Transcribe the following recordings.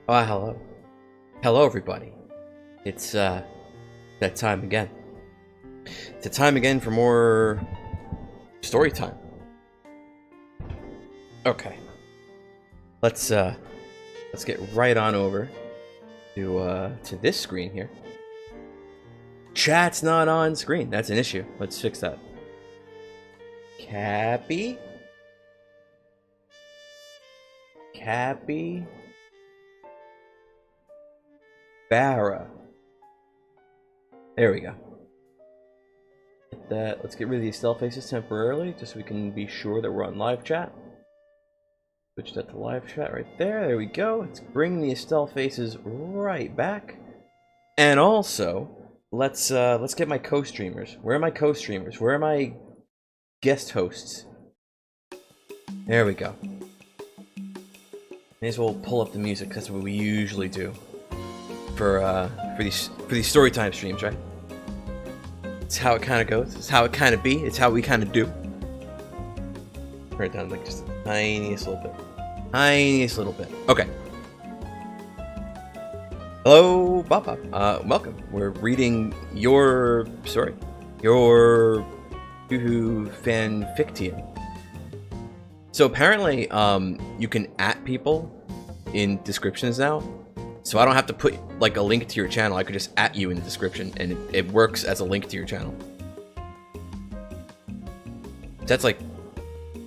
Hello. Hello, everybody. It's, that time again. It's a time again for more story time. Okay. Let's get right on over to this screen here. Chat's not on screen. That's an issue. Let's fix that. Cappy? Barra. There we go. Let's get rid of these stealth faces temporarily, just so we can be sure that we're on live chat. Switch that to live chat right there. There we go. Let's bring the stealth faces right back. And also, let's get my co-streamers. Where are my co-streamers? Where are my guest hosts? There we go. May as well pull up the music. That's what we usually do for these storytime streams, right? It's how it kind of goes. It's how it kind of be. It's how we kind of do. Turn it down like just the tiniest little bit. Tiniest little bit. Okay. Hello, Bob. Welcome. We're reading your story. Your Touhou fanfiction. So apparently, you can @ people in descriptions now. So I don't have to put like a link to your channel. I could just @ you in the description, and it works as a link to your channel. That's like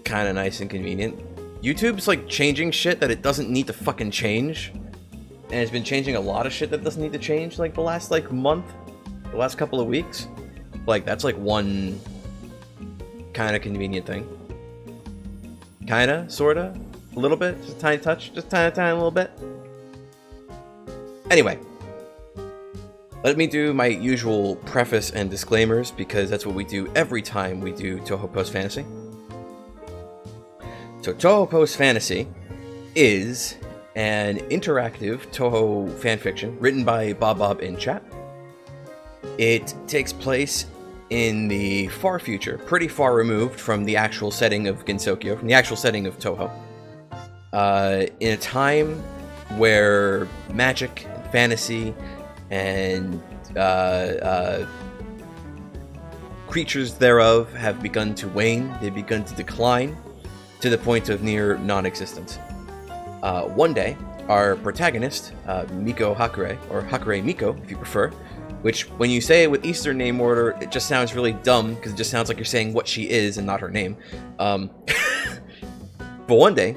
kind of nice and convenient. YouTube's like changing shit that it doesn't need to fucking change, and it's been changing a lot of shit that doesn't need to change like the last like month, the last couple of weeks. Like that's like one kind of convenient thing. Kinda, sorta, a little bit, just a tiny touch, just tiny little bit. Anyway, let me do my usual preface and disclaimers, because that's what we do every time we do Touhou Post Fantasy. So Touhou Post Fantasy is an interactive Touhou fanfiction written by Bob in chat. It takes place in the far future, pretty far removed from the actual setting of Gensokyo, from the actual setting of Touhou. In a time where magic, fantasy, and creatures thereof have begun to wane, they've begun to decline, to the point of near non-existence. One day, our protagonist, Miko Hakure, or Hakure Miko, if you prefer, which, when you say it with Eastern name order, it just sounds really dumb, because it just sounds like you're saying what she is and not her name. But one day,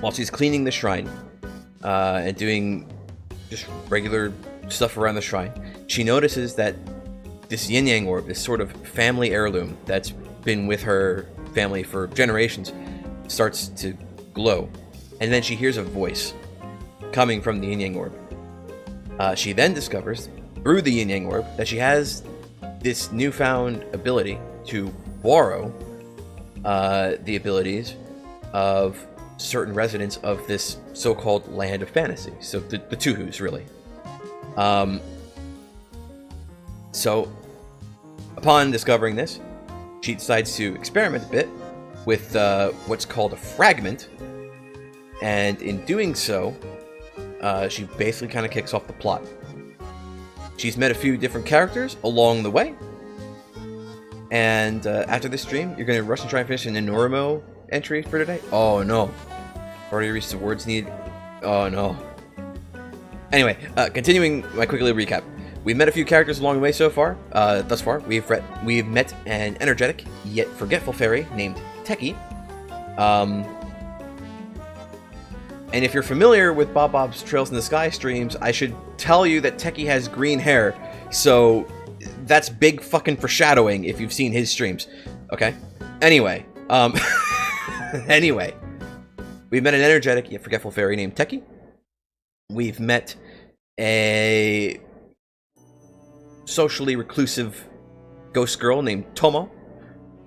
while she's cleaning the shrine, and doing just regular stuff around the shrine, she notices that this yin-yang orb, this sort of family heirloom that's been with her family for generations, starts to glow. And then she hears a voice coming from the yin-yang orb. She then discovers, through the yin-yang orb, that she has this newfound ability to borrow the abilities of certain residents of this so-called land of fantasy. So the Touhous, really. So, upon discovering this, she decides to experiment a bit with what's called a fragment, and in doing so, she basically kind of kicks off the plot. She's met a few different characters along the way, and after this stream, you're going to rush and try and finish an Enormo entry for today? Oh no. Already reached the words needed. Oh no. Anyway, continuing my quickly recap. We've met a few characters along the way so far. Thus far, we've met an energetic yet forgetful fairy named Teki. And if you're familiar with Bob's Trails in the Sky streams, I should tell you that Teki has green hair. So that's big fucking foreshadowing if you've seen his streams. Okay? Anyway, anyway, we've met an energetic yet forgetful fairy named Teki. We've met a socially reclusive ghost girl named Tomo.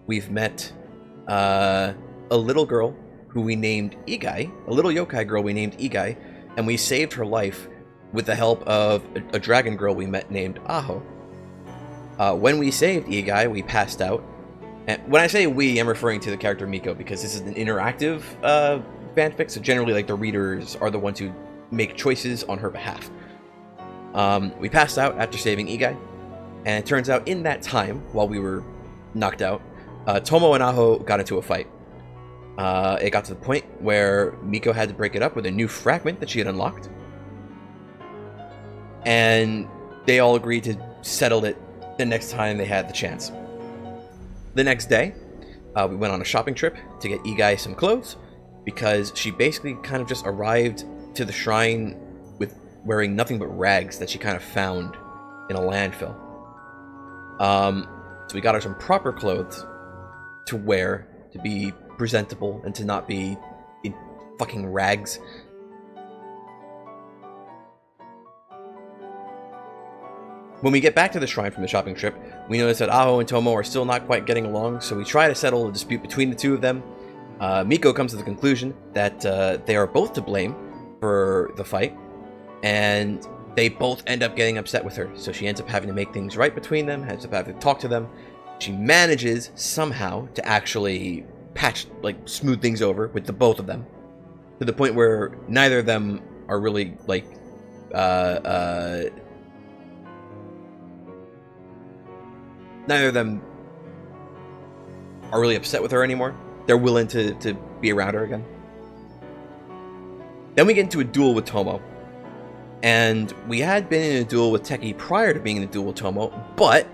We've met a little girl who we named Igai, a little yokai girl we named Igai, and we saved her life with the help of a dragon girl we met named Aho. When we saved Igai, we passed out. And when I say we, I'm referring to the character Miko, because this is an interactive fanfic, so generally like the readers are the ones who make choices on her behalf. We passed out after saving Igai, and it turns out in that time, while we were knocked out, Tomo and Aho got into a fight. It got to the point where Miko had to break it up with a new fragment that she had unlocked. And they all agreed to settle it the next time they had the chance. The next day, we went on a shopping trip to get Igai some clothes, because she basically kind of just arrived to the shrine with wearing nothing but rags that she kind of found in a landfill. So we got her some proper clothes to wear, to be presentable, and to not be in fucking rags. When we get back to the shrine from the shopping trip, we notice that Aho and Tomo are still not quite getting along, so we try to settle a dispute between the two of them. Miko comes to the conclusion that they are both to blame for the fight, and they both end up getting upset with her, so she ends up having to make things right between them, ends up having to talk to them. She manages somehow to actually smooth things over with the both of them, to the point where neither of them are really, neither of them are really upset with her anymore. They're willing to be around her again. Then we get into a duel with Tomo. And we had been in a duel with Teki prior to being in a duel with Tomo, but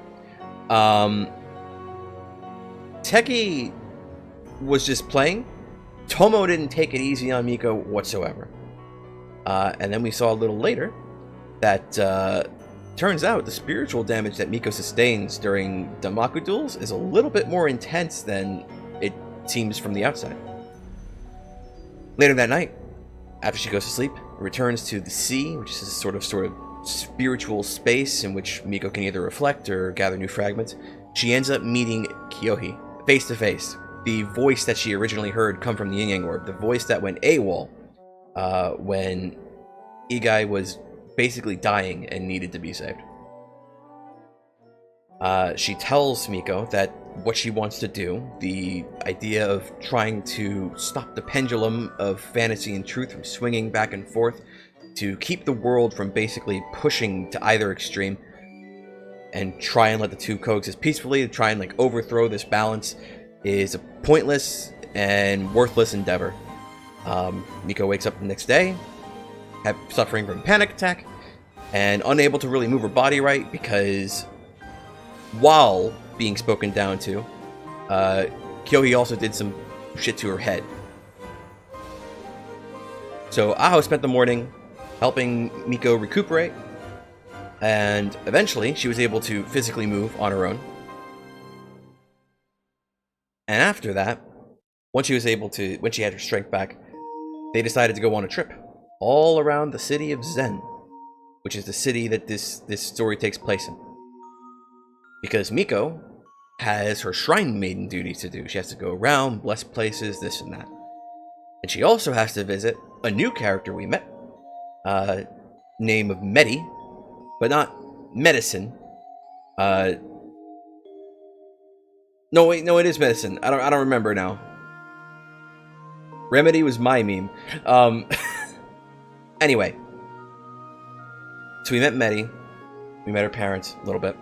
Teki was just playing. Tomo didn't take it easy on Miko whatsoever. And then we saw a little later that turns out the spiritual damage that Miko sustains during Danmaku duels is a little bit more intense than it seems from the outside. Later that night, after she goes to sleep, returns to the sea, which is a sort of spiritual space in which Miko can either reflect or gather new fragments. She ends up meeting Kyohi face to face. The voice that she originally heard come from the Yin Yang Orb, the voice that went AWOL when Igai was basically dying and needed to be saved. She tells Miko that what she wants to do, the idea of trying to stop the pendulum of fantasy and truth from swinging back and forth, to keep the world from basically pushing to either extreme, and try and let the two coexist peacefully, to try and overthrow this balance, is a pointless and worthless endeavor. Miko wakes up the next day, suffering from a panic attack, and unable to really move her body right, because while being spoken down to, Kyohi also did some shit to her head. So Aho spent the morning helping Miko recuperate, and eventually she was able to physically move on her own. And after that, once she had her strength back, they decided to go on a trip all around the city of Zen, which is the city that this story takes place in. Because Miko has her shrine maiden duties to do. She has to go around, bless places, this and that. And she also has to visit a new character we met, name of Medi, but not medicine. No, wait, no, it is medicine. I don't remember now. Remedy was my meme. Anyway, so we met Medi. We met her parents a little bit.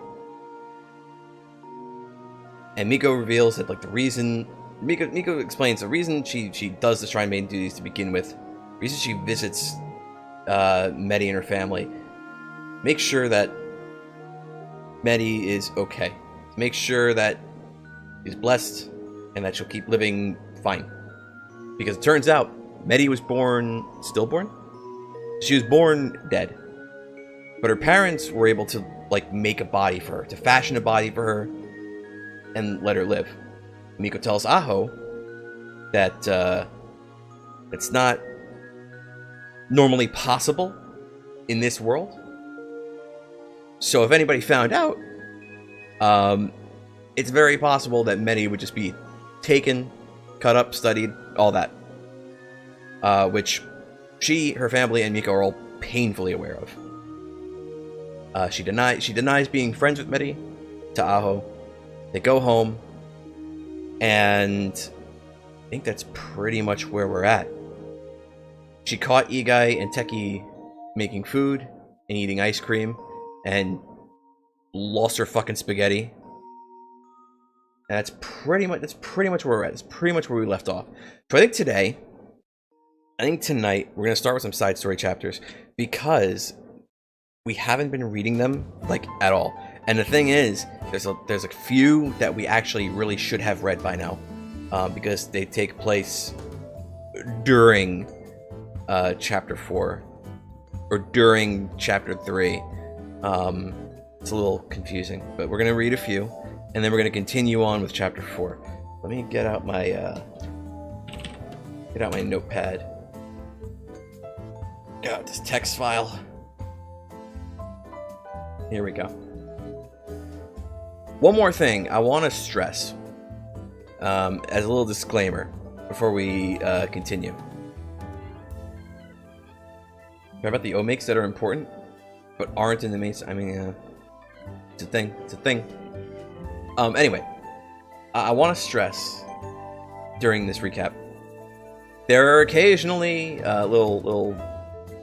And Miko reveals that the reason Miko explains the reason she does the shrine maiden duties to begin with, the reason she visits Medi and her family, make sure that Medi is okay, make sure that she's blessed and that she'll keep living fine. Because it turns out Medi was stillborn. She was born dead, but her parents were able to make a body for her, to fashion a body for her, and let her live. Miko tells Aho that it's not normally possible in this world. So if anybody found out, it's very possible that Medi would just be taken, cut up, studied, all that. Which she, her family, and Miko are all painfully aware of. She denies being friends with Medi to Aho. They go home, and I think that's pretty much where we're at. she caught Igai and Teki making food and eating ice cream and lost her fucking spaghetti. And that's pretty much where we're at. That's pretty much where we left off. So I think tonight we're gonna start with some side story chapters because we haven't been reading them like at all. And the thing is, there's a few that we actually really should have read by now, because they take place during chapter 4 or during chapter 3. It's a little confusing, but we're gonna read a few, and then we're gonna continue on with chapter 4. Let me get out my notepad. Got this text file. Here we go. One more thing I want to stress, as a little disclaimer before we continue. Remember about the omakes that are important, but aren't in the main. I mean, it's a thing. It's a thing. Anyway, I want to stress during this recap, there are occasionally little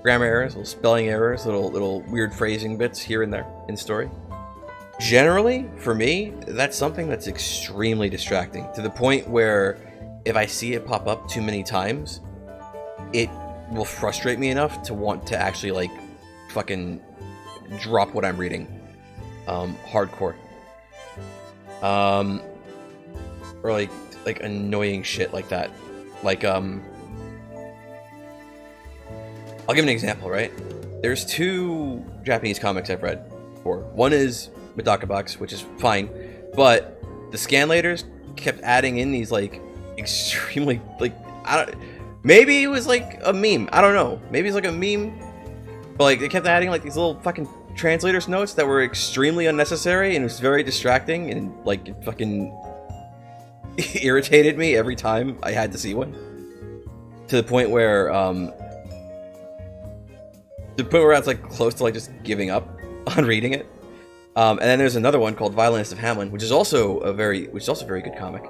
grammar errors, little spelling errors, little weird phrasing bits here and there in the story. Generally, for me, that's something that's extremely distracting, to the point where if I see it pop up too many times, it will frustrate me enough to want to actually, like, fucking drop what I'm reading. Hardcore. Or like annoying shit like that. Like, I'll give an example, right? There's 2 Japanese comics I've read before. One is Medaka Box, which is fine, but the scanlators kept adding in these, like, extremely, like, maybe it was like a meme, I don't know, maybe it's like a meme, but like they kept adding like these little fucking translators notes that were extremely unnecessary, and it was very distracting, and like it fucking irritated me every time I had to see one, to the point where I was like close to like just giving up on reading it. And then there's another one called Violinist of Hamlin, which is also a very good comic.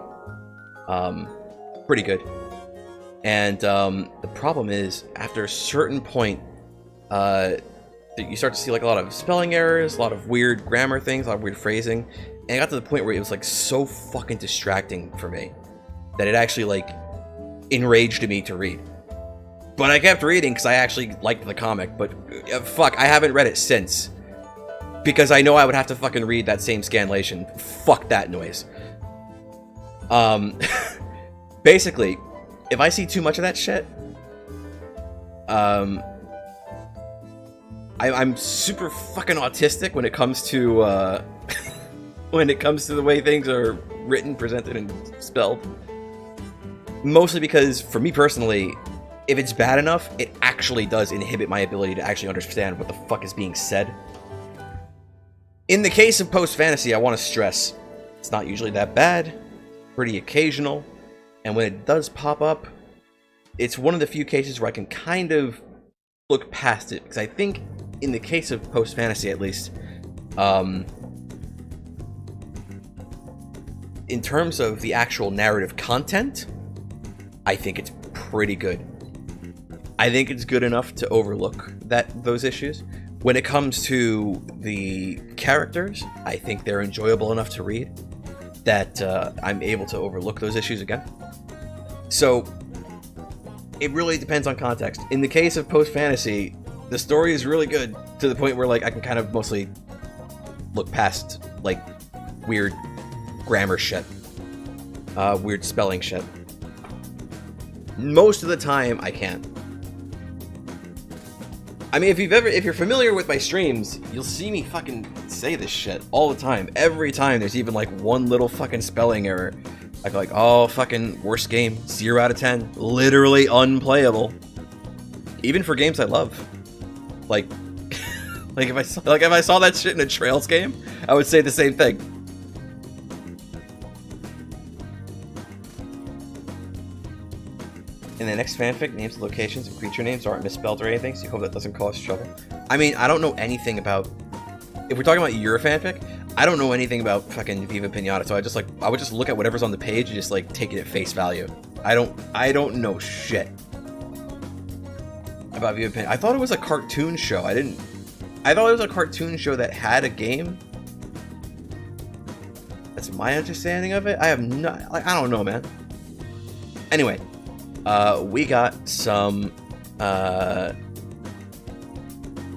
Pretty good. And the problem is, after a certain point, you start to see like a lot of spelling errors, a lot of weird grammar things, a lot of weird phrasing, and it got to the point where it was like so fucking distracting for me that it actually like enraged me to read. But I kept reading because I actually liked the comic, but fuck, I haven't read it since. Because I know I would have to fucking read that same scanlation. Fuck that noise. Basically, if I see too much of that shit, I'm super fucking autistic when it comes to when it comes to the way things are written, presented, and spelled. Mostly because, for me personally, if it's bad enough, it actually does inhibit my ability to actually understand what the fuck is being said. In the case of post-fantasy, I want to stress, it's not usually that bad, pretty occasional, and when it does pop up, it's one of the few cases where I can kind of look past it, because I think, in the case of post-fantasy at least, in terms of the actual narrative content, I think it's pretty good. I think it's good enough to overlook those issues. When it comes to the characters, I think they're enjoyable enough to read that I'm able to overlook those issues again. So, it really depends on context. In the case of post-fantasy, the story is really good to the point where like I can kind of mostly look past like weird grammar shit, weird spelling shit. Most of the time, I can't. I mean, if you're familiar with my streams, you'll see me fucking say this shit all the time. Every time there's even like one little fucking spelling error, I go like, oh, fucking worst game, 0 out of 10, literally unplayable. Even for games I love, like, if I saw that shit in a Trails game, I would say the same thing. In the next fanfic, names of locations and creature names aren't misspelled or anything, so you hope that doesn't cause trouble. I mean, I don't know anything about... If we're talking about your fanfic, I don't know anything about fucking Viva Pinata, so I would just look at whatever's on the page and just, like, take it at face value. I don't know shit. About Viva Pinata. I thought it was a cartoon show. I thought it was a cartoon show that had a game. That's my understanding of it. I have not. Like, I don't know, man. Anyway, we got some.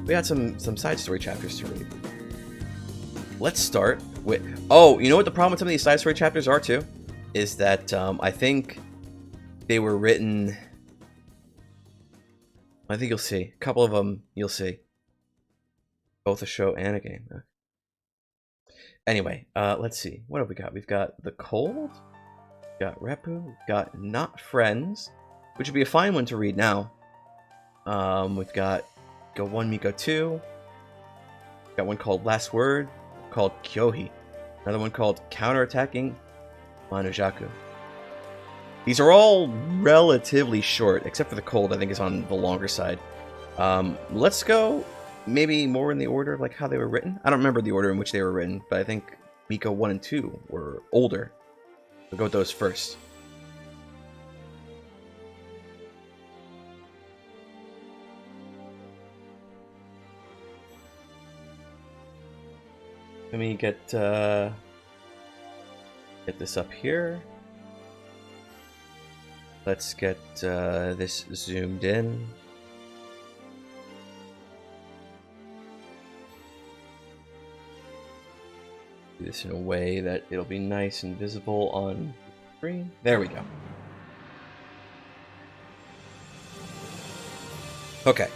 We got some side story chapters to read. Let's start with. Oh, you know what the problem with some of these side story chapters are too, is that I think they were written. I think you'll see a couple of them. You'll see both a show and a game. Anyway, let's see. What have we got? We've got The Cold, we've got Repu, we've got Not Friends, which would be a fine one to read now. We've got Miko 1, Miko 2. We've got one called Last Word, called Kyohi. Another one called Counterattacking Manujaku. These are all relatively short, except for The Cold, I think is on the longer side. Let's go maybe more in the order of like how they were written. I don't remember the order in which they were written, but I think Miko 1 and 2 were older. We'll go with those first. Let me get this up here. Let's get this zoomed in. Do this in a way that it'll be nice and visible on the screen. There we go. Okay.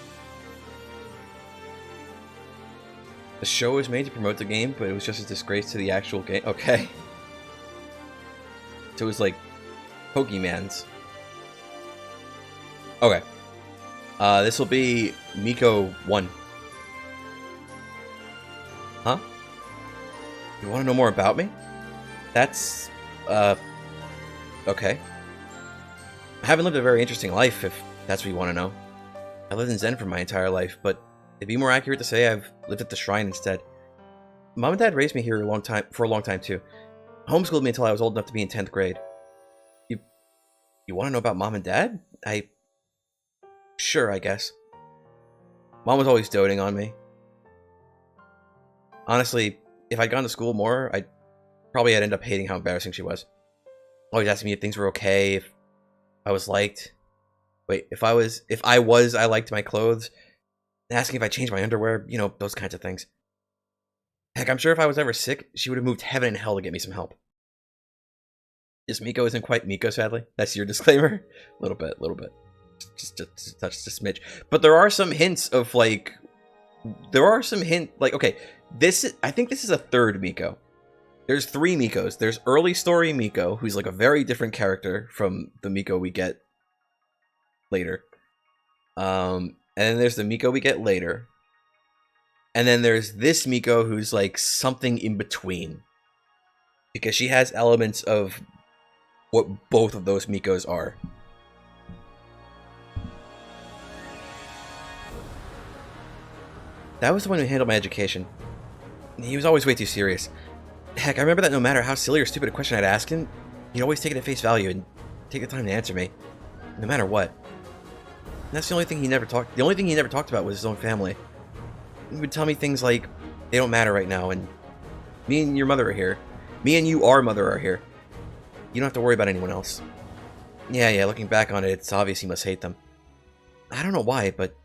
The show was made to promote the game, but it was just a disgrace to the actual game. Okay. So it was like Pokemon's. Okay. This will be Miko 1. Huh? You want to know more about me? That's, okay. I haven't lived a very interesting life, if that's what you want to know. I lived in Zen for my entire life, but it'd be more accurate to say I've lived at the shrine instead. Mom and Dad raised me here for a long time too. Homeschooled me until I was old enough to be in 10th grade. You want to know about Mom and Dad? Sure, I guess. Mom was always doting on me. Honestly, if I'd gone to school more, I'd probably end up hating how embarrassing she was. Always asking me if things were okay, if I was liked. Wait, if I liked my clothes. Asking if I changed my underwear, you know, those kinds of things. Heck, I'm sure if I was ever sick, she would have moved heaven and hell to get me some help. This Miko isn't quite Miko, sadly. That's your disclaimer? A little bit. Just a smidge. But there are some hints of, like... okay, I think this is a third Miko. There's 3 Mikos. There's early story Miko, who's like a very different character from the Miko we get later. And then there's the Miko we get later. And then there's this Miko who's like something in between. Because she has elements of what both of those Mikos are. That was the one who handled my education. He was always way too serious. Heck, I remember that no matter how silly or stupid a question I'd ask him, he'd always take it at face value and take the time to answer me. No matter what. And that's the only thing he never talked about was his own family. He would tell me things like, they don't matter right now, and me and your mother are here. Me and you, our mother, are here. You don't have to worry about anyone else. Yeah, looking back on it, it's obvious he must hate them. I don't know why, but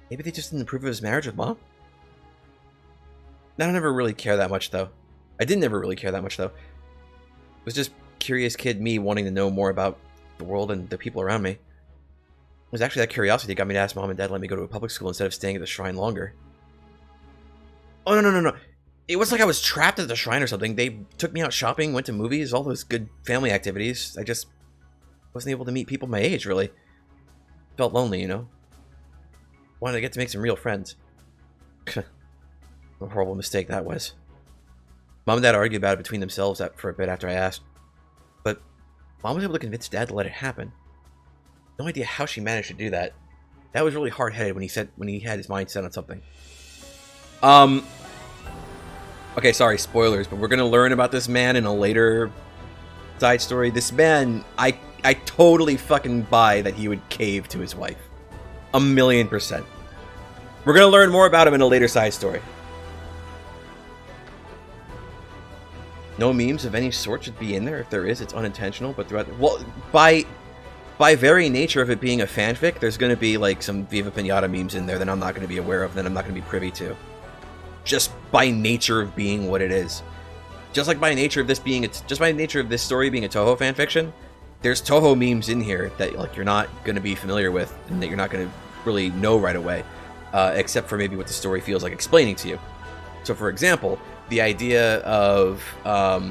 maybe they just didn't approve of his marriage with Mom? I don't ever really care that much, though. I didn't ever really care that much, though. It was just curious kid me wanting to know more about the world and the people around me. It was actually that curiosity that got me to ask Mom and Dad to let me go to a public school instead of staying at the shrine longer. Oh, no. It was like I was trapped at the shrine or something. They took me out shopping, went to movies, all those good family activities. I just wasn't able to meet people my age, really. Felt lonely, you know? Wanted to get to make some real friends. What a horrible mistake that was. Mom and Dad argued about it between themselves for a bit after I asked. But Mom was able to convince Dad to let it happen. No idea how she managed to do that. That was really hard-headed when he had his mind set on something. Okay, sorry, spoilers, but we're gonna learn about this man in a later side story. This man, I totally fucking buy that he would cave to his wife. 1,000,000%. We're gonna learn more about him in a later side story. No memes of any sort should be in there. If there is, it's unintentional. But throughout, well, by very nature of it being a fanfic, there's going to be like some Viva Pinata memes in there that I'm not going to be aware of, that I'm not going to be privy to. Just by nature of being what it is. Just like by nature of this being, just by nature of this story being a Touhou fanfiction, there's Touhou memes in here that like you're not going to be familiar with and that you're not going to really know right away, except for maybe what the story feels like explaining to you. So, for example, the idea of I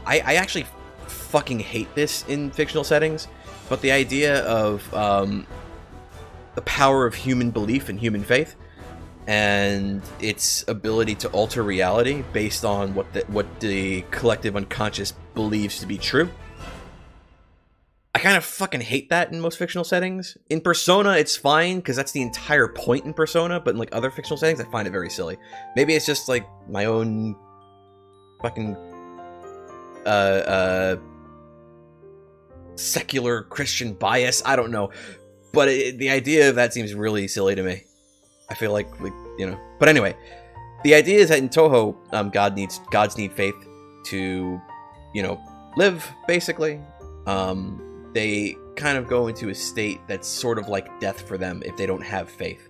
actually fucking hate this in fictional settings, but the idea of the power of human belief and human faith, and its ability to alter reality based on what the collective unconscious believes to be true. I kind of fucking hate that in most fictional settings. In Persona, it's fine, because that's the entire point in Persona, but in like other fictional settings, I find it very silly. Maybe it's just like my own fucking secular Christian bias. I don't know. But the idea of that seems really silly to me. I feel like, you know. But anyway, the idea is that in Touhou, gods need faith to, you know, live, basically. They kind of go into a state that's sort of like death for them if they don't have faith.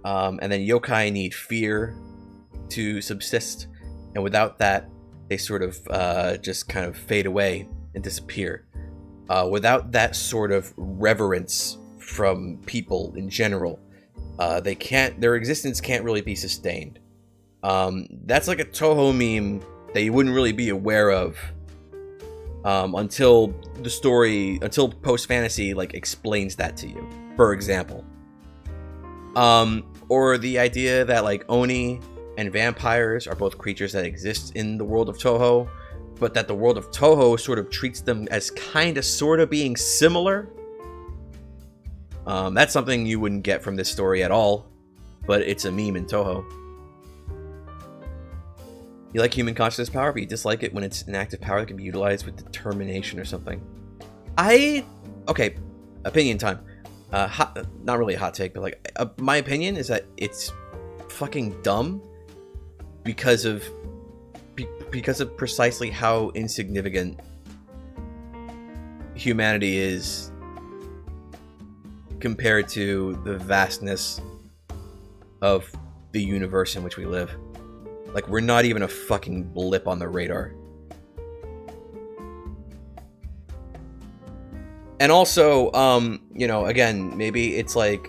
And then yokai need fear to subsist. And without that, they sort of just kind of fade away and disappear. Without that sort of reverence from people in general, their existence can't really be sustained. That's like a Touhou meme that you wouldn't really be aware of until post fantasy like explains that to you. For example, or the idea that like Oni and vampires are both creatures that exist in the world of Touhou, but that the world of Touhou sort of treats them as kind of sort of being similar. That's something you wouldn't get from this story at all, but it's a meme in Touhou. You like human consciousness power, but you dislike it when it's an active power that can be utilized with determination or something. Okay, opinion time. Not really a hot take, but like, my opinion is that it's fucking dumb because of precisely how insignificant humanity is compared to the vastness of the universe in which we live. Like, we're not even a fucking blip on the radar. And also, you know, again, maybe it's like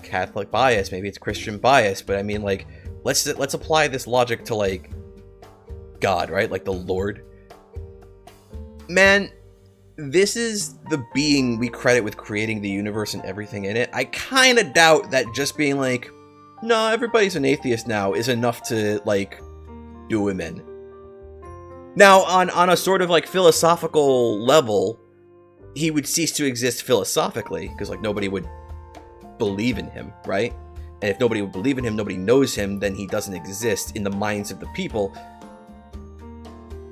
Catholic bias, maybe it's Christian bias, but I mean, like, let's apply this logic to like God, right? Like the Lord. Man, this is the being we credit with creating the universe and everything in it. I kind of doubt that just being like, no, everybody's an atheist now is enough to like do him in. Now, on a sort of like philosophical level, he would cease to exist philosophically, because like nobody would believe in him, right? And if nobody would believe in him, nobody knows him, then he doesn't exist in the minds of the people.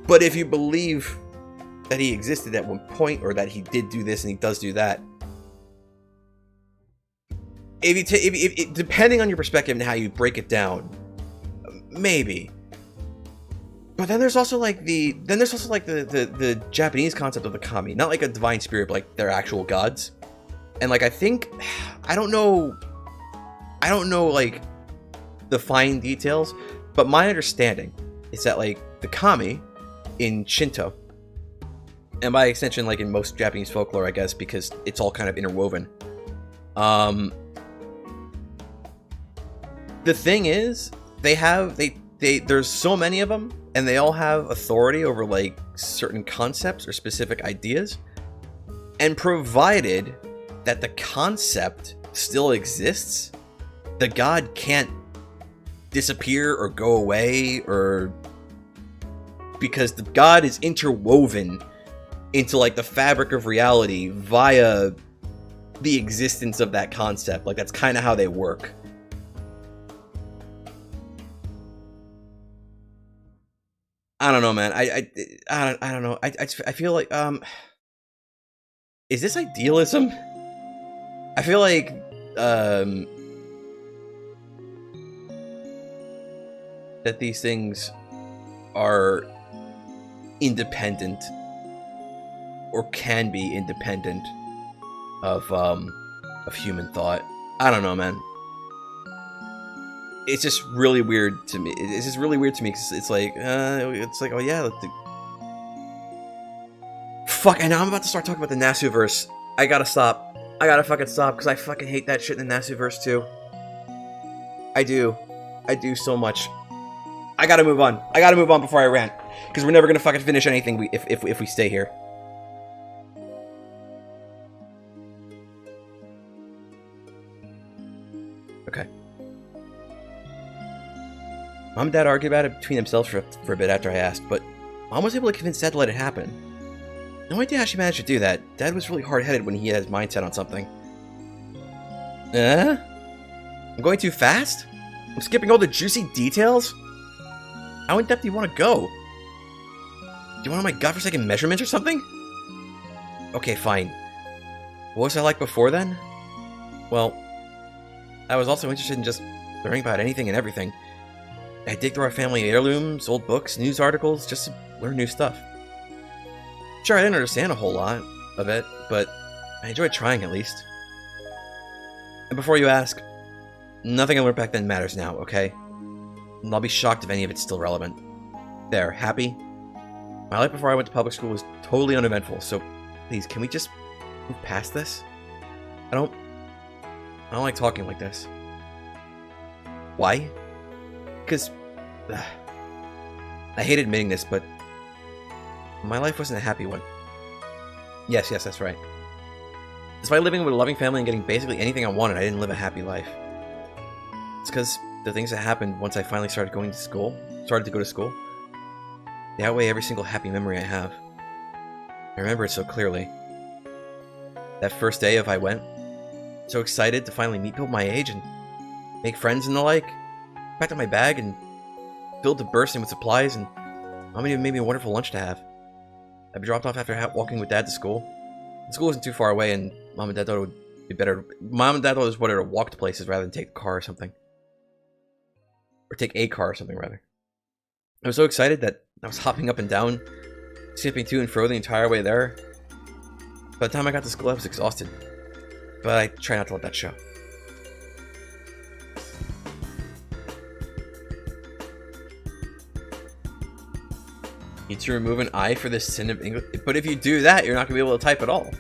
But if you believe that he existed at one point, or that he did do this and he does do that, if depending on your perspective and how you break it down, maybe. But then there's also like the Japanese concept of the kami, not like a divine spirit, but like they're actual gods. And like I don't know like the fine details, but my understanding is that like the kami in Shinto, and by extension like in most Japanese folklore, I guess, because it's all kind of interwoven. The thing is, there's so many of them, and they all have authority over like certain concepts or specific ideas, and provided that the concept still exists, the god can't disappear or go away, or because the god is interwoven into like the fabric of reality via the existence of that concept. Like that's kind of how they work. I don't know, man. I don't know. I feel like is this idealism? I feel like that these things are independent, or can be independent of human thought. I don't know, man. It's just really weird to me. It's just really weird to me because it's like, oh yeah, fuck. And now I'm about to start talking about the Nasuverse. I gotta stop. I gotta fucking stop because I fucking hate that shit in the Nasuverse too. I do so much. I gotta move on. I gotta move on before I rant because we're never gonna fucking finish anything if we stay here. Okay. Mom and Dad argued about it between themselves for a bit after I asked, but Mom was able to convince Dad to let it happen. No idea how she managed to do that. Dad was really hard-headed when he had his mindset on something. I'm going too fast? I'm skipping all the juicy details? How in-depth do you want to go? Do you want my godforsaken measurements or something? Okay, fine. What was I like before then? Well, I was also interested in just learning about anything and everything. I dig through our family heirlooms, old books, news articles, just to learn new stuff. Sure, I didn't understand a whole lot of it, but I enjoyed trying at least. And before you ask, nothing I learned back then matters now, okay? And I'll be shocked if any of it's still relevant. There, happy? My life before I went to public school was totally uneventful, so please, can we just move past this? I don't like talking like this. Why? Because I hate admitting this, but my life wasn't a happy one. Yes, that's right. Despite living with a loving family and getting basically anything I wanted, I didn't live a happy life. It's because the things that happened once I finally started to go to school, they outweigh every single happy memory I have. I remember it so clearly. That first day I went, so excited to finally meet people my age and make friends and the like. Packed up my bag and filled to bursting with supplies, and Mom even made me a wonderful lunch to have. I'd be dropped off after walking with Dad to school. The school wasn't too far away, and Mom and Dad thought it would be better. Mom and Dad thought it was better to walk to places rather than take the car or something. Or take a car or something, rather. I was so excited that I was hopping up and down, skipping to and fro the entire way there. By the time I got to school, I was exhausted. But I try not to let that show. Need to remove an I for this sin of English. But if you do that, you're not going to be able to type at all.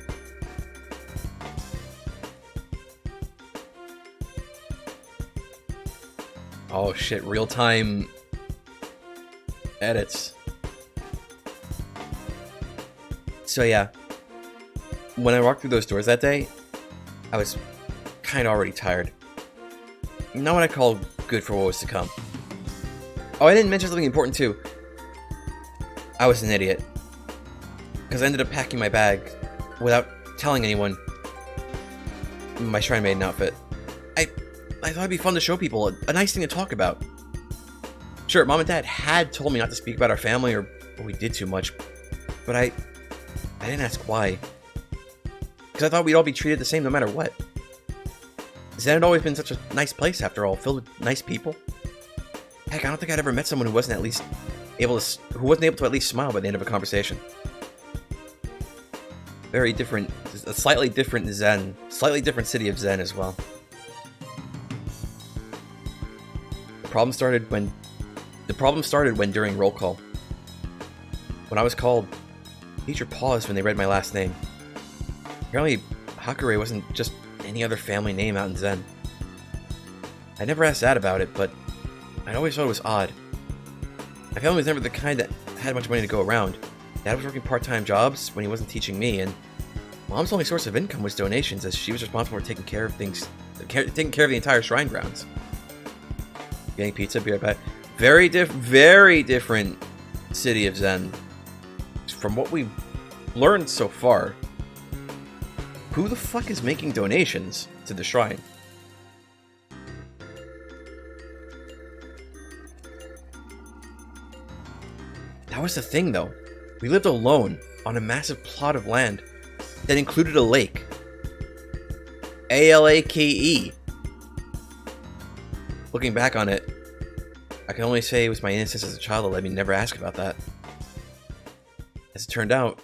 Oh shit, real-time edits. So yeah, when I walked through those doors that day, I was kind of already tired. Not what I call good for what was to come. Oh, I didn't mention something important too. I was an idiot. Because I ended up packing my bag without telling anyone my Shrine Maiden outfit. I thought it'd be fun to show people, a nice thing to talk about. Sure, Mom and Dad had told me not to speak about our family or we did too much, but I didn't ask why. Because I thought we'd all be treated the same no matter what. Zen had always been such a nice place after all, filled with nice people. Heck, I don't think I'd ever met someone who wasn't able to at least smile by the end of a conversation. Very different, a slightly different Zen, slightly different city of Zen as well. The problem started when during roll call. When I was called, the teacher paused when they read my last name. Apparently, Hakure wasn't just any other family name out in Zen. I never asked Dad about it, but I always thought it was odd. My family was never the kind that had much money to go around. Dad was working part-time jobs when he wasn't teaching me, and Mom's only source of income was donations, as she was responsible for taking care of the entire shrine grounds. Getting pizza, be right back. Very different city of Zen. From what we've learned so far, who the fuck is making donations to the shrine? That was the thing, though. We lived alone on a massive plot of land that included a lake. A-L-A-K-E. Looking back on it, I can only say it was my innocence as a child that let me never ask about that. As it turned out,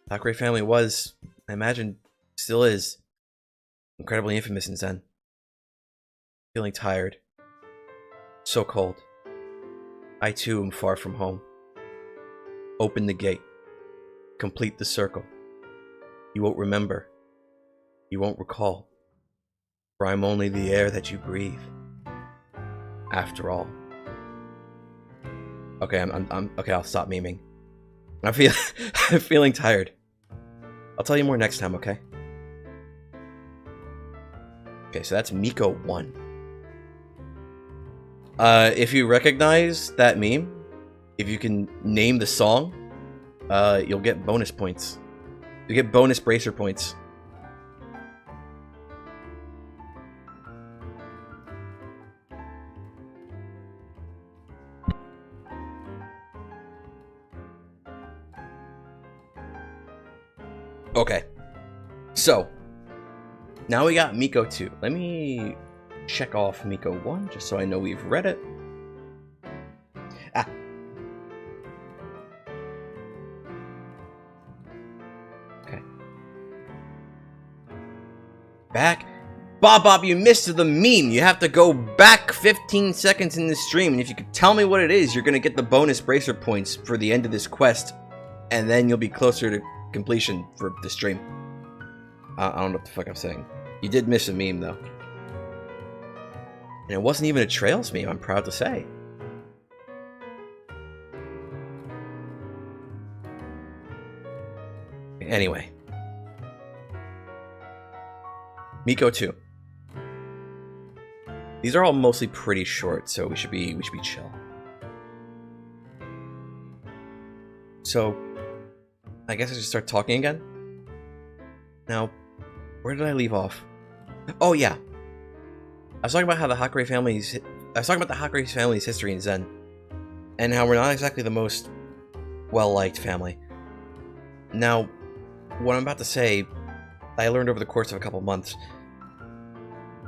the Hakurei family was, I imagine, still is, incredibly infamous in Zen. Feeling tired. So cold. I too am far from home. Open the gate. Complete the circle. You won't remember. You won't recall. For I'm only the air that you breathe. After all. Okay, okay, I'll stop memeing. I'm feeling tired. I'll tell you more next time, okay? Okay, so that's Miko 1. If you recognize that meme, if you can name the song, you'll get bonus points. You get bonus bracer points. Okay, so now we got Miko 2. Let me check off Miko 1 just so I know we've read it. Ah. Okay. Back. Bob, you missed the meme. You have to go back 15 seconds in the stream, and if you could tell me what it is, you're gonna get the bonus bracer points for the end of this quest, and then you'll be closer to completion for the stream. I don't know what the fuck I'm saying. You did miss a meme though. And it wasn't even a Trails meme, I'm proud to say. Anyway. Miko 2. These are all mostly pretty short, so we should be chill. So I guess I should start talking again. Now, where did I leave off? Oh yeah, I was talking about how the Hakurei family's. I was talking about the Hakurei family's history in Zen, and how we're not exactly the most well-liked family. Now, what I'm about to say, I learned over the course of a couple months,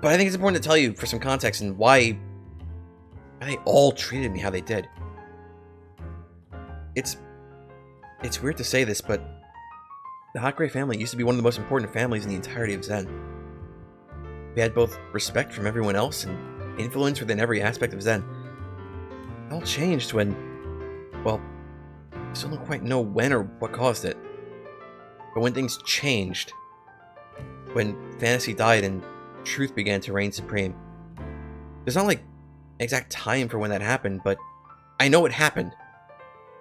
but I think it's important to tell you for some context and why they all treated me how they did. It's weird to say this, but the Hakurei family used to be one of the most important families in the entirety of Zen. We had both respect from everyone else and influence within every aspect of Zen. It all changed when, well, I still don't quite know when or what caused it. But when things changed, when fantasy died and truth began to reign supreme. There's not like an exact time for when that happened, but I know it happened.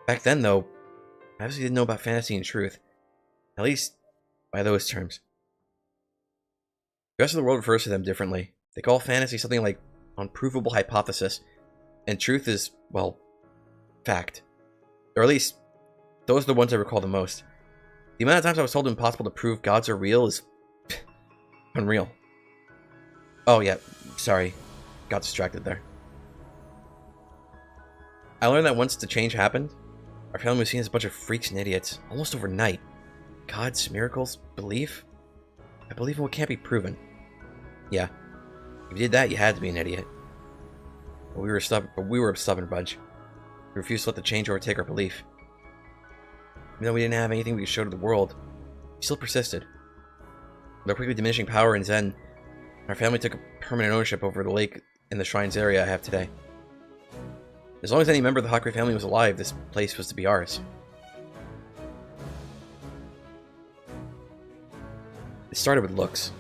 Back then, though, I obviously didn't know about fantasy and truth. At least, by those terms. The rest of the world refers to them differently. They call fantasy something like unprovable hypothesis, and truth is, well, fact. Or at least, those are the ones I recall the most. The amount of times I was told impossible to prove gods are real is unreal. Oh yeah, sorry. Got distracted there. I learned that once the change happened, our family was seen as a bunch of freaks and idiots, almost overnight. Gods, miracles, belief? I believe in what can't be proven. Yeah, if you did that, you had to be an idiot. But we were a stubborn bunch. We refused to let the change overtake our belief. Even though we didn't have anything we could show to the world, we still persisted. With our quickly diminishing power in Zen, our family took a permanent ownership over the lake and the shrines area I have today. As long as any member of the Hakurei family was alive, this place was to be ours. It started with looks.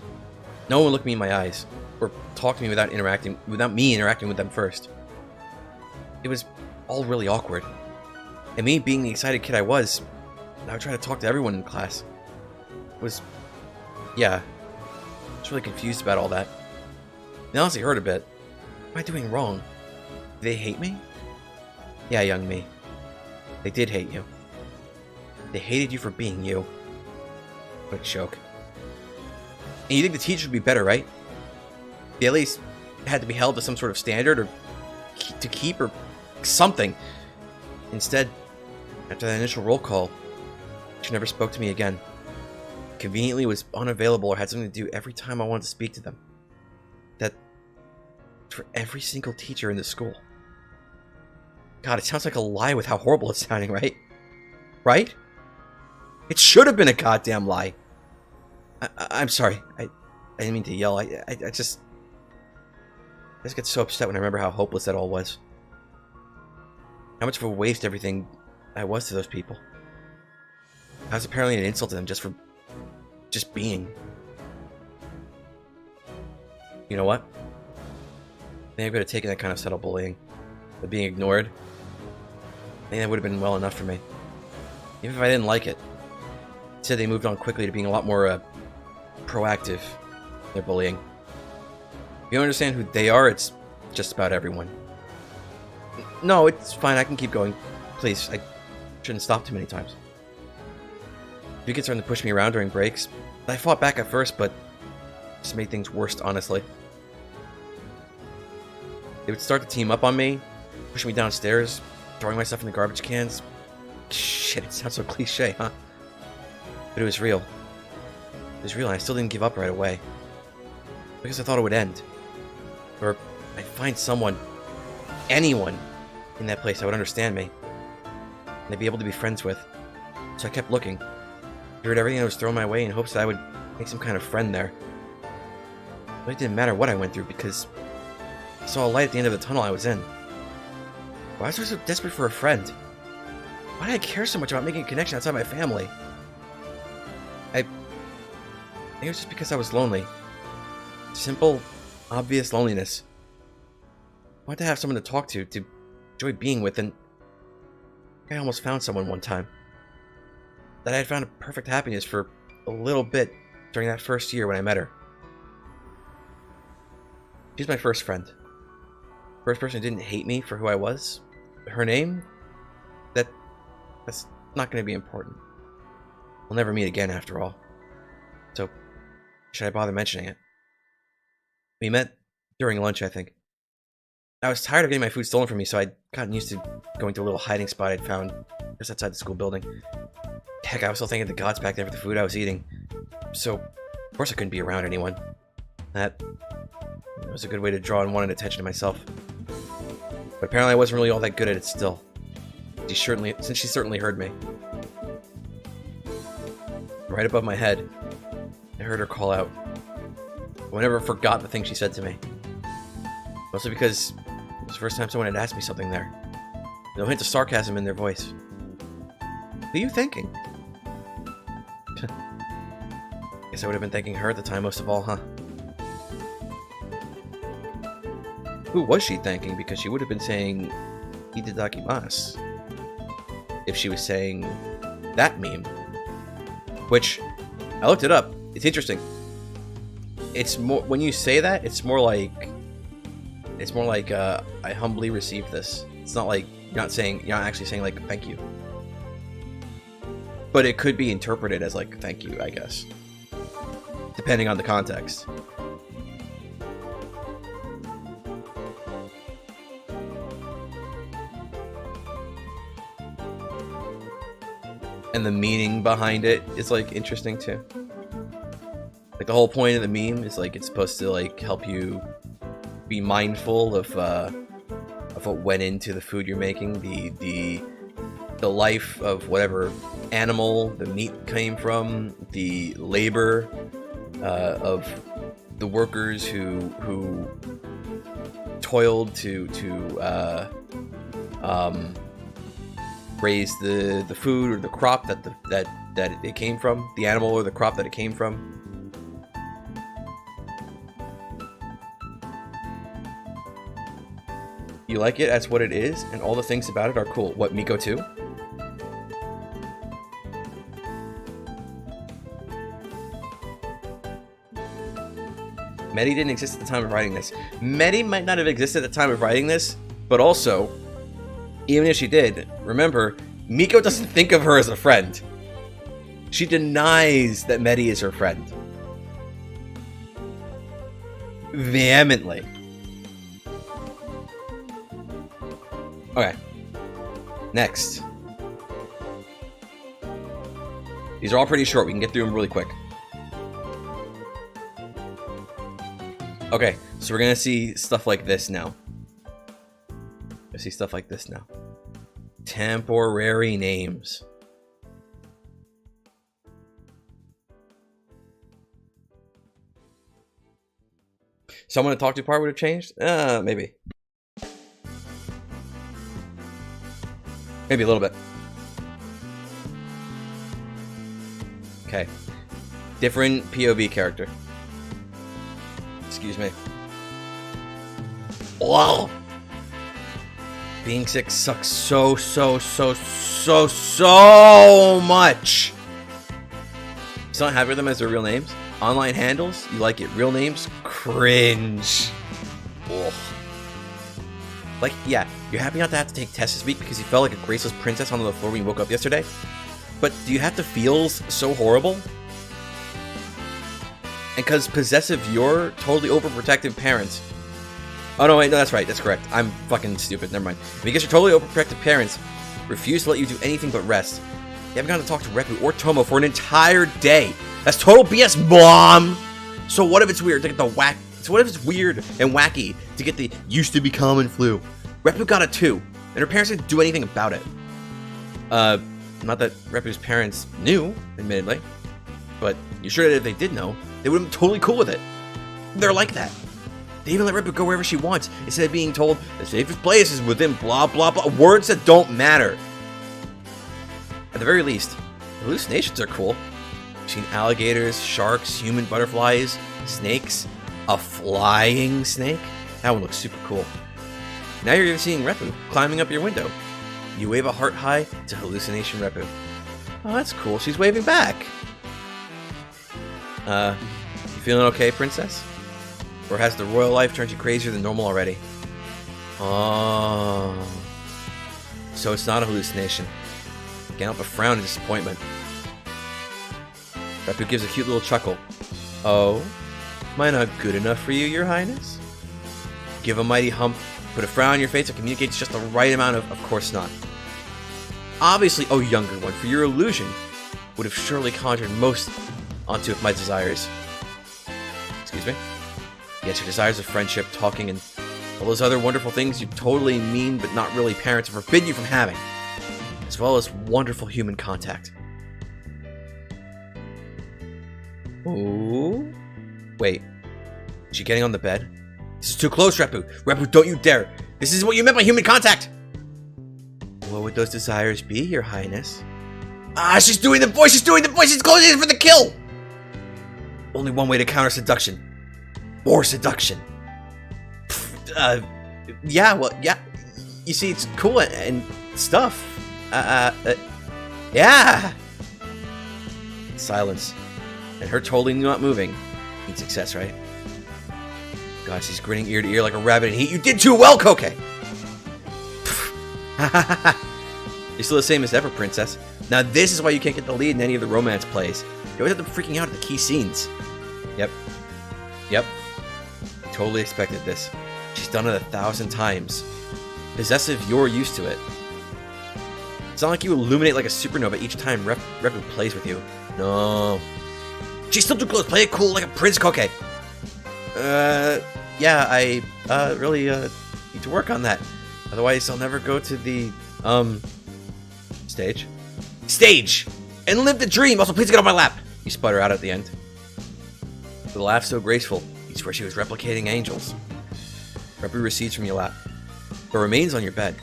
No one would look me in my eyes, or talk to me without me interacting with them first. It was all really awkward. And me being the excited kid I would try to talk to everyone in class. Yeah, I was really confused about all that. It honestly hurt a bit. What am I doing wrong? Do they hate me? Yeah, young me. They did hate you. They hated you for being you. What a joke. And you think the teachers would be better, right? They at least had to be held to some sort of standard, or to keep, or something. Instead, after that initial roll call, she never spoke to me again. conveniently was unavailable or had something to do every time I wanted to speak to them. That for every single teacher in the school. God, it sounds like a lie with how horrible it's sounding, right? Right? It should have been a goddamn lie. I'm sorry. I didn't mean to yell. I just get so upset when I remember how hopeless that all was. How much of a waste everything I was to those people. I was apparently an insult to them just being. You know what? Maybe I could have taken that kind of subtle bullying. But being ignored. I think that would have been well enough for me. Even if I didn't like it. Instead, they moved on quickly to being a lot more proactive in their bullying. If you don't understand who they are, it's just about everyone. No, it's fine. I can keep going. Please, I shouldn't stop too many times. You get starting to push me around during breaks. I fought back at first, but it just made things worse, honestly. They would start to team up on me, pushing me downstairs, throwing myself in the garbage cans. Shit, it sounds so cliche, huh? But it was real. It was real, and I still didn't give up right away. Because I thought it would end. Or I'd find someone, anyone, in that place that would understand me. And I'd be able to be friends with. So I kept looking. Heard everything that was thrown my way in hopes that I would make some kind of friend there. But it didn't matter what I went through because I saw a light at the end of the tunnel I was in. Why was I so desperate for a friend? Why did I care so much about making a connection outside my family? I think it was just because I was lonely. Simple, obvious loneliness. I wanted to have someone to talk to enjoy being with, and I almost found someone one time. That I had found a perfect happiness for a little bit during that first year when I met her. She's my first friend. First person who didn't hate me for who I was. Her name? That's not going to be important. We'll never meet again after all. So, should I bother mentioning it? We met during lunch, I think. I was tired of getting my food stolen from me, so I'd gotten used to going to a little hiding spot I'd found just outside the school building. Heck, I was still thanking the gods back there for the food I was eating. So, of course I couldn't be around anyone. That was a good way to draw unwanted attention to myself. But apparently I wasn't really all that good at it still. Since she certainly heard me. Right above my head, I heard her call out. I never forgot the thing she said to me. Mostly because it was the first time someone had asked me something there. No hint of sarcasm in their voice. What are you thinking? Guess I would have been thanking her at the time most of all, huh? Who was she thanking? Because she would have been saying itadakimasu if she was saying that meme. Which, I looked it up. It's interesting. It's more, when you say that, it's more like I humbly received this. It's not like you're not actually saying like thank you. But it could be interpreted as like thank you, I guess. Depending on the context. And the meaning behind it is like interesting too. Like the whole point of the meme is like it's supposed to like help you be mindful of what went into the food you're making, the life of whatever animal the meat came from, the labor of the workers who toiled to raise the food or the crop that it came from, the animal or the crop that it came from. You like it as what it is, and all the things about it are cool. What, Miko too? Medi didn't exist at the time of writing this. Medi might not have existed at the time of writing this, but also, even if she did, remember, Miko doesn't think of her as a friend. She denies that Medi is her friend. Vehemently. Okay. Next. These are all pretty short. We can get through them really quick. Okay, so we're gonna see stuff like this now. Temporary names. Someone to talk to part would have changed? Maybe. Maybe a little bit. Okay. Different POV character. Excuse me. Wow. Being sick sucks so much. You still not happy with them as their real names? Online handles? You like it. Real names? Cringe. Ugh. Like, yeah, you're happy not to have to take tests this week because you felt like a graceless princess on the floor when you woke up yesterday? But do you have to feel so horrible? And because possessive, you're totally overprotective parents. Oh, no, wait, no, that's right. That's correct. I'm fucking stupid. Never mind. Because your totally overprotective parents refuse to let you do anything but rest. You haven't gotten to talk to Repu or Tomo for an entire day. That's total BS, Mom! So what if it's weird to get the whack... So what if it's weird and wacky to get the used to be common flu? Repu got it too, and her parents didn't do anything about it. Not that Repu's parents knew, admittedly. But you're sure that if they did know, they would have been totally cool with it. They're like that. They even let Repu go wherever she wants, instead of being told the safest place is within blah blah blah. Words that don't matter. At the very least, hallucinations are cool. I've seen alligators, sharks, human butterflies, snakes, a flying snake. That one looks super cool. Now you're even seeing Repu climbing up your window. You wave a heart high to hallucination Repu. Oh, that's cool. She's waving back. You feeling okay, princess? Or has the royal life turned you crazier than normal already? Oh. So it's not a hallucination. Can't help but frown in disappointment. Repu gives a cute little chuckle. Oh? Am I not good enough for you, your highness? Give a mighty hump, put a frown on your face, and communicates just the right amount of course not. Obviously, oh younger one, for your illusion would have surely conjured most onto my desires. Excuse me? Yes, your desires of friendship, talking, and all those other wonderful things you totally mean but not really parents forbid you from having. As well as wonderful human contact. Ooh. Wait. Is she getting on the bed? This is too close, Repu. Repu, don't you dare. This is what you meant by human contact. What would those desires be, your highness? Ah, she's doing the voice. She's doing the voice. She's going in for the kill. Only one way to counter seduction. More seduction. Yeah, well, yeah. You see, it's cool and stuff. Yeah. Silence. And her totally not moving. Need success, right? God, she's grinning ear to ear like a rabbit in heat. You did too well, Koke! You're still the same as ever, princess. Now this is why you can't get the lead in any of the romance plays. You always have them freaking out at the key scenes. Yep. Yep. I totally expected this. She's done it 1,000 times. Possessive, you're used to it. It's not like you illuminate like a supernova each time Repu plays with you. No. She's still too close. Play it cool like a prince, Koke. Yeah, I, really, need to work on that. Otherwise, I'll never go to the, stage. Stage! And live the dream! Also, please get on my lap! You sputter out at the end. With a laugh so graceful, you swear she was replicating angels. Repu recedes from your lap, but remains on your bed.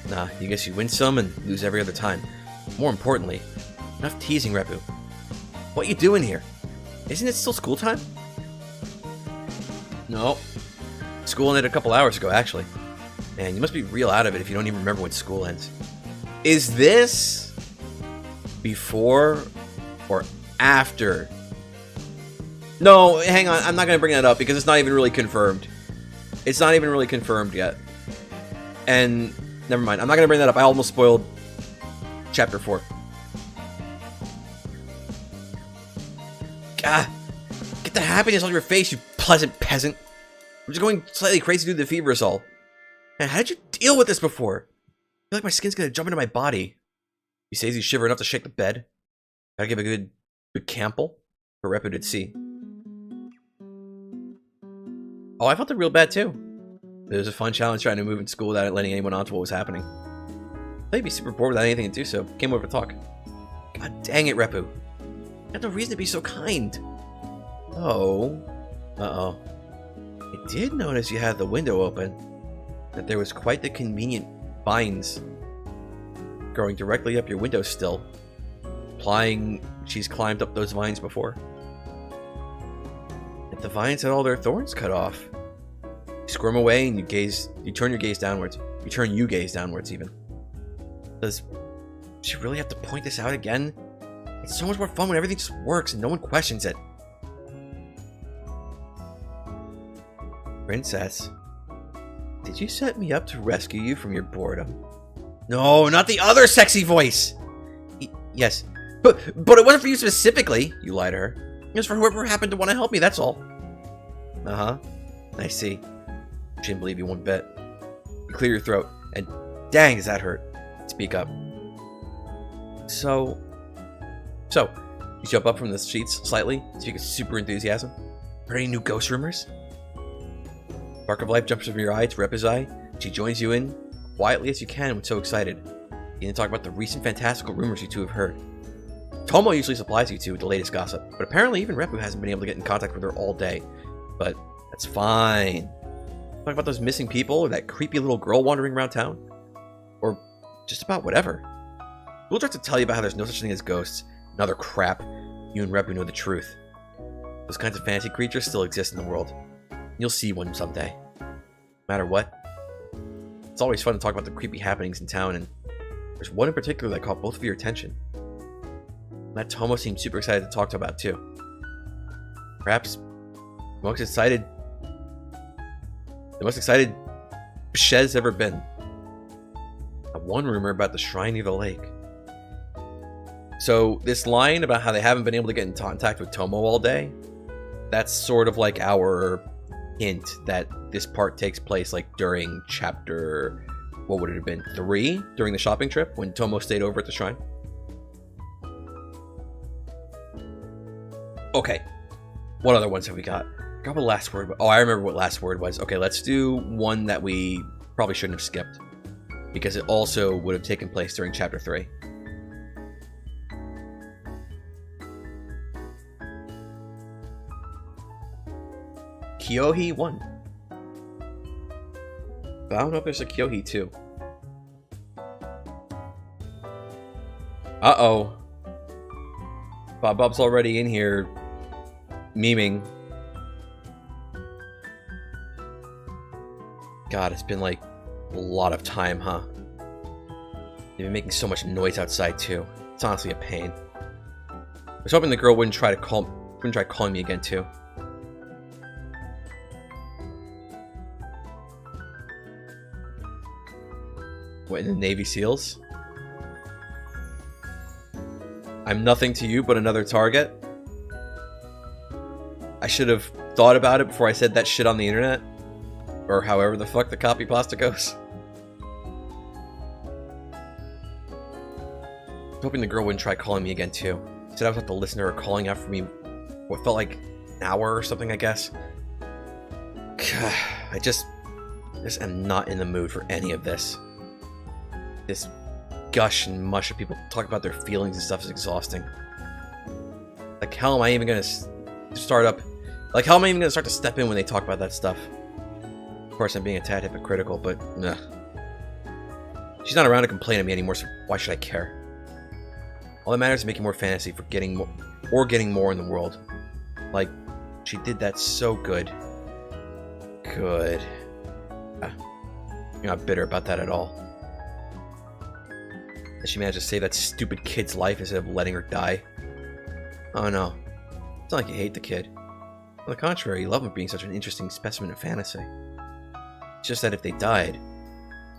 Nah, you guess you win some and lose every other time. More importantly, enough teasing, Repu. What you doing here? Isn't it still school time? No. School ended a couple hours ago, actually. Man, you must be real out of it if you don't even remember when school ends. Is this before or after? No, hang on. I'm not going to bring that up because it's not even really confirmed. It's not even really confirmed yet. And never mind. I'm not going to bring that up. I almost spoiled chapter 4. Ah, get the happiness on your face, you pleasant peasant. I'm just going slightly crazy due to the feverosol. Man, how did you deal with this before? I feel like my skin's gonna jump into my body. He says he's shivering enough to shake the bed. Gotta give a good cample for Repu to see. Oh, I felt it real bad too. It was a fun challenge trying to move in school without letting anyone onto what was happening. They'd be super bored without anything to do, so came over to talk. God dang it, Repu. You had no reason to be so kind. Oh. Uh-oh. I did notice you had the window open. That there was quite the convenient vines growing directly up your windowsill, implying she's climbed up those vines before. If the vines had all their thorns cut off, you squirm away and you turn your gaze downwards. You gaze downwards even. Does she really have to point this out again? It's so much more fun when everything just works and no one questions it. Princess, did you set me up to rescue you from your boredom? No, not the other sexy voice! Yes, but it wasn't for you specifically, you lied to her. It was for whoever happened to want to help me, that's all. Uh-huh, I see. She didn't believe you one bit. You clear your throat, and dang, does that hurt. Speak up. So, you jump up from the sheets slightly, speak with super enthusiasm. Heard any new ghost rumors? Spark of life jumps from your eye to Repu's eye. She joins you in quietly as you can when so excited. You can talk about the recent fantastical rumors you two have heard. Tomo usually supplies you two with the latest gossip, but apparently even Repu hasn't been able to get in contact with her all day. But that's fine. Talk about those missing people, or that creepy little girl wandering around town, or just about whatever. We'll try to tell you about how there's no such thing as ghosts and other crap. You and Repu know the truth. Those kinds of fantasy creatures still exist in the world. You'll see one someday. No matter what. It's always fun to talk about the creepy happenings in town, and there's one in particular that caught both of your attention. That Tomo seemed super excited to talk about too. Perhaps the most excited Shez ever been. One rumor about the shrine near the lake. So this line about how they haven't been able to get in contact with Tomo all day, that's sort of like our hint that this part takes place like during chapter, what would it have been, 3? During the shopping trip when Tomo stayed over at the shrine. Okay, what other ones have we got? I forgot what last word. Oh, I remember what last word was. Okay, let's do one that we probably shouldn't have skipped, because it also would have taken place during chapter 3. Kyohi 1. But I don't know if there's a Kyohi 2. Uh-oh. Bob's already in here memeing. God, it's been like a lot of time, huh? They've been making so much noise outside too. It's honestly a pain. I was hoping the girl wouldn't try calling me again too. What, in the Navy SEALs? I'm nothing to you but another target? I should have thought about it before I said that shit on the internet. Or however the fuck the copy pasta goes. I was hoping the girl wouldn't try calling me again too. Said I was have to listen to her calling out for me what felt like an hour or something, I guess. I just am not in the mood for any of this. This gush and mush of people talk about their feelings and stuff is exhausting. Like, how am I even gonna start to step in when they talk about that stuff? Of course, I'm being a tad hypocritical, but nah. She's not around to complain at me anymore, so why should I care? All that matters is making more fantasy for getting more in the world. Like, she did that so good. Good. You're not bitter about that at all. That she managed to save that stupid kid's life instead of letting her die. Oh no. It's not like you hate the kid. On the contrary, you love him being such an interesting specimen of fantasy. It's just that if they died, it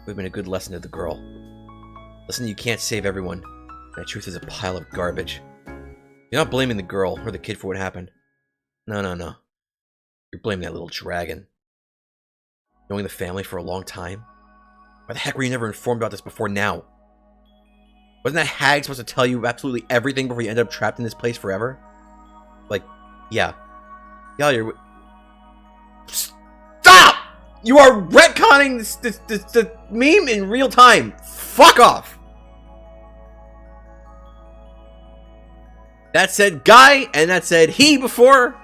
would have been a good lesson to the girl. Listen, you can't save everyone. That truth is a pile of garbage. You're not blaming the girl or the kid for what happened. No. You're blaming that little dragon. Knowing the family for a long time? Why the heck were you never informed about this before now? Wasn't that hag supposed to tell you absolutely everything before you ended up trapped in this place forever? Like, yeah. Yeah, You are retconning the meme in real time. Fuck off. That said guy, and that said he before.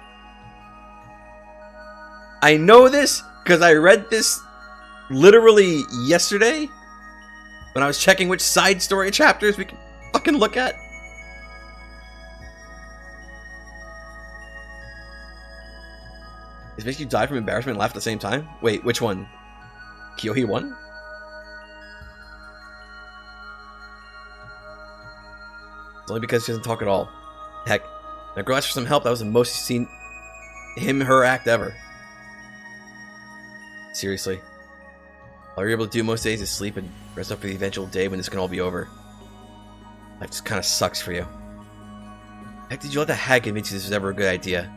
I know this because I read this literally yesterday when I was checking which side story chapters we can fucking look at. Does it make you die from embarrassment and laugh at the same time? Wait, which one? Kyohi 1? It's only because she doesn't talk at all. Heck, when a girl asked for some help, that was the most you've seen her act ever. Seriously. All you're able to do most days is sleep and rest up for the eventual day when this can all be over. Life just kind of sucks for you. Heck, did you let the hag convince you this was ever a good idea?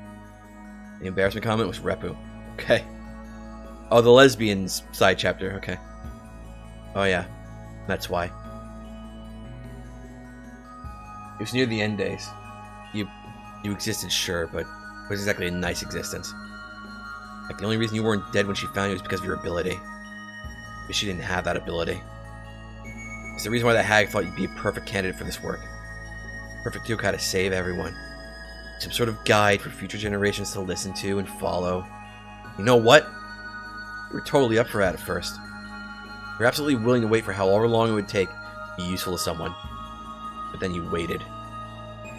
The embarrassment comment was Repu. Okay. Oh, the lesbians side chapter. Okay. Oh, yeah. That's why. It was near the end days. You existed, sure, but it was exactly a nice existence. Like, the only reason you weren't dead when she found you was because of your ability. But she didn't have that ability. It's the reason why the hag thought you'd be a perfect candidate for this work. Perfect youkai to save everyone. Some sort of guide for future generations to listen to and follow. You know what? You were totally up for that at first. You were absolutely willing to wait for however long it would take to be useful to someone. But then you waited.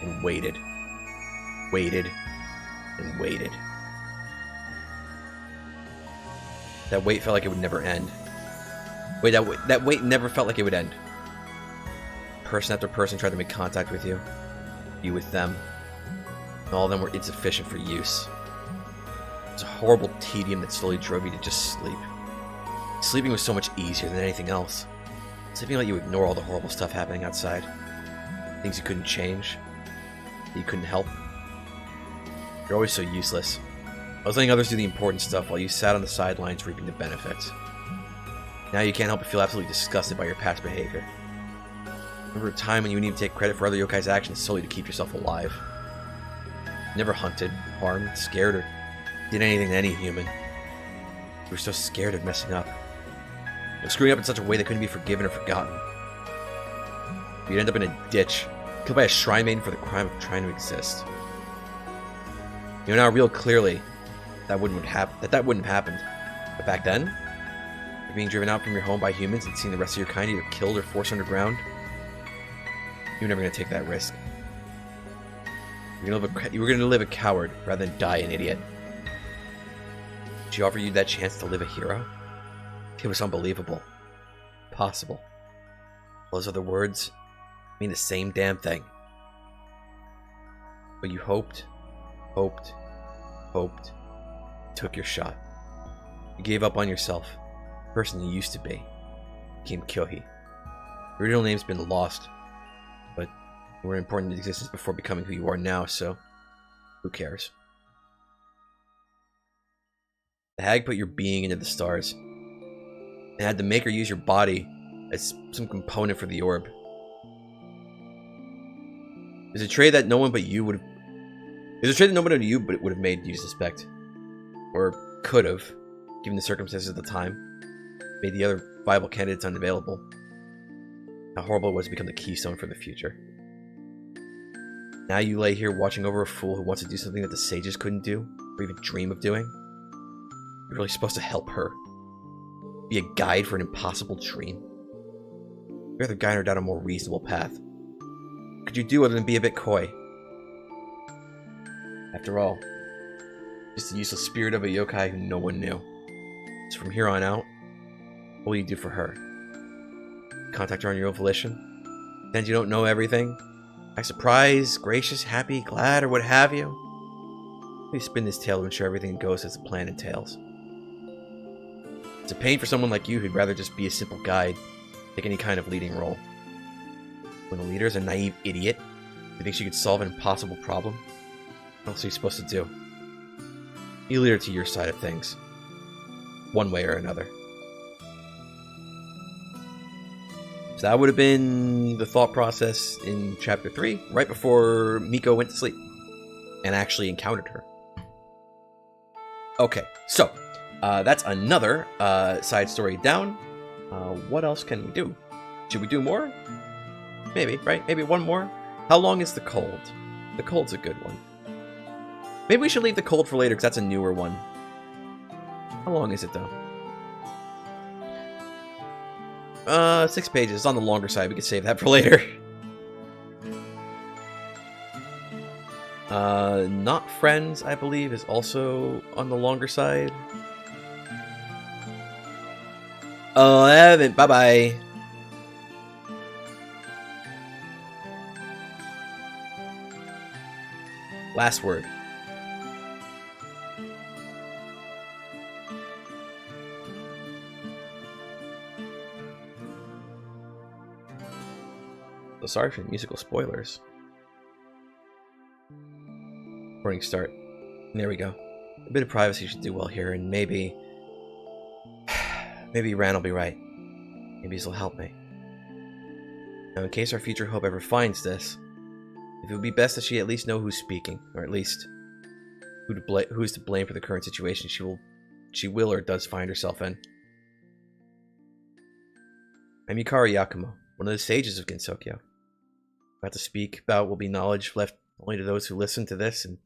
And waited. Waited. And waited. That wait felt like it would never end. Wait, that wait never felt like it would end. Person after person tried to make contact with you. You with them. And all of them were insufficient for use. It was a horrible tedium that slowly drove you to just sleep. Sleeping was so much easier than anything else. Sleeping let you ignore all the horrible stuff happening outside. Things you couldn't change. That you couldn't help. You're always so useless. I was letting others do the important stuff while you sat on the sidelines reaping the benefits. Now you can't help but feel absolutely disgusted by your past behavior. Remember a time when you wouldn't even take credit for other yokai's actions solely to keep yourself alive. You never hunted, harmed, scared, or did anything to any human. You were so scared of messing up. And screwing up in such a way that couldn't be forgiven or forgotten. You'd end up in a ditch, killed by a shrine maiden for the crime of trying to exist. You know now real clearly that wouldn't have happened. But back then, you're being driven out from your home by humans and seeing the rest of your kind either killed or forced underground. You were never going to take that risk. You were going to live a coward rather than die an idiot. She offered you that chance to live a hero? It was unbelievable. Possible. Those other words mean the same damn thing. But you hoped, took your shot. You gave up on yourself, the person you used to be. Became Kyohi. Your original name's been lost, but you were important in existence before becoming who you are now, so who cares? The hag put your being into the stars, and had to make her use your body as some component for the orb. There's a trade that no one but you would have. There's a trade that no one but you would have made you suspect, or could have, given the circumstances at the time. Made the other viable candidates unavailable. How horrible it was to become the keystone for the future. Now you lay here watching over a fool who wants to do something that the sages couldn't do, or even dream of doing. You're really supposed to help her. Be a guide for an impossible dream. You'd rather guide her down a more reasonable path. What could you do other than be a bit coy? After all, just the useless spirit of a yokai who no one knew. So from here on out, what will you do for her? Contact her on your own volition? Pretend you don't know everything? Act surprised, gracious, happy, glad, or what have you? Maybe spin this tale to ensure everything goes as the plan entails. It's a pain for someone like you who'd rather just be a simple guide, take any kind of leading role. When the leader is a naive idiot who thinks you could solve an impossible problem, what else are you supposed to do? You lead her to your side of things, one way or another. So that would have been the thought process in Chapter 3, right before Miko went to sleep and actually encountered her. Okay, so That's another side story down. What else can we do? Should we do more? Maybe, right? Maybe one more? How long is the cold? The cold's a good one. Maybe we should leave the cold for later, because that's a newer one. How long is it, though? 6 pages. It's on the longer side. We could save that for later. Not Friends, I believe, is also on the longer side. 11. Bye-bye. Last word. So sorry for the musical spoilers. Recording start. There we go. A bit of privacy should do well here, and maybe Ran will be right. Maybe this will help me. Now, in case our future hope ever finds this, it would be best that she at least know who's speaking, or at least who's to blame for the current situation she will or does find herself in. I'm Yukari Yakumo, one of the sages of Gensokyo. What I have to speak about will be knowledge left only to those who listen to this, and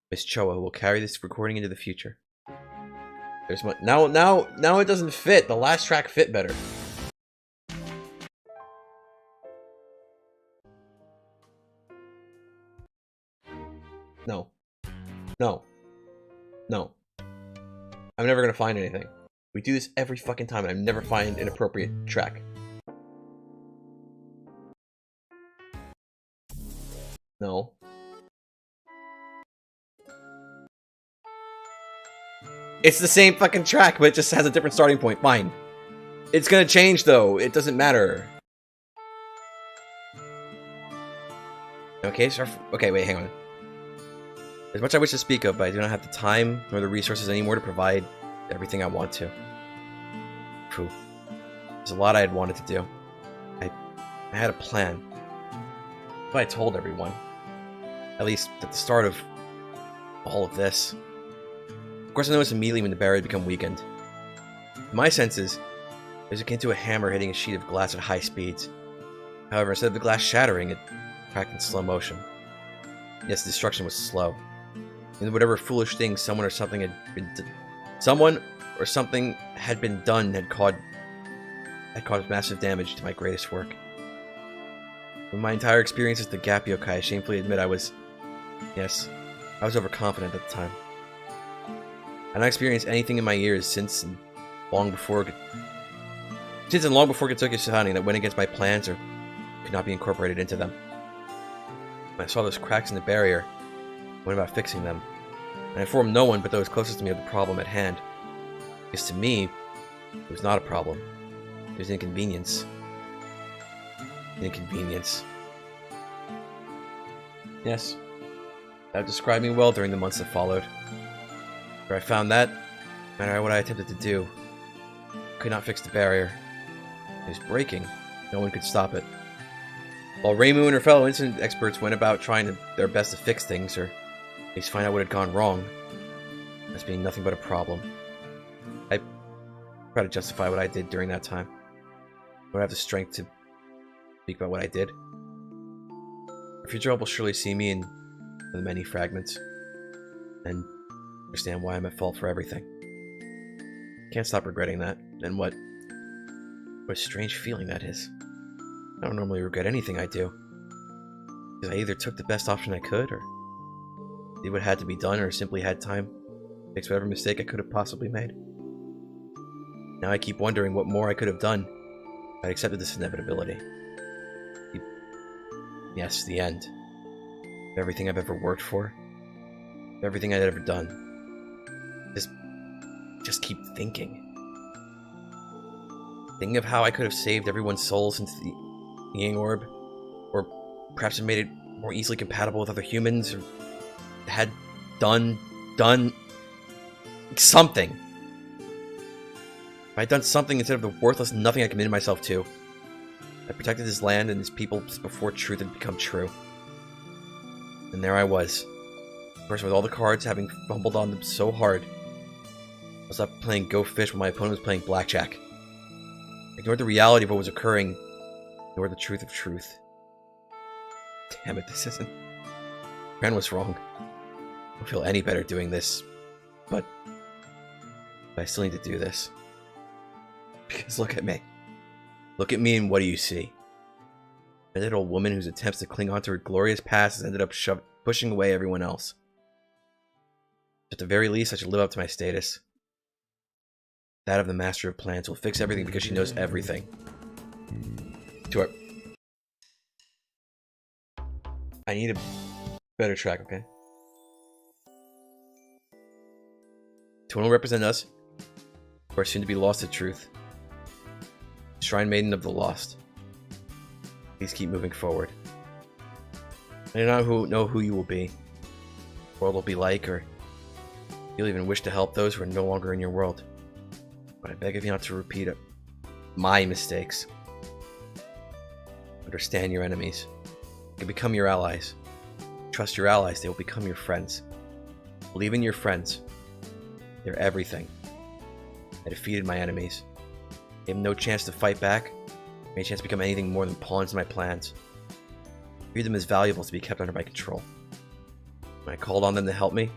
Miss Choa will carry this recording into the future. There's one now it doesn't fit. The last track fit better. No. No. No. I'm never gonna find anything. We do this every fucking time and I never find an appropriate track. No. It's the same fucking track, but it just has a different starting point. Fine. It's gonna change though. It doesn't matter. Okay, so okay, wait, hang on. As much I wish to speak of, but I do not have the time nor the resources anymore to provide everything I want to. Phew. There's a lot I had wanted to do. I had a plan. But I told everyone. At least at the start of all of this. Of course I noticed immediately when the barrier had become weakened. In my senses, it was akin to a hammer hitting a sheet of glass at high speeds. However, instead of the glass shattering, it cracked in slow motion. Yes, the destruction was slow. And whatever foolish thing someone or something had done had caused massive damage to my greatest work. With my entire experience as the Gap Yokai, I shamefully admit I was overconfident at the time. I've not experienced anything in my years since and long before Gensokyo's founding that went against my plans or could not be incorporated into them. When I saw those cracks in the barrier, I went about fixing them, and I informed no one but those closest to me of the problem at hand. Because to me, it was not a problem. It was an inconvenience. An inconvenience. Yes, that described me well during the months that followed. Where I found that, no matter what I attempted to do, I could not fix the barrier. It was breaking. No one could stop it. While Reimu and her fellow incident experts went about trying their best to fix things, or at least find out what had gone wrong, as being nothing but a problem. I try to justify what I did during that time. I don't have the strength to speak about what I did. Our future hope will surely see me in the many fragments, and understand why I'm at fault for everything. Can't stop regretting that, and what a strange feeling that is. I don't normally regret anything I do, because I either took the best option I could, or did what had to be done, or simply had time to fix whatever mistake I could have possibly made. Now I keep wondering what more I could have done if I accepted this inevitability. Yes, the end. Of everything I've ever worked for. Of everything I'd ever done. Just keep thinking. Thinking of how I could have saved everyone's souls into the Yang Orb, or perhaps have made it more easily compatible with other humans, or had done something. If I'd done something instead of the worthless nothing I committed myself to, I protected his land and his people before truth had become true. And there I was, of course with all the cards having fumbled on them so hard, I was up playing Go Fish when my opponent was playing Blackjack. I ignored the reality of what was occurring. Ignored the truth of truth. Damn it, this isn't... Ren was wrong. I don't feel any better doing this. But I still need to do this. Because look at me. Look at me and what do you see? A little woman whose attempts to cling onto her glorious past has ended up pushing away everyone else. At the very least, I should live up to my status. That of the master of plans will fix everything because she knows everything. To her. I need a better track, okay? To one who represent us, who are soon to be lost to truth. Shrine Maiden of the Lost. Please keep moving forward. I do not know who you will be, what the world will be like, or you'll even wish to help those who are no longer in your world. But I beg of you not to repeat my mistakes. Understand your enemies. They can become your allies. Trust your allies, they will become your friends. Believe in your friends. They're everything. I defeated my enemies. They have no chance to fight back, no chance to become anything more than pawns in my plans. I viewed them as valuable to be kept under my control. When I called on them to help me,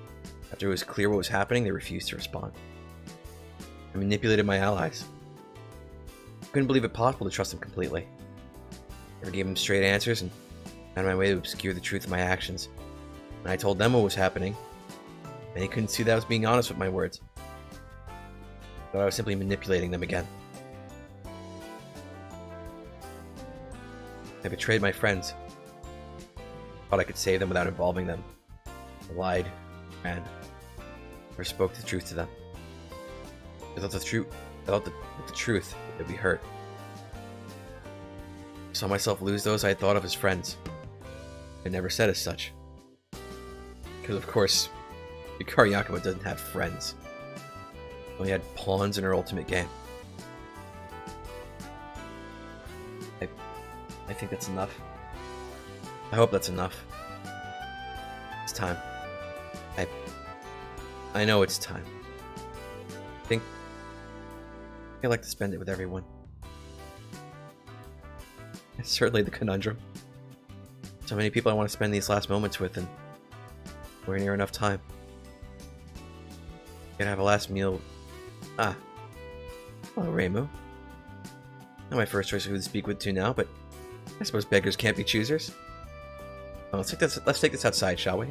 after it was clear what was happening, they refused to respond. I manipulated my allies. I couldn't believe it possible to trust them completely. I never gave them straight answers and found my way to obscure the truth of my actions. When I told them what was happening, they couldn't see that I was being honest with my words. I thought I was simply manipulating them again. I betrayed my friends. Thought I could save them without involving them. I lied, ran, never spoke the truth to them. I thought the truth would be hurt. I saw myself lose those I had thought of as friends. I never said as such. Because of course, Yukari Yakumo doesn't have friends. She only had pawns in her ultimate game. I think that's enough. I hope that's enough. It's time. I know it's time. I like to spend it with everyone. It's certainly the conundrum. So many people I want to spend these last moments with, and we're near enough time. Gonna have a last meal. Hello, Reimu. Not my first choice of who to speak with to now, but I suppose beggars can't be choosers. Well, let's take this outside, shall we?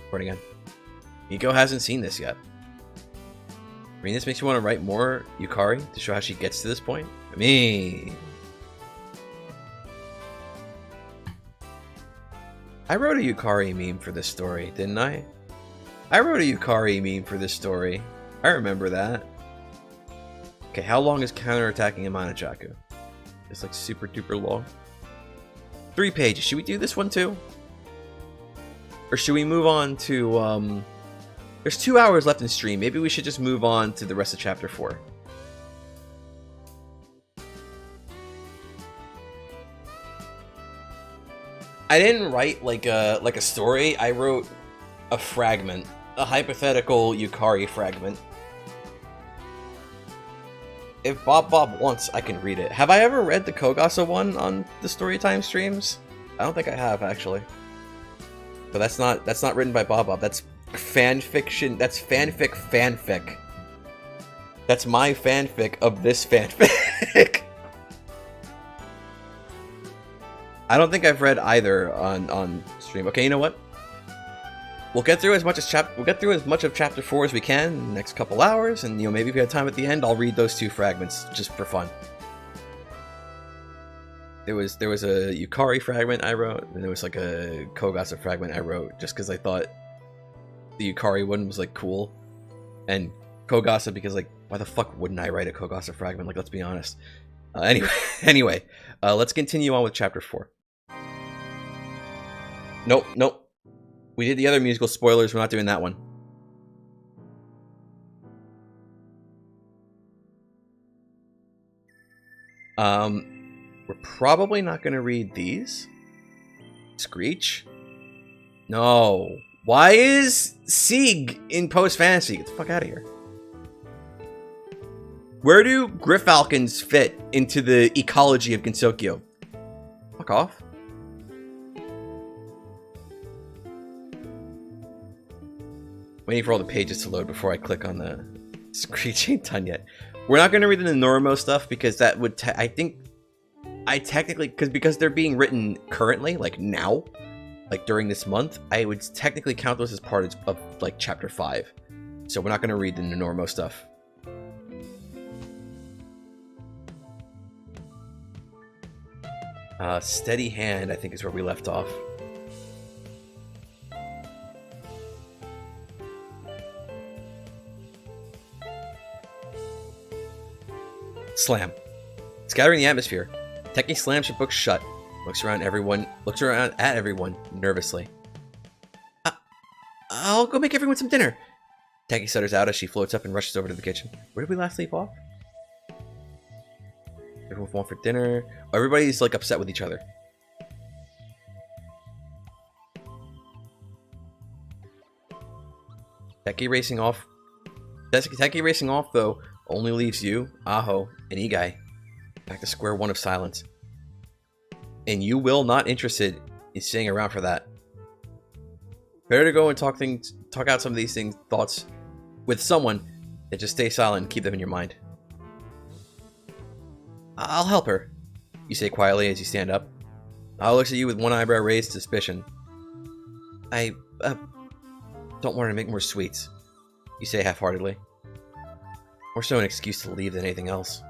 Record again. Miko hasn't seen this yet. I mean, this makes you want to write more Yukari to show how she gets to this point. I mean, I wrote a Yukari meme for this story, didn't I? I wrote a Yukari meme for this story. I remember that. Okay, how long is counterattacking a Manajaku? It's like super duper long. 3 pages. Should we do this one too? Or should we move on to, there's 2 hours left in stream. Maybe we should just move on to the rest of chapter 4. I didn't write like a story. I wrote a fragment, a hypothetical Yukari fragment. If Bob wants, I can read it. Have I ever read the Kogasa one on the Storytime streams? I don't think I have, actually. But that's not written by Bob. That's fan fiction. That's fanfic. That's my fanfic of this fanfic. I don't think I've read either on stream. Okay, you know what? We'll get through as much of chapter 4 as we can in the next couple hours, and maybe if we have time at the end, I'll read those 2 fragments just for fun. There was a Yukari fragment I wrote, and there was like a Kogasa fragment I wrote just because I thought the Yukari one was like cool, and Kogasa because like why the fuck wouldn't I write a Kogasa fragment? Like, let's be honest. Anyway, let's continue on with chapter 4. Nope. We did the other musical spoilers. We're not doing that one. We're probably not going to read these. Screech? No. Why is Sieg in Post Fantasy? Get the fuck out of here. Where do Gryffalcons fit into the ecology of Gensokyo? Fuck off. Waiting for all the pages to load before I click on the Screech ain't done yet. We're not going to read the Normo stuff because that would, I think, because they're being written currently, like now, like during this month, I would technically count those as part of like chapter 5. So we're not going to read the Normo stuff. Steady Hand, I think, is where we left off. Slam. Scattering the atmosphere. Teki slams her book shut. Looks around at everyone nervously. I'll go make everyone some dinner. Teki stutters out as she floats up and rushes over to the kitchen. Where did we last leave off? Everyone want for dinner. Oh, everybody's like upset with each other. Teki racing off. Teki racing off though only leaves you, Aho, and Igai back to square one of silence. And you will not interested in staying around for that. Better to go and talk out some of these thoughts with someone than just stay silent and keep them in your mind. I'll help her, you say quietly as you stand up. Aho looks at you with one eyebrow raised in suspicion. I don't want her to make more sweets, you say half-heartedly. More so an excuse to leave than anything else.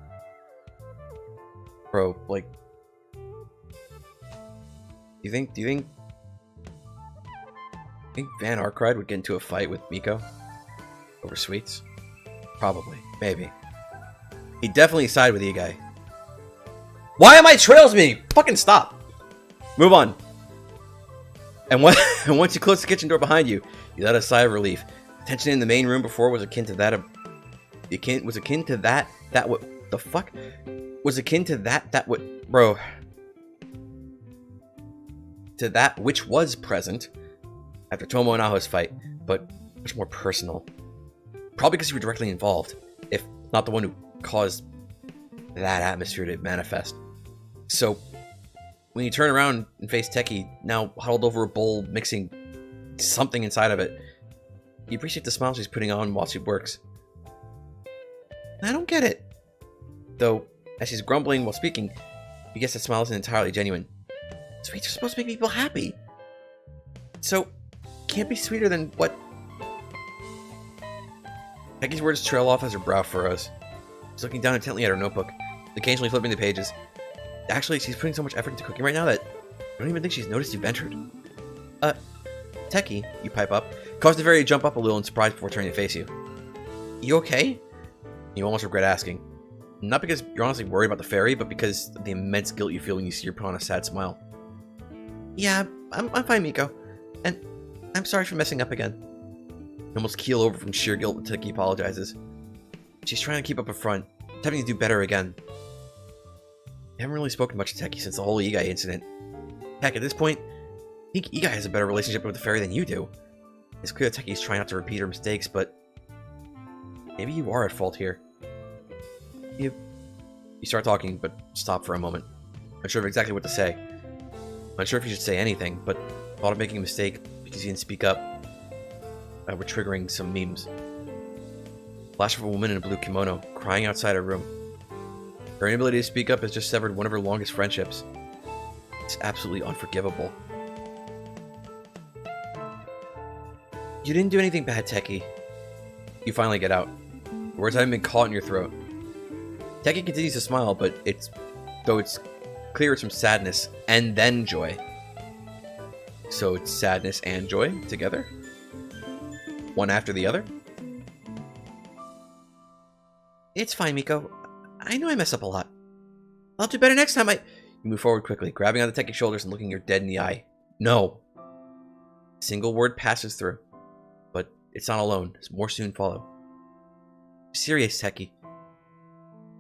Bro, like... Do you think Van Arkride would get into a fight with Miko? Over sweets? Probably. Maybe. He'd definitely side with Igai. Why am I trails me? Fucking stop! Move on. And once you close the kitchen door behind you, you let a sigh of relief. Tension in the main room before was akin to that of... Bro. To that which was present after Tomo and Aho's fight, but much more personal. Probably because you were directly involved, if not the one who caused that atmosphere to manifest. So, when you turn around and face Teki, now huddled over a bowl, mixing something inside of it, you appreciate the smile she's putting on while she works. I don't get it. Though, as she's grumbling while speaking, you guess that smile isn't entirely genuine. Sweets are supposed to make people happy. So, can't be sweeter than what... Teki's words trail off as her brow furrows. She's looking down intently at her notebook, occasionally flipping the pages. Actually, she's putting so much effort into cooking right now that I don't even think she's noticed you've entered. Teki, you pipe up, cause the fairy to jump up a little in surprise before turning to face you. You okay? You almost regret asking. Not because you're honestly worried about the fairy, but because of the immense guilt you feel when you see her put on a sad smile. Yeah, I'm fine, Miko. And I'm sorry for messing up again. You almost keel over from sheer guilt when Teki apologizes. She's trying to keep up a front, attempting to do better again. You haven't really spoken much to Teki since the whole Igai incident. Heck, at this point, I think Igai has a better relationship with the fairy than you do. It's clear that Teki's trying not to repeat her mistakes, but maybe you are at fault here. You start talking, but stop for a moment. Unsure of exactly what to say. Unsure if you should say anything, but thought of making a mistake because you didn't speak up. We're triggering some memes. Flash of a woman in a blue kimono, crying outside her room. Her inability to speak up has just severed one of her longest friendships. It's absolutely unforgivable. You didn't do anything bad, Teki. You finally get out. The words haven't been caught in your throat. Teki continues to smile, but it's clear it's from sadness and then joy. So it's sadness and joy together? One after the other? It's fine, Miko. I know I mess up a lot. I'll do better next time. You move forward quickly, grabbing onto Teki's shoulders and looking her dead in the eye. No. A single word passes through, but it's not alone. More soon follow. Serious, Teki.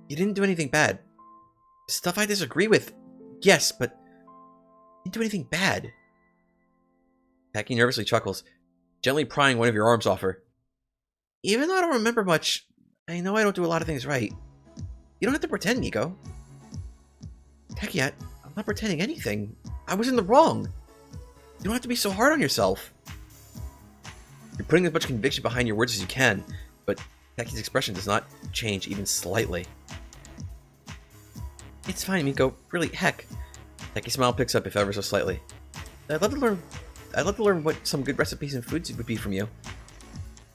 You didn't do anything bad. Stuff I disagree with, yes, but you didn't do anything bad. Teki nervously chuckles. gently prying one of your arms off her. Even though I don't remember much, I know I don't do a lot of things right. You don't have to pretend, Miko. Heck yet, I'm not pretending anything. I was in the wrong. You don't have to be so hard on yourself. You're putting as much conviction behind your words as you can, but Teki's expression does not change even slightly. It's fine, Miko. Really, heck. Teki's smile picks up if ever so slightly. I'd love to learn what some good recipes and foods would be from you.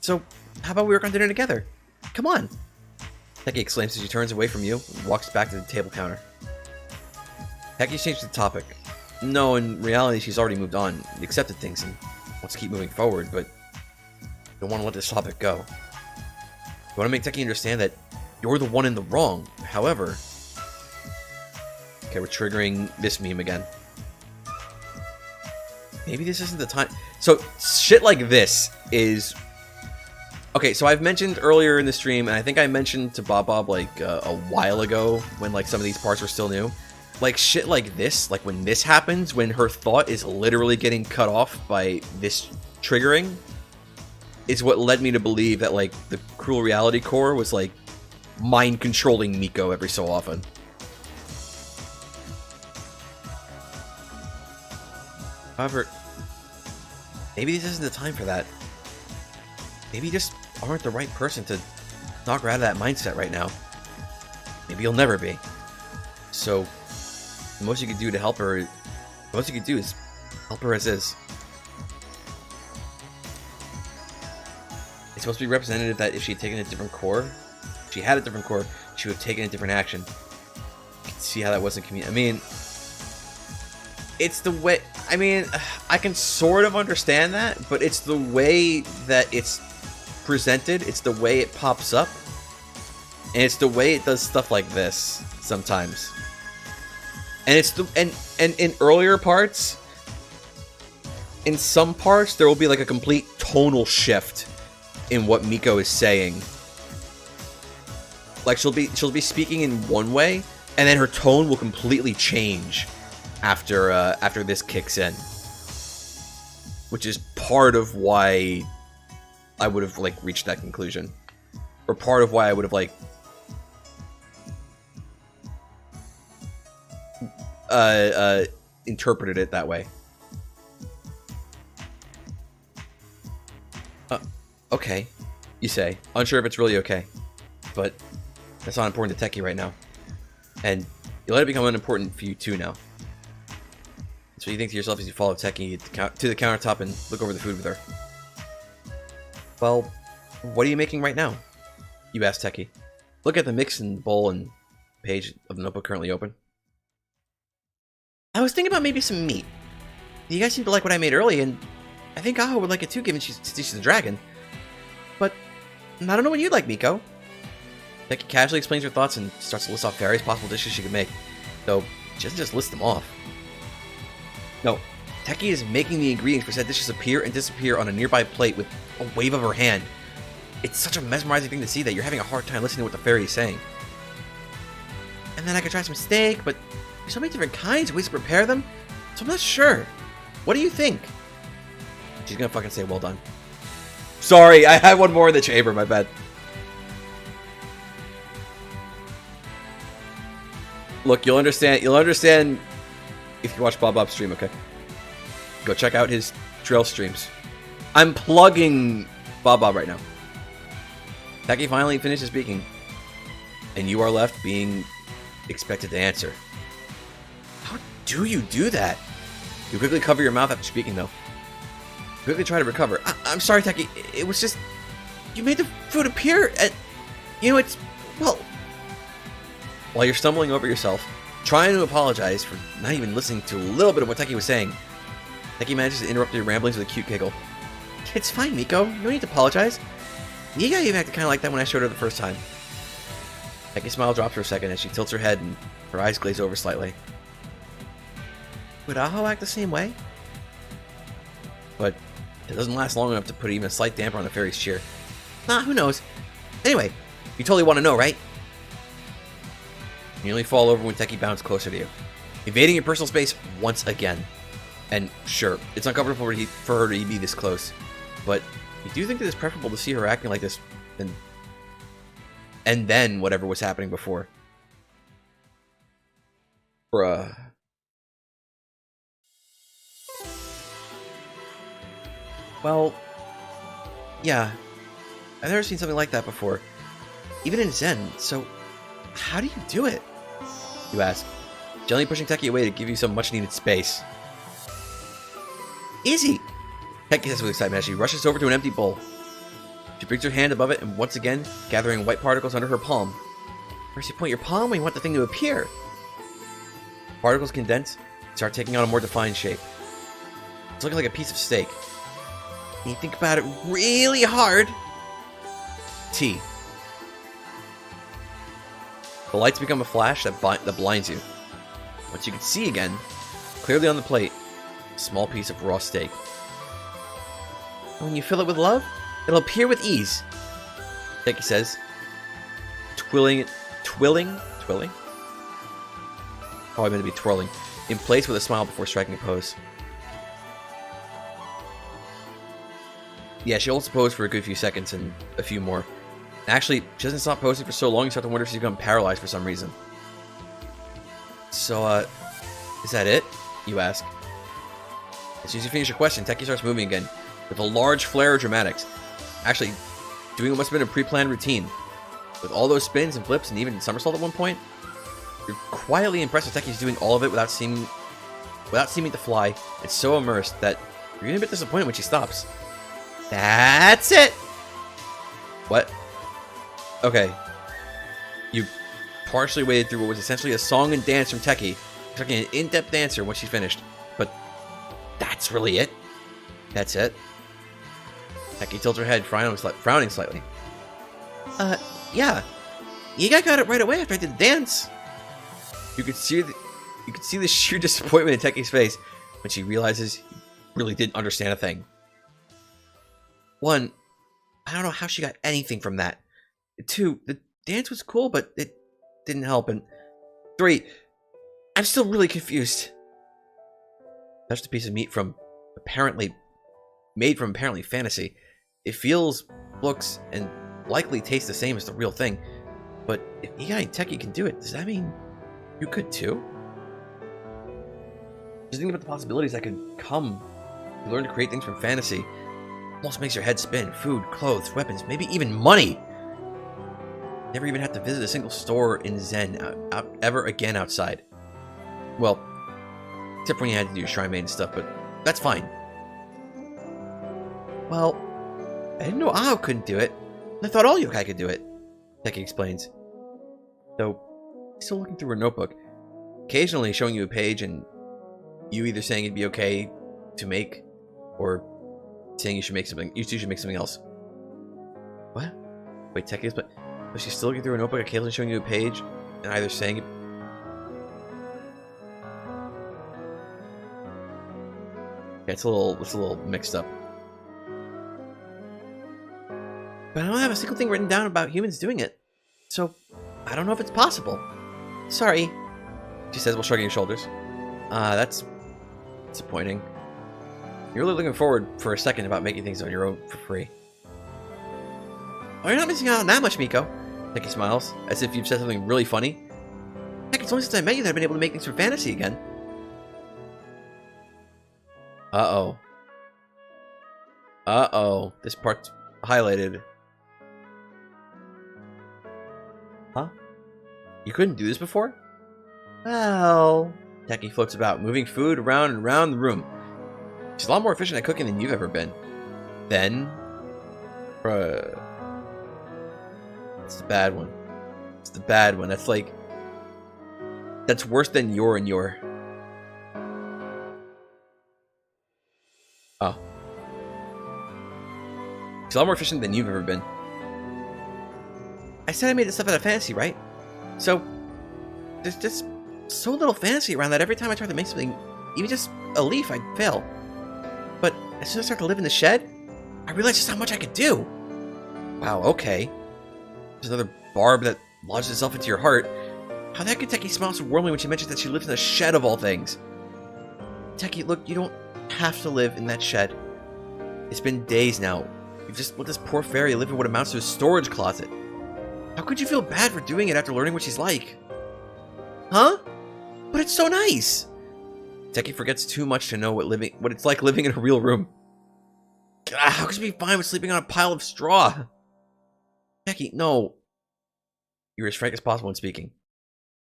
So, how about we work on dinner together? Come on! Teki exclaims as she turns away from you and walks back to the table counter. Teki's changed the topic. No, in reality, she's already moved on, accepted things, and wants to keep moving forward, but don't want to let this topic go. You want to make Teki understand that you're the one in the wrong. However... Okay, we're triggering this meme again. Maybe this isn't the time... So, shit like this is... Okay, so I've mentioned earlier in the stream, and I think I mentioned to Bob like a while ago when like some of these parts were still new. Like shit like this, like when this happens, when her thought is literally getting cut off by this triggering, is what led me to believe that like the Cruel Reality Core was like mind controlling Miko every so often. However, maybe this isn't the time for that. Maybe you just aren't the right person to knock her out of that mindset right now. Maybe you'll never be. So, the most you could do to help her, the most you could do is help her as is. It's supposed to be representative that if she had taken a different core, if she had a different core, she would have taken a different action. You can see how that wasn't I mean, it's the way... I mean, I can sort of understand that, but it's the way that it's presented, it's the way it pops up, and it's the way it does stuff like this sometimes. And it's the and in earlier parts, in some parts there will be like a complete tonal shift in what Miko is saying. Like she'll be speaking in one way, and then her tone will completely change after this kicks in, which is part of why I would have like reached that conclusion, or part of why I would have like interpreted it that way. Okay, you say. Unsure if it's really okay, but that's not important to Teki right now, and you let it become unimportant for you too now. That's what you think to yourself as you follow Teki to the countertop and look over the food with her. Well, what are you making right now? You ask Teki. Look at the mix and bowl and page of the notebook currently open. I was thinking about maybe some meat. You guys seem to like what I made early, and I think Aho would like it too, given she's a dragon. But I don't know what you'd like, Miko. Teki casually explains her thoughts and starts to list off various possible dishes she could make, though she doesn't just list them off. No, Teki is making the ingredients for said dishes appear and disappear on a nearby plate with a wave of her hand. It's such a mesmerizing thing to see that you're having a hard time listening to what the fairy is saying. And then I could try some steak, but there's so many different kinds, ways to prepare them, so I'm not sure. What do you think? She's gonna fucking say, well done. Sorry, I had one more in the chamber, my bad. Look, you'll understand if you watch Bob stream, okay? Go check out his trail streams. I'm plugging Bob right now. Teki finally finishes speaking, and you are left being expected to answer. How do you do that? You quickly cover your mouth after speaking, though. Quickly try to recover. I'm sorry, Teki. It was just... You made the food appear, and... You know, it's... Well... While you're stumbling over yourself, trying to apologize for not even listening to a little bit of what Teki was saying, Teki manages to interrupt your ramblings with a cute giggle. It's fine, Miko. No need to apologize. Yiga even acted kind of like that when I showed her the first time. Teki's smile drops for a second as she tilts her head and her eyes glaze over slightly. Would Aho act the same way? But it doesn't last long enough to put even a slight damper on the fairy's cheer. Nah, who knows? Anyway, you totally want to know, right? You nearly fall over when Teki bounds closer to you, invading your personal space once again. And sure, it's uncomfortable for her to be this close. but you do think that it's preferable to see her acting like this and then whatever was happening before. Bruh. Well, yeah. I've never seen something like that before. Even in Zen, so how do you do it? You ask, gently pushing Teki away to give you some much-needed space. Easy! Teki says with excitement as she rushes over to an empty bowl. She brings her hand above it and once again, gathering white particles under her palm. First you point your palm when you want the thing to appear. Particles condense and start taking on a more defined shape. It's looking like a piece of steak. When you think about it really hard... T. The lights become a flash that blinds you. Once you can see again, clearly on the plate, a small piece of raw steak. When you fill it with love, it'll appear with ease, Teki says, twirling? Oh, I meant to be twirling. In place with a smile before striking a pose. Yeah, she holds the pose for a good few seconds and a few more. Actually, she doesn't stop posing for so long you start to wonder if she's become paralyzed for some reason. So, is that it? You ask. As soon as you finish your question, Teki starts moving again, with a large flare of dramatics. Actually, doing what must have been a pre-planned routine. With all those spins and flips and even somersault at one point, you're quietly impressed with Teki's doing all of it without seeming to fly. It's so immersed that you're getting a bit disappointed when she stops. That's it! What? Okay. You partially waded through what was essentially a song and dance from Teki, expecting an in-depth answer once she finished. But that's really it? That's it? Teki tilts her head, frowning slightly. Yeah. Youkai got it right away after I did the dance. You could see the sheer disappointment in Teki's face when she realizes you really didn't understand a thing. 1, I don't know how she got anything from that. 2, the dance was cool, but it didn't help. And 3, I'm still really confused. Touched a piece of meat made from apparently fantasy. It feels, looks, and likely tastes the same as the real thing. But if Youkai and Teki can do it, does that mean you could too? Just thinking about the possibilities that could come. You learn to create things from fantasy. Almost makes your head spin. Food, clothes, weapons, maybe even money. Never even have to visit a single store in Zen ever again outside. Well, except when you had to do your shrine maiden stuff, but that's fine. Well, I didn't know Ao couldn't do it. I thought all yokai could do it, Teki explains. Though, still looking through her notebook, occasionally showing you a page and you either saying it'd be okay to make, or saying you should make something else. What? Wait, Teki is, but she's still looking through her notebook, occasionally showing you a page, and either saying it. Yeah, it's a little mixed up. But I don't have a single thing written down about humans doing it, so I don't know if it's possible. Sorry, she says while shrugging her shoulders. That's disappointing. You're really looking forward for a second about making things on your own for free. Oh, you're not missing out on that much, Miko. Teki smiles, as if you've said something really funny. Heck, it's only since I met you that I've been able to make things for fantasy again. Uh-oh. Uh-oh. This part's highlighted. Huh? You couldn't do this before? Well... Teki floats about, moving food around and around the room. She's a lot more efficient at cooking than you've ever been. Then... It's the bad one. It's the bad one. That's like... That's worse than your and your. Oh. She's a lot more efficient than you've ever been. I said I made this stuff out of fantasy, right? So, there's just so little fantasy around that every time I try to make something, even just a leaf, I'd fail. But as soon as I start to live in the shed, I realized just how much I could do. Wow, okay. There's another barb that lodges itself into your heart. How the heck could Teki smile so warmly when she mentions that she lives in a shed of all things? Teki, look, you don't have to live in that shed. It's been days now. You've just let this poor fairy live in what amounts to a storage closet. How could you feel bad for doing it after learning what she's like? Huh? But it's so nice! Techie forgets too much to know what it's like living in a real room. God, how could you be fine with sleeping on a pile of straw? Techie, no. You're as frank as possible in speaking. You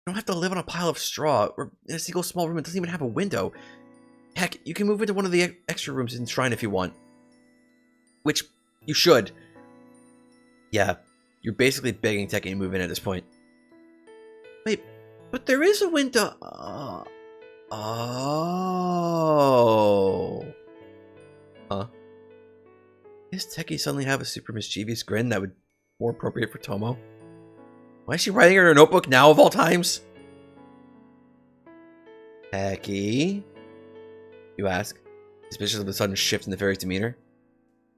don't have to live on a pile of straw or in a single small room that doesn't even have a window. Heck, you can move into one of the extra rooms in the shrine if you want. Which, you should. Yeah, you're basically begging Techie to move in at this point. Wait, but there is a window. Oh. Huh? Does Techie suddenly have a super mischievous grin that would be more appropriate for Tomo? Why is she writing in her notebook now of all times? Techie? You ask, suspicious of the sudden shift in the fairy's demeanor.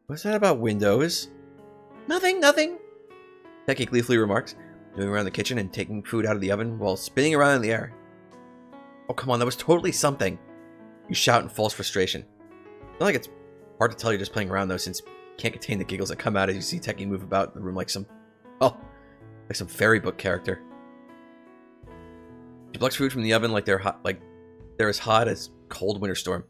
What's that about windows? Nothing, nothing. Techie gleefully remarks, moving around the kitchen and taking food out of the oven while spinning around in the air. Oh, come on, that was totally something. You shout in false frustration. It's not like it's hard to tell you're just playing around, though, since you can't contain the giggles that come out as you see Techie move about the room like some fairy book character. She plucks food from the oven like they're as hot as cold winter storm.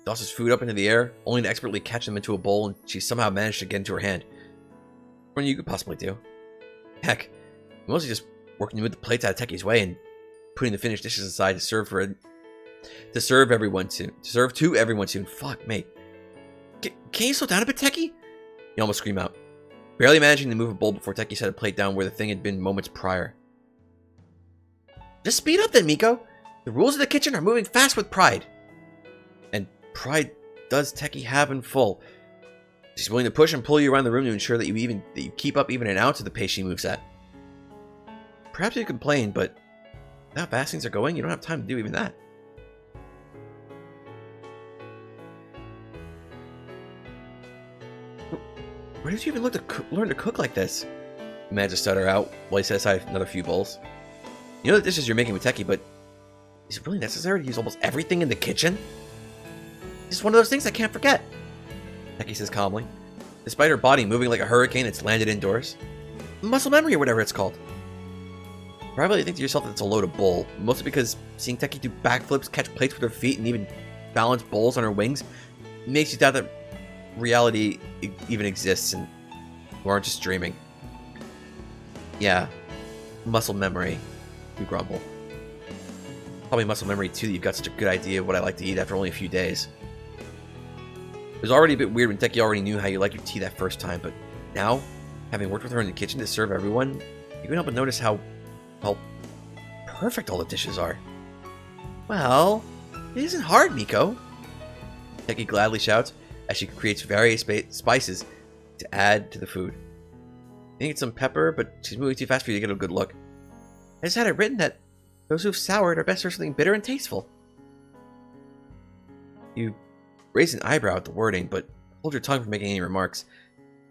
Tosses food up into the air, only to expertly catch them into a bowl, and she somehow managed to get into her hand. More than you could possibly do. Heck, mostly just working to move the plates out of Techie's way and putting the finished dishes aside to serve to everyone soon. Fuck me. Can you slow down a bit, Techie? You almost scream out, barely managing to move a bowl before Techie set a plate down where the thing had been moments prior. Just speed up then, Miko. The rules of the kitchen are moving fast with pride. And pride does Techie have in full. She's willing to push and pull you around the room to ensure that you keep up even an ounce of the pace she moves at. Perhaps you complain, but now fast things are going, you don't have time to do even that. Where did you even learn to cook like this? You managed to stutter out while he set aside another few bowls. You know the dishes you're making with Techie, but is it really necessary to use almost everything in the kitchen? It's one of those things I can't forget, Techie says calmly, despite her body moving like a hurricane that's landed indoors. Muscle memory or whatever it's called. Probably you think to yourself that it's a load of bull, mostly because seeing Techie do backflips, catch plates with her feet, and even balance bowls on her wings makes you doubt that reality even exists and you aren't just dreaming. Yeah, muscle memory, you grumble. Probably muscle memory too that you've got such a good idea of what I like to eat after only a few days. It was already a bit weird when Techie already knew how you like your tea that first time, but now, having worked with her in the kitchen to serve everyone, you can help but notice how, well, perfect all the dishes are. Well, it isn't hard, Miko. Techie gladly shouts as she creates various spices to add to the food. I think it's some pepper, but she's moving too fast for you to get a good look. I just had it written that those who've soured are best for something bitter and tasteful. You raise an eyebrow at the wording, but hold your tongue from making any remarks.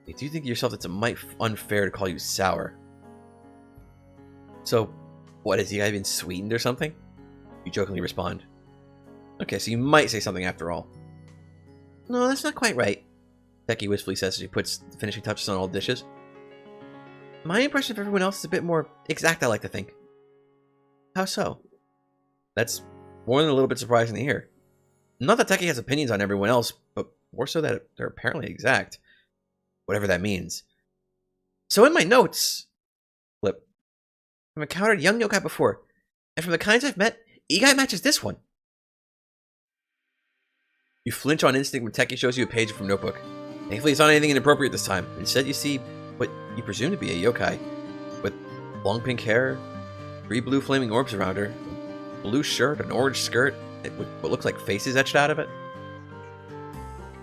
You do think to yourself it's a mite unfair to call you sour. So, what, has the guy been sweetened or something? You jokingly respond. Okay, so you might say something after all. No, that's not quite right, Techie wistfully says as she puts the finishing touches on all dishes. My impression of everyone else is a bit more exact, I like to think. How so? That's more than a little bit surprising to hear. Not that Techie has opinions on everyone else, but more so that they're apparently exact. Whatever that means. So in my notes, Flip, I've encountered young yokai before, and from the kinds I've met, Igai matches this one. You flinch on instinct when Techie shows you a page from Notebook. Thankfully, it's not anything inappropriate this time. Instead, you see what you presume to be a yokai, with long pink hair, 3 blue flaming orbs around her, a blue shirt, an orange skirt, with what looks like faces etched out of it.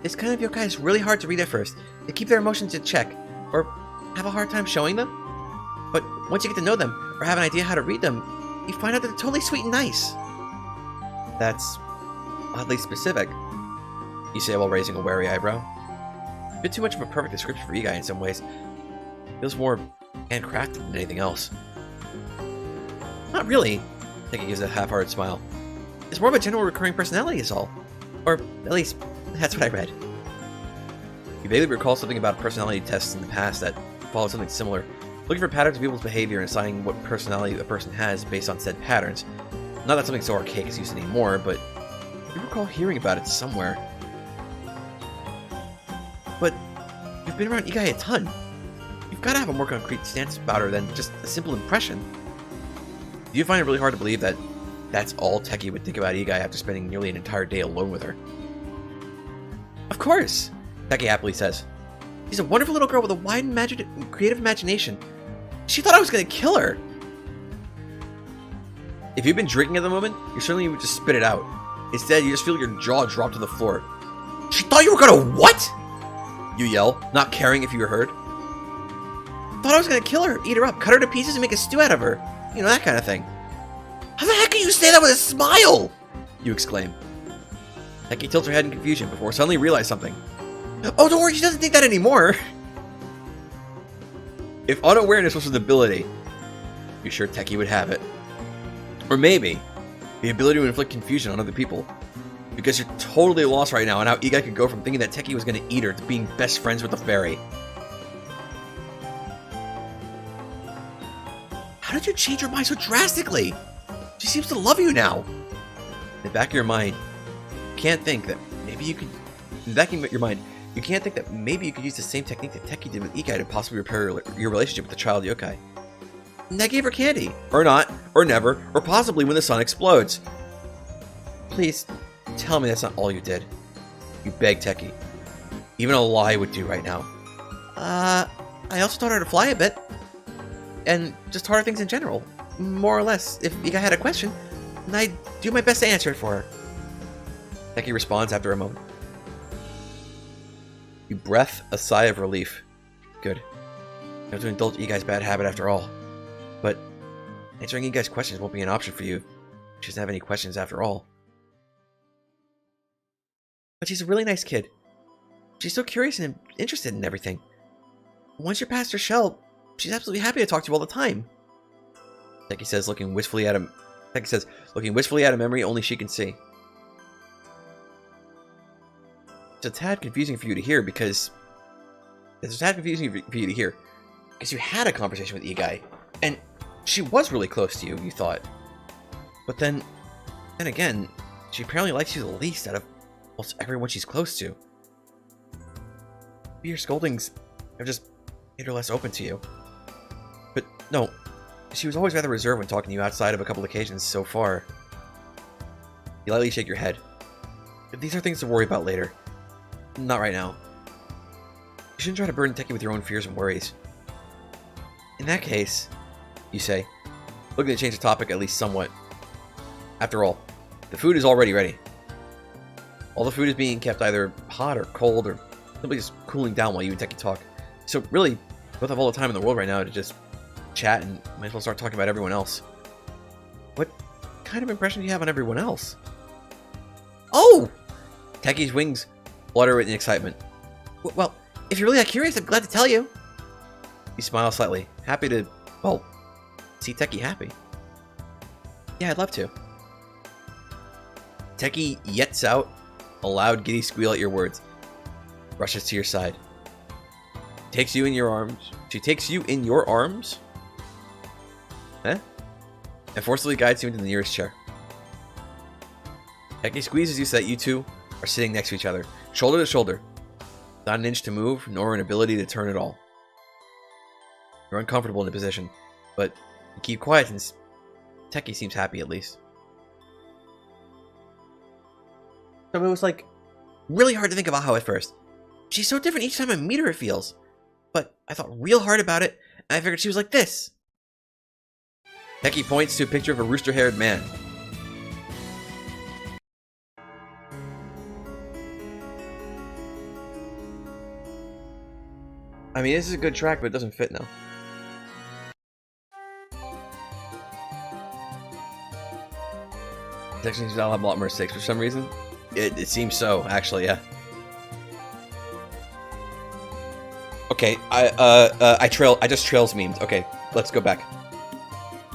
This kind of yokai is really hard to read at first. They keep their emotions in check, or have a hard time showing them. But once you get to know them, or have an idea how to read them, you find out that they're totally sweet and nice. That's oddly specific, you say while raising a wary eyebrow. A bit too much of a perfect description for Igai in some ways. Feels more handcrafted than anything else. Not really, Techie gives a half-hearted smile. It's more of a general recurring personality is all. Or, at least, that's what I read. You vaguely recall something about personality tests in the past that followed something similar, looking for patterns of people's behavior and assigning what personality a person has based on said patterns. Not that something so archaic is used anymore, but you recall hearing about it somewhere. But you've been around Youkai a ton. You've got to have a more concrete stance about her than just a simple impression. Do you find it really hard to believe that that's all Teki would think about Youkai after spending nearly an entire day alone with her? Of course, Teki happily says. She's a wonderful little girl with a wide and creative imagination. She thought I was going to kill her. If you've been drinking at the moment, you certainly would just spit it out. Instead, you just feel your jaw drop to the floor. She thought you were going to what? You yell, not caring if you were heard. Thought I was going to kill her, eat her up, cut her to pieces and make a stew out of her. You know, that kind of thing. How the heck can you say that with a smile? You exclaim. Teki tilts her head in confusion before suddenly realizing something. Oh, don't worry, she doesn't think that anymore. If unawareness was an ability, be sure Teki would have it. Or maybe the ability to inflict confusion on other people. Because you're totally lost right now on how Youkai could go from thinking that Teki was going to eat her to being best friends with the fairy. How did you change your mind so drastically? She seems to love you now. In the back of your mind, you can't think that maybe you could... In the back of your mind, you can't think that maybe you could use the same technique that Teki did with Youkai to possibly repair your relationship with the child yokai. And that gave her candy. Or not, or never, or possibly when the sun explodes. Please, tell me that's not all you did. You begged Teki. Even a lie would do right now. I also taught her to fly a bit. And just taught her things in general. More or less, if Youkai had a question, and I'd do my best to answer it for her. Teki responds after a moment. You breath a sigh of relief. Good. You have to indulge Ikai's bad habit after all. But answering Ikai's questions won't be an option for you. She doesn't have any questions after all. But she's a really nice kid. She's so curious and interested in everything. Once you're past her shell, she's absolutely happy to talk to you all the time. Teki says, looking wistfully at him. Teki says, looking wistfully at a memory only she can see. It's a tad confusing for you to hear because... Because you had a conversation with Youkai, and she was really close to you, you thought. But then again, she apparently likes you the least out of almost everyone she's close to. Maybe your scoldings have just made her less open to you. But no, she was always rather reserved when talking to you outside of a couple occasions so far. You lightly shake your head. These are things to worry about later. Not right now. You shouldn't try to burden Teki with your own fears and worries. In that case, you say, looking to change the topic at least somewhat. After all, the food is already ready. All the food is being kept either hot or cold or simply just cooling down while you and Teki talk. So really, you both have all the time in the world right now to just chat and might as well start talking about everyone else. What kind of impression do you have on everyone else? Oh! Teki's wings flutter with excitement. Well, if you're really that curious, I'm glad to tell you. You smile slightly, happy to, well, see Teki happy. Yeah, I'd love to. Teki yets out a loud giddy squeal at your words. Rushes to your side. Takes you in your arms. She takes you in your arms? Eh? And forcibly guides you into the nearest chair. Teki squeezes you so that you two are sitting next to each other, shoulder to shoulder. Not an inch to move, nor an ability to turn at all. You're uncomfortable in the position, but you keep quiet since Teki seems happy at least. So it was like really hard to think about how at first. She's so different each time I meet her, it feels. But I thought real hard about it, and I figured she was like this. Teki points to a picture of a rooster-haired man. I mean, this is a good track, but it doesn't fit now. Section I'll have a lot more mistakes for some reason. It seems so, actually, yeah. Okay, I just trails memes. Okay, let's go back.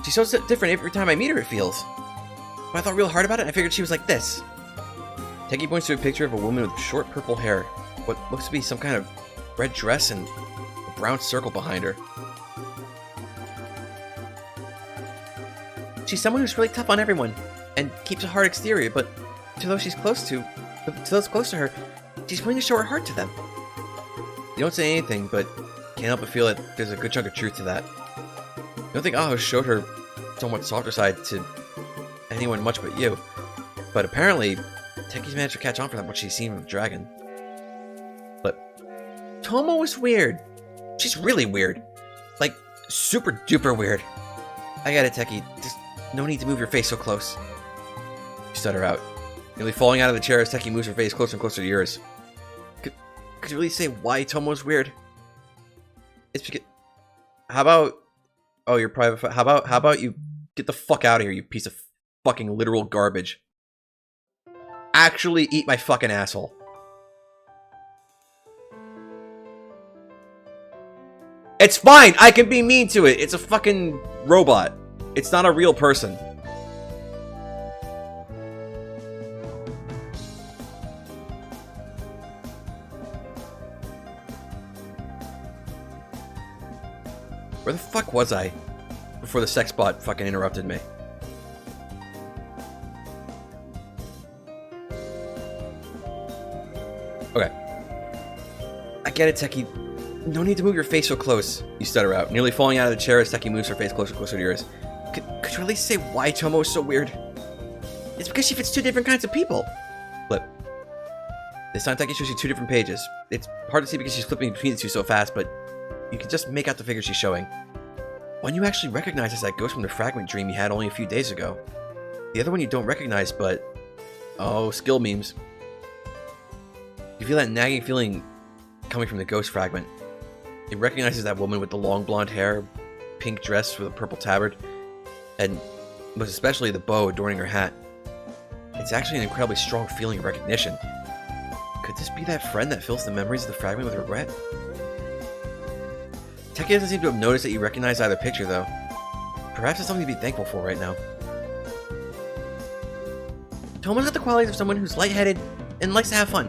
She's so different every time I meet her, it feels. But I thought real hard about it, and I figured she was like this. Teki points to a picture of a woman with short purple hair. what looks to be some kind of red dress and a brown circle behind her. She's someone who's really tough on everyone and keeps a hard exterior, but to those close to her, she's willing to show her heart to them. You don't say anything, but can't help but feel that there's a good chunk of truth to that. I don't think Aho showed her somewhat softer side to anyone much but you, but apparently Teki's managed to catch on from what she's seen from the dragon. But Tomo is weird. She's really weird. Like, super duper weird. I got it, Teki. Just no need to move your face so close. You stutter out, nearly falling out of the chair as Teki moves her face closer and closer to yours. Could you really say why Tomo's weird? It's because... How about... Oh, you're private... How about you get the fuck out of here, you piece of fucking literal garbage. Actually eat my fucking asshole. It's fine! I can be mean to it! It's a fucking robot. It's not a real person. Where the fuck was I before the sex bot fucking interrupted me? Okay. I get it, Teki. No need to move your face so close. You stutter out, nearly falling out of the chair as Teki moves her face closer and closer to yours. Could you really say why Tomo is so weird? It's because she fits two different kinds of people. Flip. This time Teki shows you two different pages. It's hard to see because she's flipping between the two so fast, but you can just make out the figure she's showing. One you actually recognize as that ghost from the fragment dream you had only a few days ago. The other one you don't recognize, but... Oh, skill memes. You feel that nagging feeling coming from the ghost fragment. It recognizes that woman with the long blonde hair, pink dress with a purple tabard, and most especially the bow adorning her hat. It's actually an incredibly strong feeling of recognition. Could this be that friend that fills the memories of the fragment with regret? Teki doesn't seem to have noticed that you recognize either picture, though. Perhaps it's something to be thankful for right now. Tomo's got the qualities of someone who's lightheaded and likes to have fun,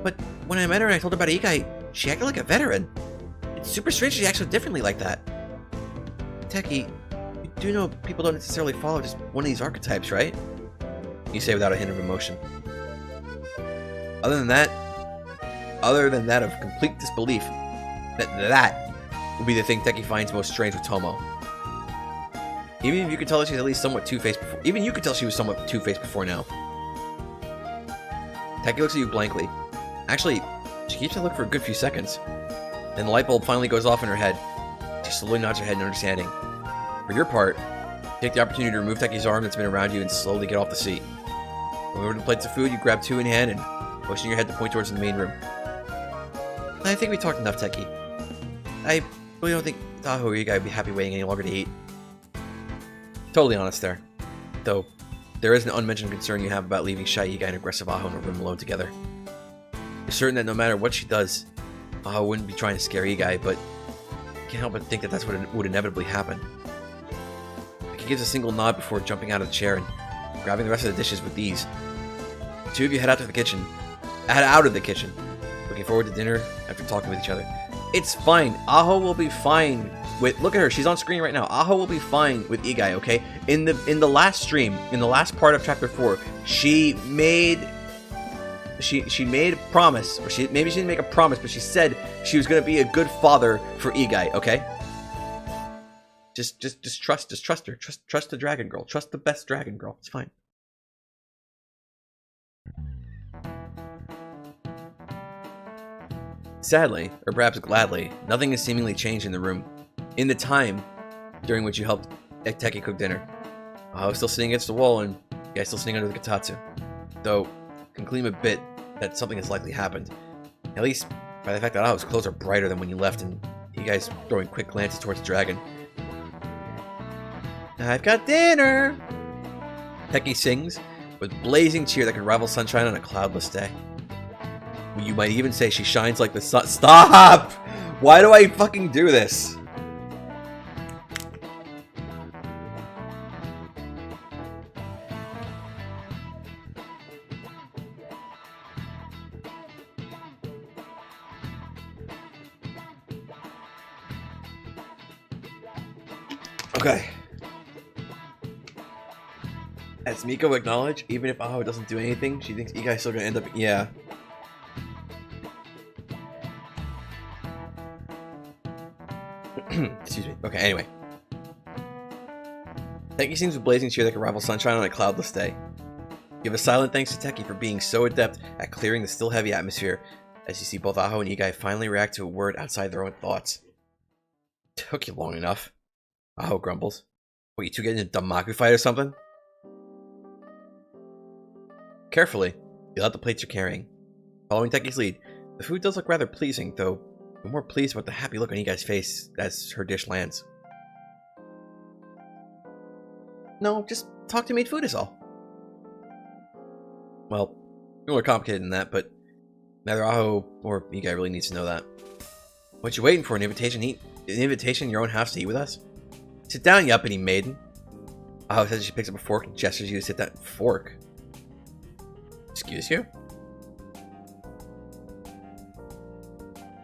but when I met her and I told her about Ikai, she acted like a veteran. It's super strange she acts so differently like that. Teki, you do know people don't necessarily follow just one of these archetypes, right? You say without a hint of emotion. Other than that of complete disbelief, that would be the thing Teki finds most strange with Tomo. Even if you could tell that she's at least somewhat two-faced before, even you could tell she was somewhat two-faced before now. Teki looks at you blankly. Actually, she keeps that look for a good few seconds. Then the light bulb finally goes off in her head. She slowly nods her head in understanding. For your part, take the opportunity to remove Teki's arm that's been around you and slowly get off the seat. When we order the plates of food, you grab two in hand and motion your head to point towards the main room. I think we talked enough, Teki. I really don't think Touhou or Youkai would be happy waiting any longer to eat. Totally honest there. Though, there is an unmentioned concern you have about leaving Shy Youkai and aggressive Aho in a room alone together. You're certain that no matter what she does, Aho wouldn't be trying to scare Youkai, but you can't help but think that that's what would inevitably happen. He gives a single nod before jumping out of the chair and grabbing the rest of the dishes with ease. The two of you head out of the kitchen, looking forward to dinner after talking with each other. It's fine. Aho will be fine with... Look at her. She's on screen right now. Aho will be fine with Igai, okay? In the last stream, in the last part of Chapter 4, she made a promise. Or maybe she didn't make a promise, but she said she was going to be a good father for Igai, okay? Just trust her. Trust the dragon girl. Trust the best dragon girl. It's fine. Sadly, or perhaps gladly, nothing has seemingly changed in the room. In the time during which you helped Teki cook dinner, I was still sitting against the wall and you guys still sitting under the kotatsu. Though, can claim a bit that something has likely happened. At least by the fact that Aho's clothes are brighter than when you left and you guys throwing quick glances towards the dragon. I've got dinner! Teki sings with blazing cheer that could rival sunshine on a cloudless day. You might even say she shines like the sun. Stop! Why do I fucking do this? Okay. As Miko acknowledged, even if Aho doesn't do anything, she thinks Igai's still gonna end up. Yeah. Excuse me. Okay, anyway. Teki seems with blazing cheer that can rival sunshine on a cloudless day. Give a silent thanks to Teki for being so adept at clearing the still heavy atmosphere, as you see both Aho and Igai finally react to a word outside their own thoughts. Took you long enough. Aho grumbles. What, you two getting into a Damaku fight or something? Carefully, fill out the plates you're carrying. Following Teki's lead, the food does look rather pleasing, though I'm more pleased about the happy look on Igai's face as her dish lands. No, just talk to me, food is all. Well, more complicated than that, but neither Aho or Igai really needs to know that. What you waiting for? An invitation in your own house to eat with us? Sit down, you uppity maiden. Aho says as she picks up a fork and gestures you to sit down. Fork? Excuse you?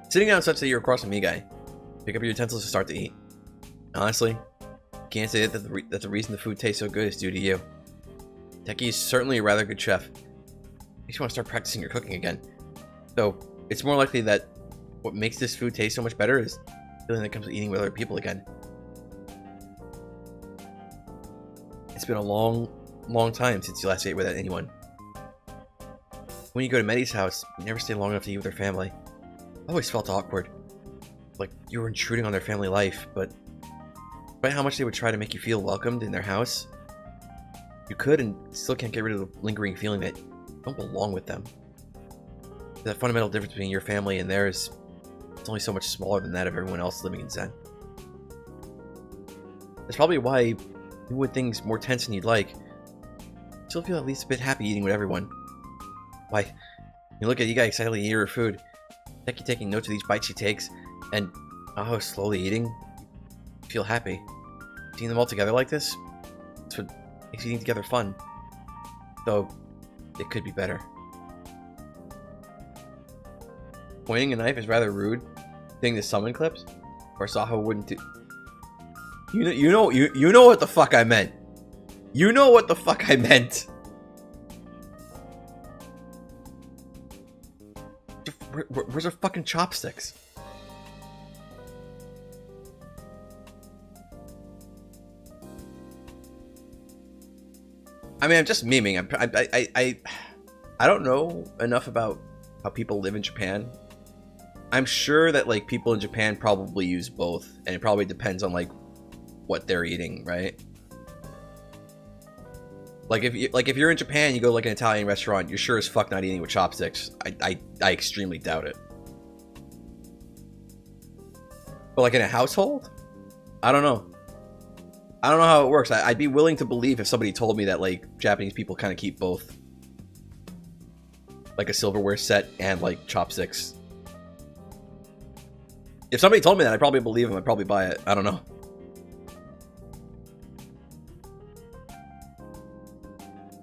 Sitting down such that you're across from Igai, pick up your utensils to start to eat. Honestly, can't say that the reason the food tastes so good is due to you. Teki is certainly a rather good chef. Makes you want to start practicing your cooking again. Though, it's more likely that what makes this food taste so much better is the feeling that comes with eating with other people again. It's been a long, long time since you last ate with anyone. When you go to Medi's house, you never stay long enough to eat with her family. I always felt awkward. Like you were intruding on their family life, but despite how much they would try to make you feel welcomed in their house, you could and still can't get rid of the lingering feeling that you don't belong with them. That fundamental difference between your family and theirs, it's only so much smaller than that of everyone else living in Zen. That's probably why, even with things more tense than you'd like, you still feel at least a bit happy eating with everyone. Why, you look at Igai excitedly eat her food, Teki taking notes of each bite she takes, and Aho slowly eating, you feel happy. Seeing them all together like this, that's what makes eating together fun. Though, it could be better. Pointing a knife is rather rude. Thing the summon clips, or Aho wouldn't do. You know what the fuck I meant. You know what the fuck I meant. Where's her fucking chopsticks? I mean, I'm just memeing. I don't know enough about how people live in Japan. I'm sure that like people in Japan probably use both, and it probably depends on like what they're eating, right? Like if you're in Japan, you go to like an Italian restaurant, you're sure as fuck not eating with chopsticks. I extremely doubt it. But like in a household, I don't know. I don't know how it works. I'd be willing to believe if somebody told me that like Japanese people kind of keep both, like a silverware set and like chopsticks. If somebody told me that, I'd probably believe them. I'd probably buy it. I don't know.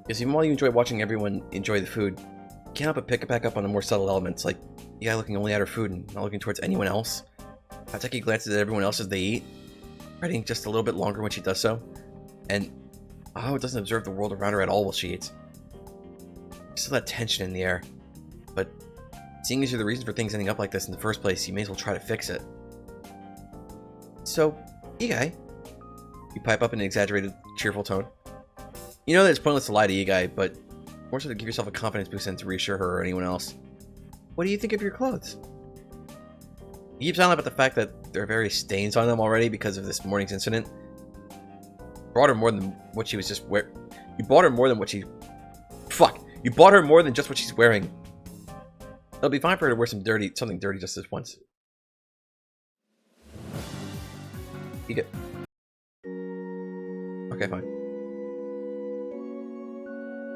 Because even while you enjoy watching everyone enjoy the food, you can't help but pick it back up on the more subtle elements, like the guy looking only at her food and not looking towards anyone else. How Teki glances at everyone else as they eat, writing just a little bit longer when she does so, and it doesn't observe the world around her at all while she eats. There's still that tension in the air, but seeing as you're the reason for things ending up like this in the first place, you may as well try to fix it. So, Igai, you pipe up in an exaggerated, cheerful tone. You know that it's pointless to lie to Igai, but more so to give yourself a confidence boost and to reassure her or anyone else. What do you think of your clothes? You keep silent about the fact that there are various stains on them already because of this morning's incident. You brought her more than what she was just wearing. You bought her more than what she... Fuck! You bought her more than just what she's wearing. It'll be fine for her to wear something dirty just this once. You get... Okay, fine.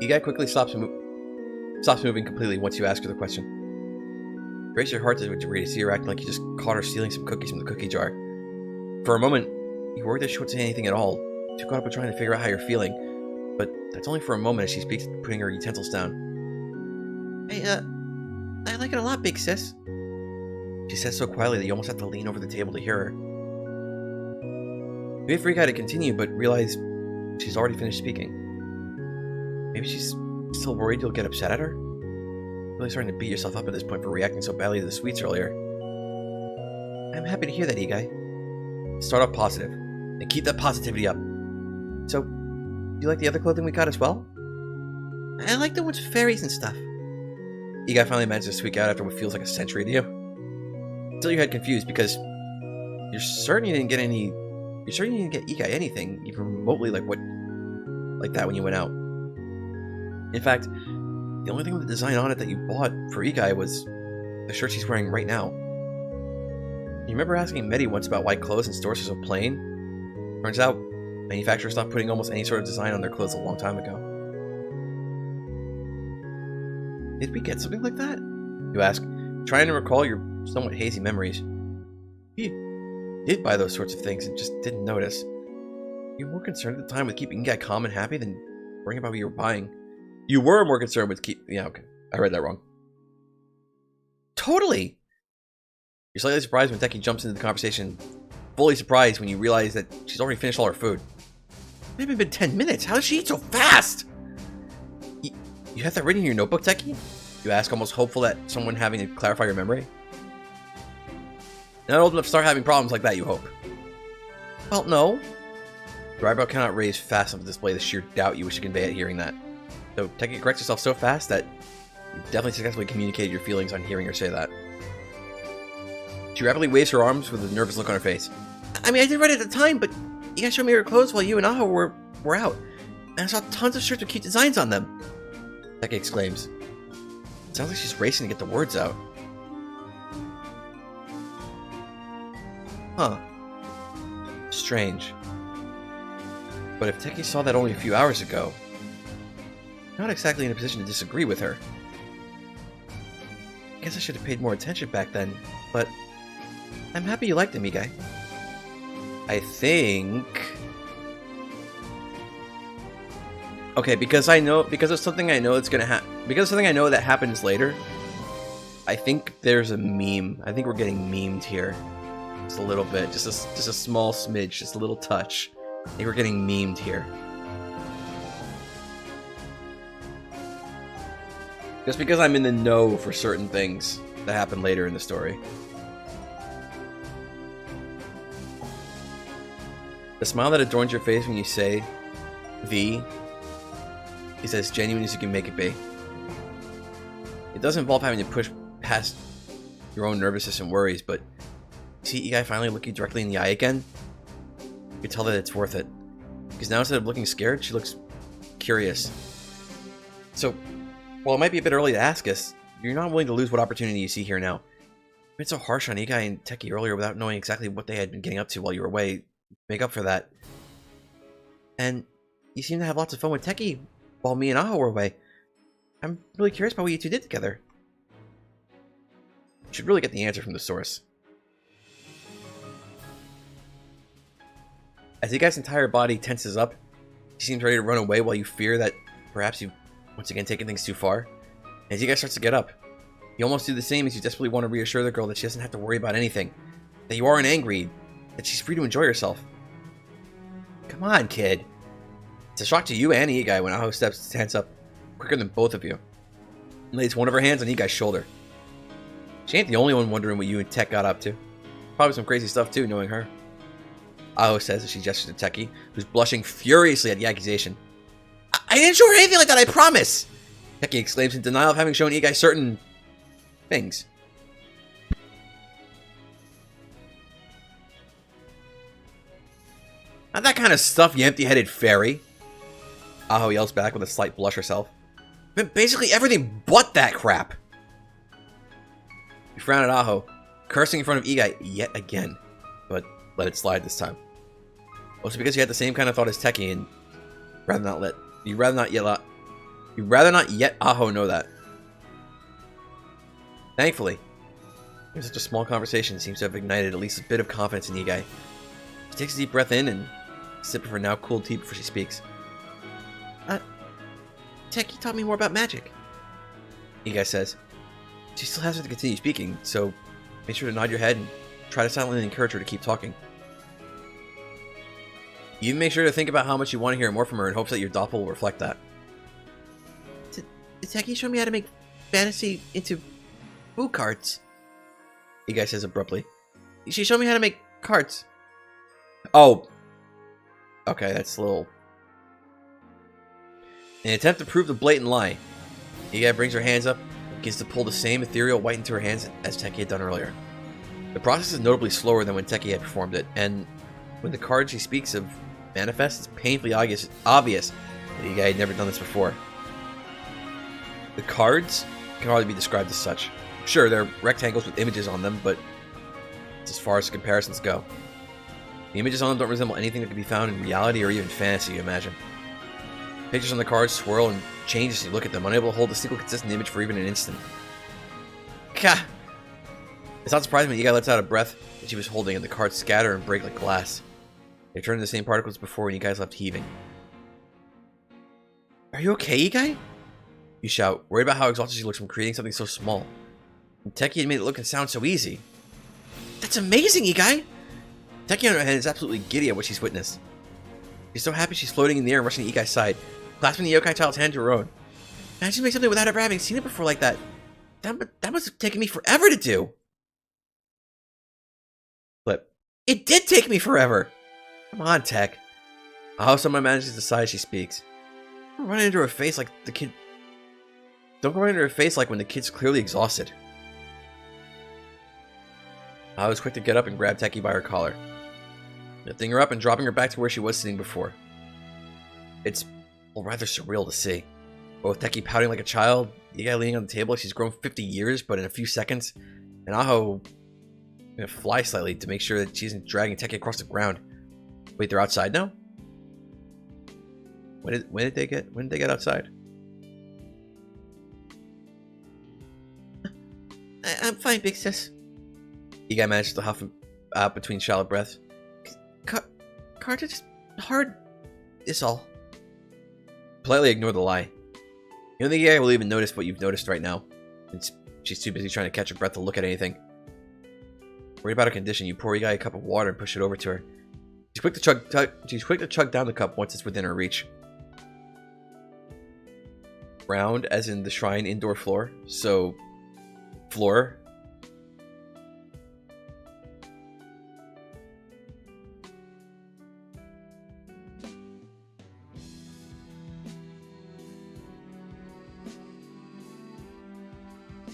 Igai quickly stops moving completely once you ask her the question. Brace your heart to a degree to see her acting like you just caught her stealing some cookies from the cookie jar. For a moment, you worry that she won't say anything at all, too caught up with trying to figure out how you're feeling, but that's only for a moment as she speaks, putting her utensils down. Hey, I like it a lot, big sis. She says so quietly that you almost have to lean over the table to hear her. You wait for Ikai to continue, but realize she's already finished speaking. Maybe she's still worried you'll get upset at her? You're really starting to beat yourself up at this point for reacting so badly to the sweets earlier. I'm happy to hear that, Ikai. Start off positive, and keep that positivity up. So, do you like the other clothing we got as well? I like the ones with fairies and stuff. Ikai finally managed to squeak out after what feels like a century to you. Still your head confused because you're certain you didn't get any... You're certain you didn't get Ikai anything, even remotely like that when you went out. In fact, the only thing with the design on it that you bought for Ikai was the shirt she's wearing right now. You remember asking Medi once about why clothes in stores are so plain? Turns out, manufacturers stopped putting almost any sort of design on their clothes a long time ago. Did we get something like that? You ask, trying to recall your somewhat hazy memories. You did buy those sorts of things and just didn't notice. You were more concerned at the time with keeping Ikai calm and happy than worrying about what you were buying. You were more concerned with Yeah, okay. I read that wrong. Totally! You're slightly surprised when Teki jumps into the conversation. Fully surprised when you realize that she's already finished all her food. It hasn't been 10 minutes. How does she eat so fast? You have that written in your notebook, Teki? You ask, almost hopeful that someone having to clarify your memory. Not old enough to start having problems like that, you hope. Well, no. Your eyebrow cannot raise fast enough to display the sheer doubt you wish to convey at hearing that. So Teki corrects herself so fast that you definitely successfully communicated your feelings on hearing her say that. She rapidly waves her arms with a nervous look on her face. I mean, I did read it at the time, but you guys showed me her clothes while you and Aho were out. And I saw tons of shirts with cute designs on them. Teki exclaims. It sounds like she's racing to get the words out. Huh. Strange. But if Teki saw that only a few hours ago, I'm not exactly in a position to disagree with her. I guess I should have paid more attention back then, but I'm happy you liked them, Ikai. I think... Okay, because of something I know that's gonna happen, because of something I know that happens later, I think there's a meme. I think we're getting memed here. Just a little bit, just a small smidge, just a little touch. I think we're getting memed here. Just because I'm in the know for certain things that happen later in the story. The smile that adorns your face when you say V is as genuine as you can make it be. It does involve having to push past your own nervous system worries, but see Ikai finally look you directly in the eye again? You can tell that it's worth it. Because now instead of looking scared, she looks curious. So, while it might be a bit early to ask us, you're not willing to lose what opportunity you see here now. You've been so harsh on Ikai and Teki earlier without knowing exactly what they had been getting up to while you were away. Make up for that. And you seem to have lots of fun with Teki while me and Aho were away. I'm really curious about what you two did together. You should really get the answer from the source. As Ikai's entire body tenses up, he seems ready to run away while you fear that perhaps you've once again taken things too far. As Ikai starts to get up, you almost do the same as you desperately want to reassure the girl that she doesn't have to worry about anything, that you aren't angry, that she's free to enjoy herself. Come on, kid. It's a shock to you and Ikai when Aho stands up quicker than both of you and lays one of her hands on Ikai's shoulder. She ain't the only one wondering what you and Tech got up to. Probably some crazy stuff too, knowing her. Aho says as she gestures to Teki, who's blushing furiously at the accusation. I didn't show her anything like that, I promise! Teki exclaims in denial of having shown Ikai certain things. Not that kind of stuff, you empty-headed fairy. Aho yells back with a slight blush herself. Basically everything but that crap. You frown at Aho, cursing in front of Ikai yet again, but let it slide this time. Also because you had the same kind of thought as Teki and you'd rather not yet Aho know that. Thankfully, even such a small conversation seems to have ignited at least a bit of confidence in Ikai. She takes a deep breath in and sips of her now cooled tea before she speaks. Teki taught me more about magic, Ikai says. She still has her to continue speaking, so make sure to nod your head and try to silently encourage her to keep talking. You make sure to think about how much you want to hear more from her in hopes that your doppel will reflect that. Did Teki show me how to make fantasy into food carts? Youkai says abruptly. She showed me how to make carts. Oh. Okay, that's a little... In an attempt to prove the blatant lie, Youkai brings her hands up and begins to pull the same ethereal white into her hands as Teki had done earlier. The process is notably slower than when Teki had performed it, and when the card she speaks of manifests, it's painfully obvious that Youkai had never done this before. The cards can hardly be described as such. Sure, they're rectangles with images on them, but it's as far as comparisons go. The images on them don't resemble anything that can be found in reality or even fantasy, you imagine. Pictures on the cards swirl and change as you look at them, unable to hold a single consistent image for even an instant. Gah! It's not surprising when Youkai lets out a breath that she was holding and the cards scatter and break like glass. They turn into the same particles before when Yukai's left heaving. Are you okay, Youkai? You shout, worried about how exhausted she looks from creating something so small. And Teki had made it look and sound so easy. That's amazing, Youkai! Teki on her hand is absolutely giddy at what she's witnessed. She's so happy she's floating in the air and rushing to Ikai's side, clasping the yokai child's hand to her own. Managed to make something without ever having seen it before like that. That must have taken me forever to do. Flip. It did take me forever! Come on, Tech. How someone manages to sigh as she speaks. Don't run into her face like the kid... Don't run into her face like when the kid's clearly exhausted. I was quick to get up and grab Teki by her collar, lifting her up and dropping her back to where she was sitting before. It's rather surreal to see. Both Teki pouting like a child, Youkai leaning on the table like she's grown 50 years, but in a few seconds, and Aho gonna fly slightly to make sure that she isn't dragging Teki across the ground. Wait, they're outside now? When did they get outside? I'm fine, big sis. Youkai manages to huff out between shallow breaths. Cards are just hard, is all. Politely ignore the lie. You don't think Youkai will even notice what you've noticed right now. She's too busy trying to catch her breath to look at anything. Worried about her condition, you pour Youkai a cup of water and push it over to her. She's quick to chug down the cup once it's within her reach. Round, as in the shrine indoor floor. So, floor.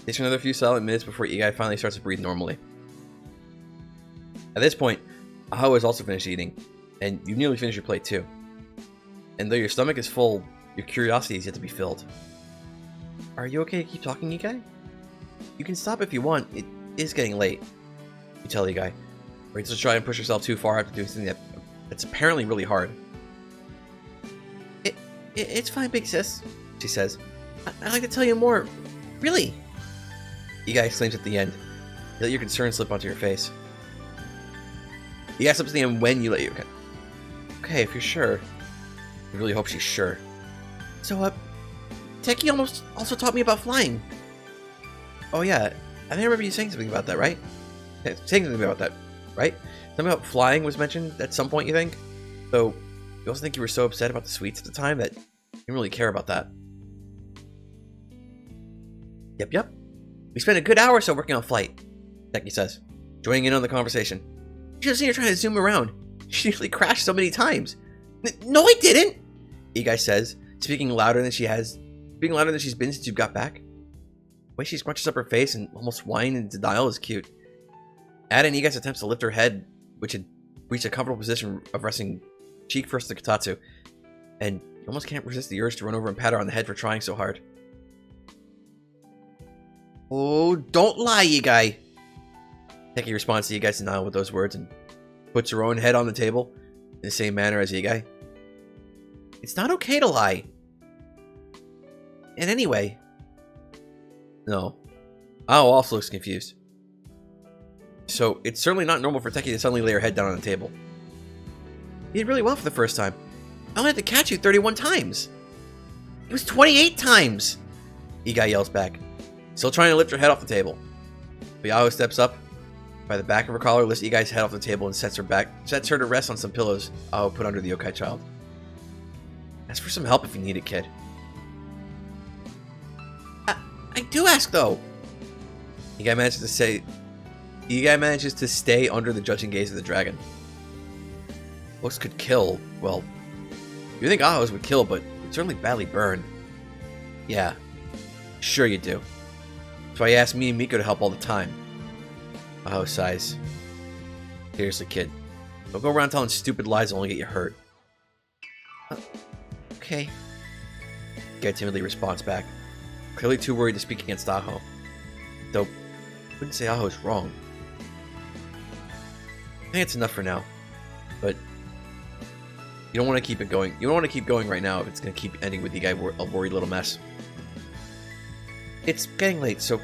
Takes another few silent minutes before Youkai finally starts to breathe normally. At this point, Aho has also finished eating, and you nearly finished your plate too. And though your stomach is full, your curiosity is yet to be filled. Are you okay to keep talking, Youkai? You can stop if you want. It is getting late. You tell Youkai, ready to try and push herself too far after doing something that's apparently really hard. It's fine, big sis, she says. I'd like to tell you more. Really? Youkai exclaims at the end. You let your concern slip onto your face. Youkai slips at the end when you let your... Okay, if you're sure. I really hope she's sure. So, Teki also taught me about flying. Oh yeah, I think I remember you saying something about that, right? Saying something about that, right? Something about flying was mentioned at some point, you think? So, you also think you were so upset about the sweets at the time that you didn't really care about that. Yep. We spent a good hour or so working on flight, Teki says, joining in on the conversation. You should have seen her trying to zoom around. She nearly crashed so many times. No, I didn't! Youkai says, speaking louder than she's been since you got back. The way she scrunches up her face and almost whines in denial is cute. Ada and Youkai attempts to lift her head, which had reached a comfortable position of resting cheek first to Kotatsu, and you almost can't resist the urge to run over and pat her on the head for trying so hard. Oh, don't lie, Youkai! Teki responds to Yukai's denial with those words and puts her own head on the table in the same manner as Youkai. It's not okay to lie. And anyway... No. Ao also looks confused. So, it's certainly not normal for Teki to suddenly lay her head down on the table. You did really well for the first time. I only had to catch you 31 times. It was 28 times! Youkai yells back, still trying to lift her head off the table. But Ao steps up, By the back of her collar, lifts Igai's head off the table and sets her to rest on some pillows Aho put under the yokai child. Ask for some help if you need it, kid. I do ask, though. Igai manages to stay under the judging gaze of the dragon. Looks could kill. Well, you think Aho's would kill, but it'd certainly badly burn. Yeah, sure you do. That's why you ask me and Miko to help all the time. Aho sighs. Seriously, kid. Don't go around telling stupid lies that only get you hurt. Okay. Guy timidly responds back, clearly too worried to speak against Aho. Though, I wouldn't say Aho's wrong. I think it's enough for now. But you don't want to keep it going. You don't want to keep going right now if it's going to keep ending with Igai a worried little mess. It's getting late, so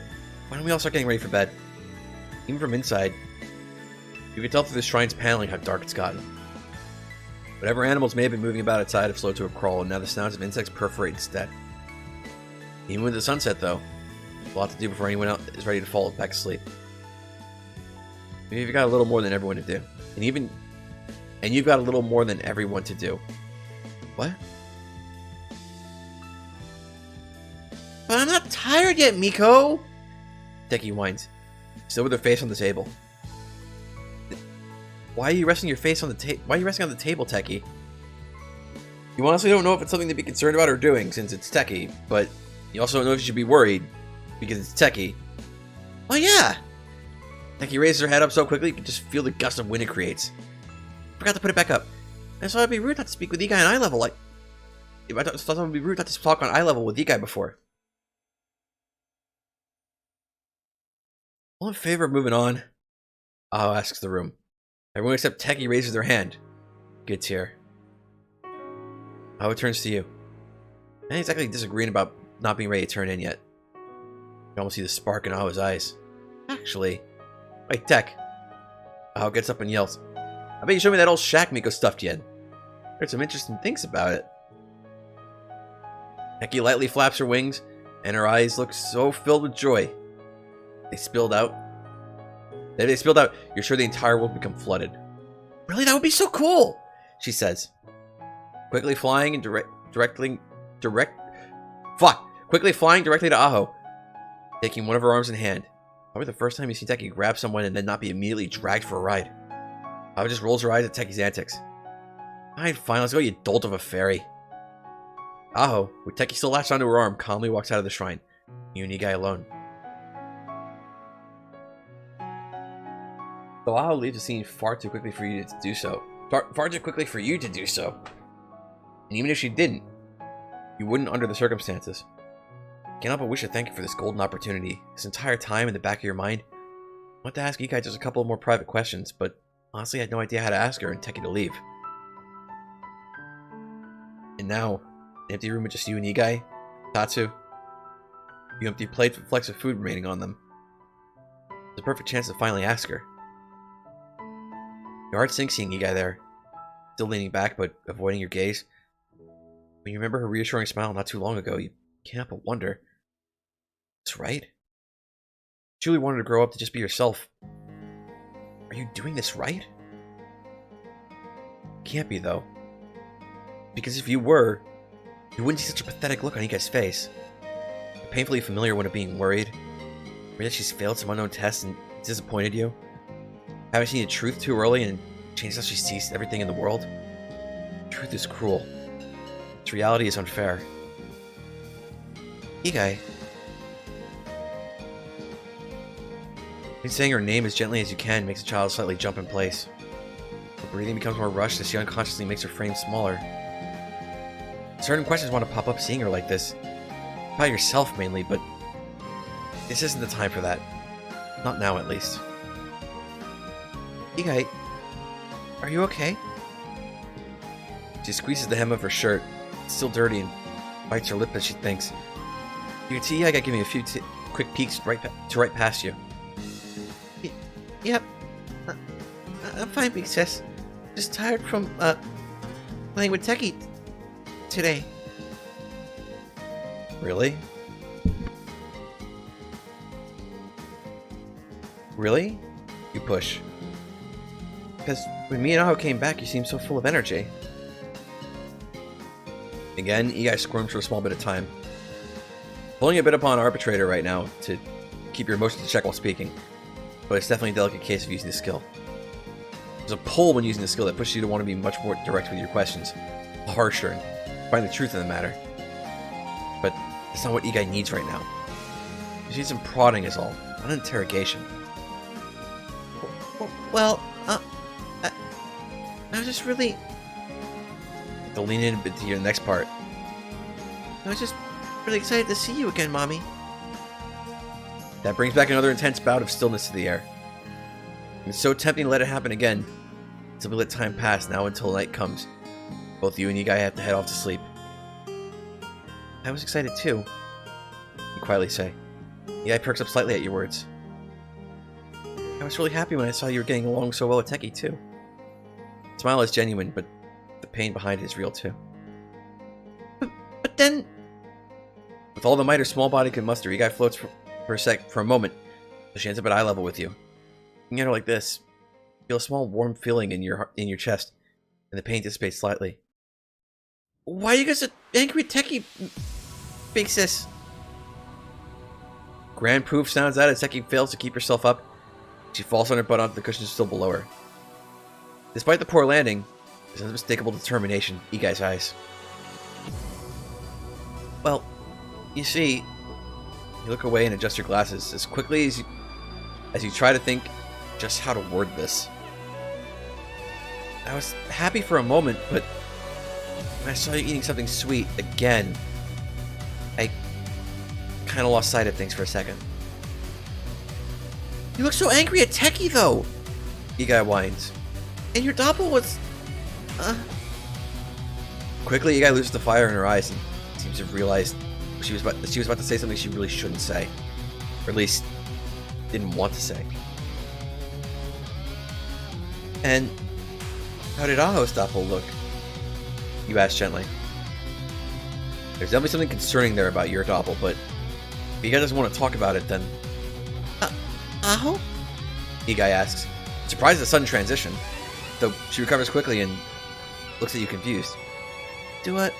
why don't we all start getting ready for bed? Even from inside, you can tell through the shrine's paneling how dark it's gotten. Whatever animals may have been moving about outside have slowed to a crawl, and now the sounds of insects perforate instead. Even with the sunset, though, there's a lot to do before anyone else is ready to fall back asleep. Maybe you've got a little more than everyone to do. And you've got a little more than everyone to do. What? But I'm not tired yet, Miko! Teki whines, still with her face on the table. Why are you resting your face on the table? Why are you resting on the table, Teki? You honestly don't know if it's something to be concerned about or doing, since it's Teki, but you also don't know if you should be worried, because it's Teki. Oh yeah! Teki raises her head up so quickly you can just feel the gust of wind it creates. Forgot to put it back up. I thought it'd be rude not to speak with Igai on eye level, like... I thought it would be rude not to talk on eye level with Igai before. All in favor of moving on? Aho asks the room. Everyone except Teki raises their hand. Good tear. Aho turns to you. Not exactly disagreeing about not being ready to turn in yet. You almost see the spark in Aho's eyes. Actually... Wait, Tek. Aho gets up and yells. I bet you showed me that old shack Miko stuffed you in. Heard some interesting things about it. Teki lightly flaps her wings, and her eyes look so filled with joy. They spilled out. If they spilled out, you're sure the entire world would become flooded. Really? That would be so cool! She says. Quickly flying directly to Aho, taking one of her arms in hand. Probably the first time you see Teki grab someone and then not be immediately dragged for a ride. Aho just rolls her eyes at Teki's antics. Fine, let's go, you dolt of a fairy. Aho, with Teki still latched onto her arm, calmly walks out of the shrine. You and Igai alone. So Aho leaves the scene far too quickly for you to do so. Far too quickly for you to do so. And even if she didn't, you wouldn't under the circumstances. Can't help but wish to thank you for this golden opportunity. This entire time in the back of your mind, I want to ask Igai just a couple of more private questions, but honestly I had no idea how to ask her and Teki to leave. And now, an empty room with just you and Igai, Tatsu, you empty plate with flecks of food remaining on them. It's a perfect chance to finally ask her. Your heart sinks seeing Igai there, still leaning back but avoiding your gaze. When you remember her reassuring smile not too long ago, you can't help but wonder. That's right. You truly wanted to grow up to just be yourself. Are you doing this right? Can't be, though. Because if you were, you wouldn't see such a pathetic look on Igai's face. A painfully familiar one of being worried. Worried that she's failed some unknown test and disappointed you. Haven't seen the truth too early and changed how she sees everything in the world. Truth is cruel. Its reality is unfair. Igai. Saying her name as gently as you can makes the child slightly jump in place. Her breathing becomes more rushed as she unconsciously makes her frame smaller. Certain questions want to pop up seeing her like this. About yourself mainly, but this isn't the time for that. Not now, at least. Igai, are you okay? She squeezes the hem of her shirt. It's still dirty and bites her lip as she thinks. You can see Igai giving a few quick peeks right past you. Yep. I'm fine, big sis. Just tired from, playing with Teki today. Really? Really? You push. Because when me and Aho came back, you seemed so full of energy. Again, Youkai squirms for a small bit of time. Pulling a bit upon Arbitrator right now to keep your emotions in check while speaking. But it's definitely a delicate case of using the skill. There's a pull when using the skill that pushes you to want to be much more direct with your questions. Harsher, and find the truth in the matter. But that's not what Youkai needs right now. She needs some prodding is all, not an interrogation. Well, I was just really... To lean in a bit to your next part. I was just really excited to see you again, Mommy. That brings back another intense bout of stillness to the air. It's so tempting to let it happen again. Simply let time pass now until night comes. Both you and Youkai have to head off to sleep. I was excited too. You quietly say. Youkai perks up slightly at your words. I was really happy when I saw you were getting along so well with Teki too. The smile is genuine, but the pain behind it is real too. But then... With all the might her small body can muster, Youkai floats for a moment, so she ends up at eye level with you. Looking at her like this, you feel a small warm feeling in your chest, and the pain dissipates slightly. Why are you guys so angry at Teki, big sis? Grand poof sounds out as Teki fails to keep herself up. She falls on her butt onto the cushions still below her. Despite the poor landing, there's unmistakable determination in Ikai's eyes. Well, you see... You look away and adjust your glasses as quickly as you try to think just how to word this. I was happy for a moment, but when I saw you eating something sweet again, I kind of lost sight of things for a second. You look so angry at Teki, though! Youkai whines. And your doppel was... Quickly, Youkai loses the fire in her eyes and seems to have realized she was about to say something she really shouldn't say. Or at least, didn't want to say. And how did Aho's doppel look? You ask gently. There's definitely something concerning there about your doppel, but if Youkai doesn't want to talk about it, then... Aho? Youkai asks, surprised at the sudden transition, though she recovers quickly and looks at you confused. Do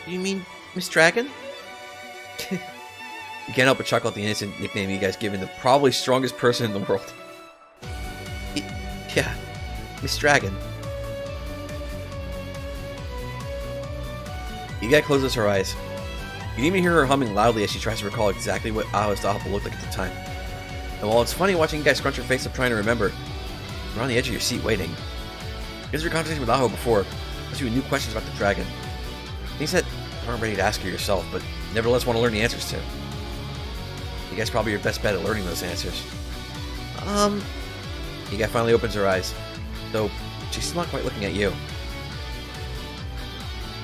you mean Miss Dragon? You can't help but chuckle at the innocent nickname Youka's given the probably strongest person in the world. Yeah, Miss Dragon. Youkai closes her eyes. You can even hear her humming loudly as she tries to recall exactly what Aho's doppel looked like at the time. And while it's funny watching Youkai scrunch her face up trying to remember, you're on the edge of your seat waiting. Because of your conversation with Aho before, asked you new questions about the dragon. Things that you aren't ready to ask her yourself, but nevertheless want to learn the answers to. Youkai's probably your best bet at learning those answers. Youkai finally opens her eyes, though she's still not quite looking at you.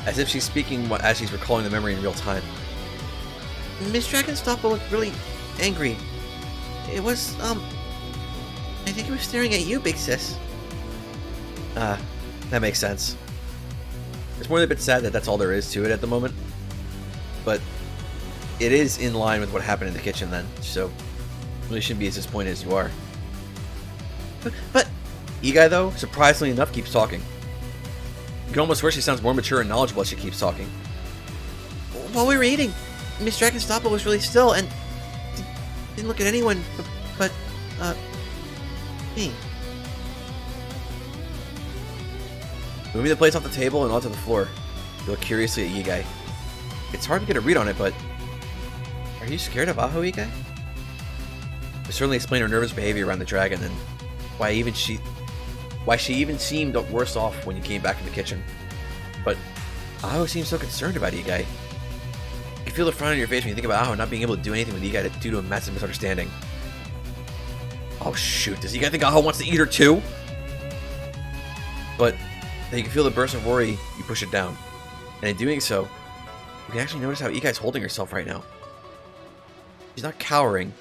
As if she's speaking as she's recalling the memory in real time. Miss Dragon's doppel looked really angry. It was, I think it was staring at you, big sis. That makes sense. It's more than a bit sad that that's all there is to it at the moment. But it is in line with what happened in the kitchen then, so really shouldn't be as disappointed as you are. But Youkai, though, surprisingly enough, keeps talking. You can almost swear she sounds more mature and knowledgeable as she keeps talking. While we were eating, Miss Dragon's doppel was really still and didn't look at anyone but me. Moving the plates off the table and onto the floor, you look curiously at Youkai. It's hard to get a read on it, but... Are you scared of Aho, Youkai? To certainly explain her nervous behavior around the dragon and why she even seemed worse off when you came back from the kitchen. But Aho seems so concerned about Youkai. You can feel the frown on your face when you think about Aho not being able to do anything with Youkai due to a massive misunderstanding. Oh shoot, does Youkai think Aho wants to eat her too? But then you can feel the burst of worry, you push it down. And in doing so, you can actually notice how Ikai's holding herself right now. She's not cowering,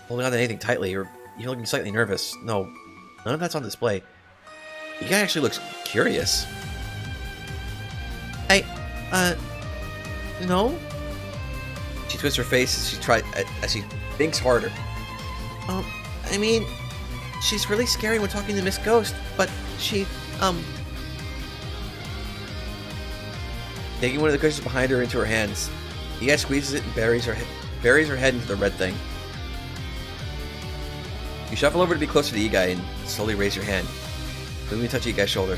holding on to anything tightly, or even looking slightly nervous. No, none of that's on display. Youkai actually looks curious. No? She twists her face as she thinks harder. I mean, she's really scary when talking to Miss Ghost, but she, Taking one of the cushions behind her into her hands, Igai squeezes it and buries her head into the red thing. You shuffle over to be closer to Igai and slowly raise your hand. Then you touch Igai's shoulder.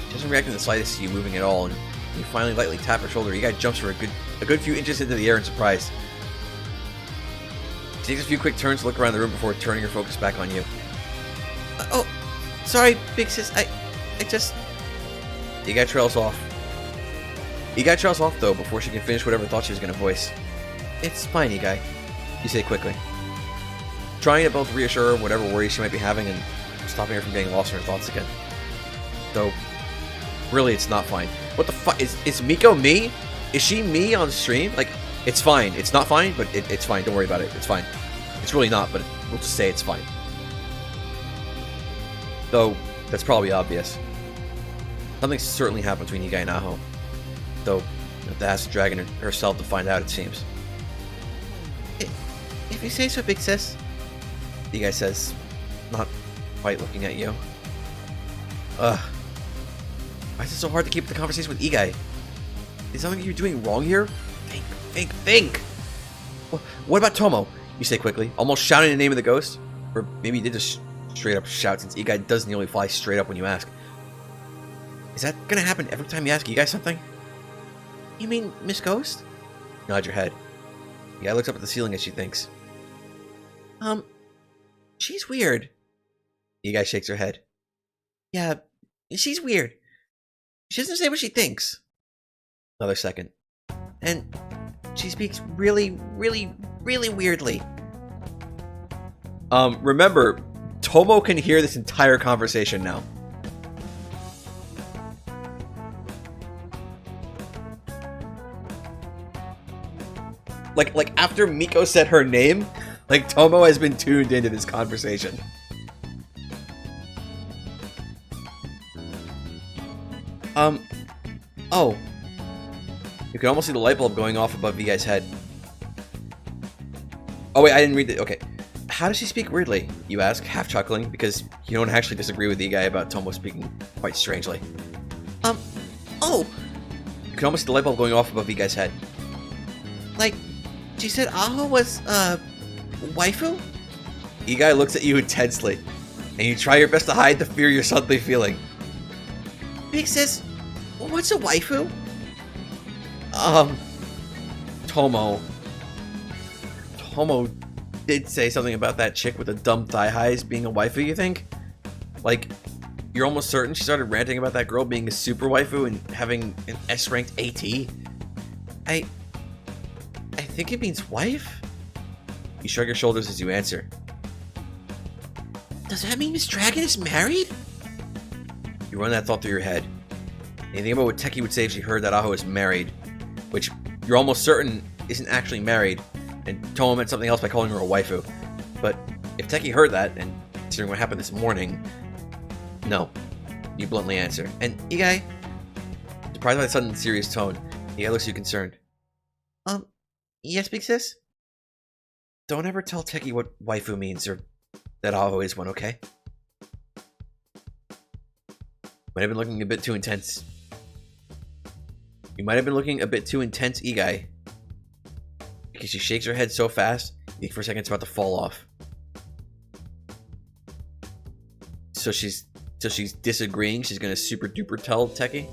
She doesn't react in the slightest to you moving at all, and when you finally lightly tap her shoulder, Igai jumps for a good few inches into the air in surprise. She takes a few quick turns to look around the room before turning her focus back on you. Oh, sorry, big sis, I just... Igai trails off. Though, before she can finish whatever thought she was going to voice. It's fine, Igai, you say quickly. Trying to both reassure her whatever worries she might be having and stopping her from getting lost in her thoughts again. Though, really, it's not fine. What the fuck? Is Miko me? Is she me on stream? Like, it's fine. It's not fine, but it's fine. Don't worry about it. It's fine. It's really not, but we'll just say it's fine. Though, that's probably obvious. Something certainly happened between Igai and Aho. Though, you have to ask the dragon herself to find out, it seems. If you say so, big sis. Igai says, not quite looking at you. Ugh. Why is it so hard to keep the conversation with Igai? Is something you're doing wrong here? Think! What about Tomo? You say quickly, almost shouting the name of the ghost. Or maybe you did just straight up shout, since Igai does nearly fly straight up when you ask. Is that gonna happen every time you ask Igai something? You mean Miss Ghost? Nod your head. Igai looks up at the ceiling as she thinks. She's weird. Igai shakes her head. Yeah, she's weird. She doesn't say what she thinks. Another second. And she speaks really, really, really weirdly. Remember, Tomo can hear this entire conversation now. Like after Miko said her name, like Tomo has been tuned into this conversation. Oh. You can almost see the light bulb going off above Igai's head. Oh wait, I didn't read it. Okay. How does she speak weirdly? You ask, half chuckling, because you don't actually disagree with Igai about Tomo speaking quite strangely. Oh! You can almost see the light bulb going off above Igai's head. Like, she said Aho was, waifu? Igai looks at you intensely, and you try your best to hide the fear you're suddenly feeling. Big sis, what's a waifu? Tomo did say something about that chick with the dumb thigh highs being a waifu, you think? Like, you're almost certain she started ranting about that girl being a super waifu and having an S-ranked AT? I think it means wife? You shrug your shoulders as you answer. Does that mean Miss Dragon is married? You run that thought through your head. And you think about what Teki would say if she heard that Aho is married, which you're almost certain isn't actually married, and Tomo meant something else by calling her a waifu. But if Teki heard that, and considering what happened this morning, no. You bluntly answer. And Igai, surprised by the sudden serious tone, Igai looks at you concerned. Yes, big sis? Don't ever tell Teki what waifu means, or that Aho is one, okay? Might have been looking a bit too intense. You might have been looking a bit too intense, Igai. Because she shakes her head so fast, you think for a second it's about to fall off. So she's disagreeing. She's gonna super duper tell Teki.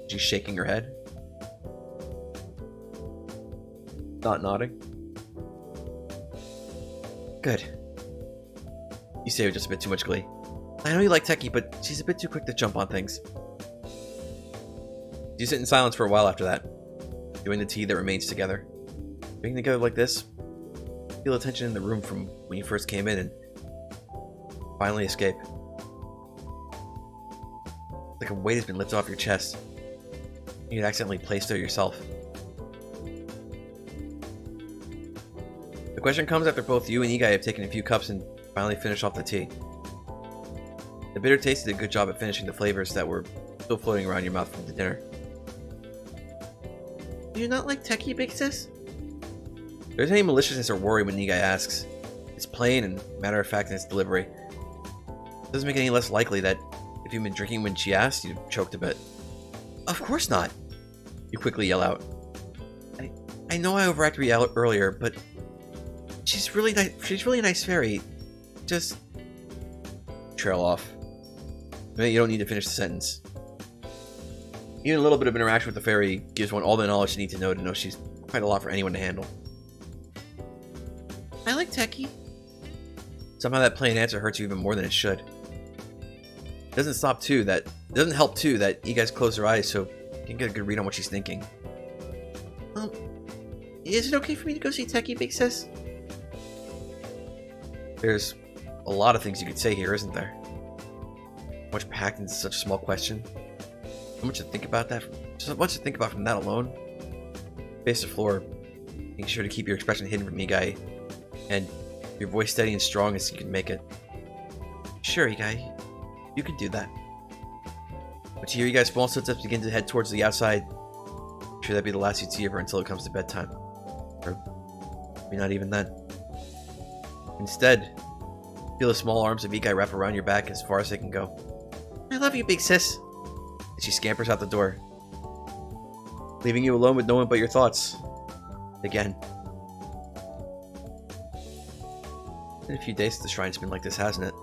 She's shaking her head. Not nodding. Good. You say with just a bit too much glee. I know you like Teki, but she's a bit too quick to jump on things. You sit in silence for a while after that, doing the tea that remains together. Being together like this, feel the tension in the room from when you first came in and finally escape. Like a weight has been lifted off your chest. You'd accidentally placed there yourself. The question comes after both you and Igai have taken a few cups and finally finished off the tea. The bitter taste did a good job at finishing the flavors that were still floating around your mouth from the dinner. Do you not like Teki, big sis? There isn't any maliciousness or worry when Igai asks. It's plain and matter of fact in its delivery. Doesn't make it any less likely that if you'd been drinking when she asked, you'd have choked a bit. Of course not! You quickly yell out. I know I overacted earlier, but she's really nice. She's really a nice fairy. Just trail off. You don't need to finish the sentence. Even a little bit of interaction with the fairy gives one all the knowledge you need to know she's quite a lot for anyone to handle. I like Techie. Somehow that plain answer hurts you even more than it should. It doesn't help too that you guys close their eyes so you can get a good read on what she's thinking. Is it okay for me to go see Techie, Big Sis? There's a lot of things you could say here, isn't there? Much packed into such a small question. So much to think about from that alone. Face the floor, making sure to keep your expression hidden from Igai, and your voice steady and strong as you can make it. Sure, Igai, you can do that. But you hear Igai's small footsteps begin to head towards the outside. I'm sure that'd be the last you'd see of her until it comes to bedtime. Or maybe not even then. Instead, feel the small arms of Igai wrap around your back as far as they can go. I love you, Big Sis. And she scampers out the door, leaving you alone with no one but your thoughts. Again. In a few days, the shrine's been like this, hasn't it?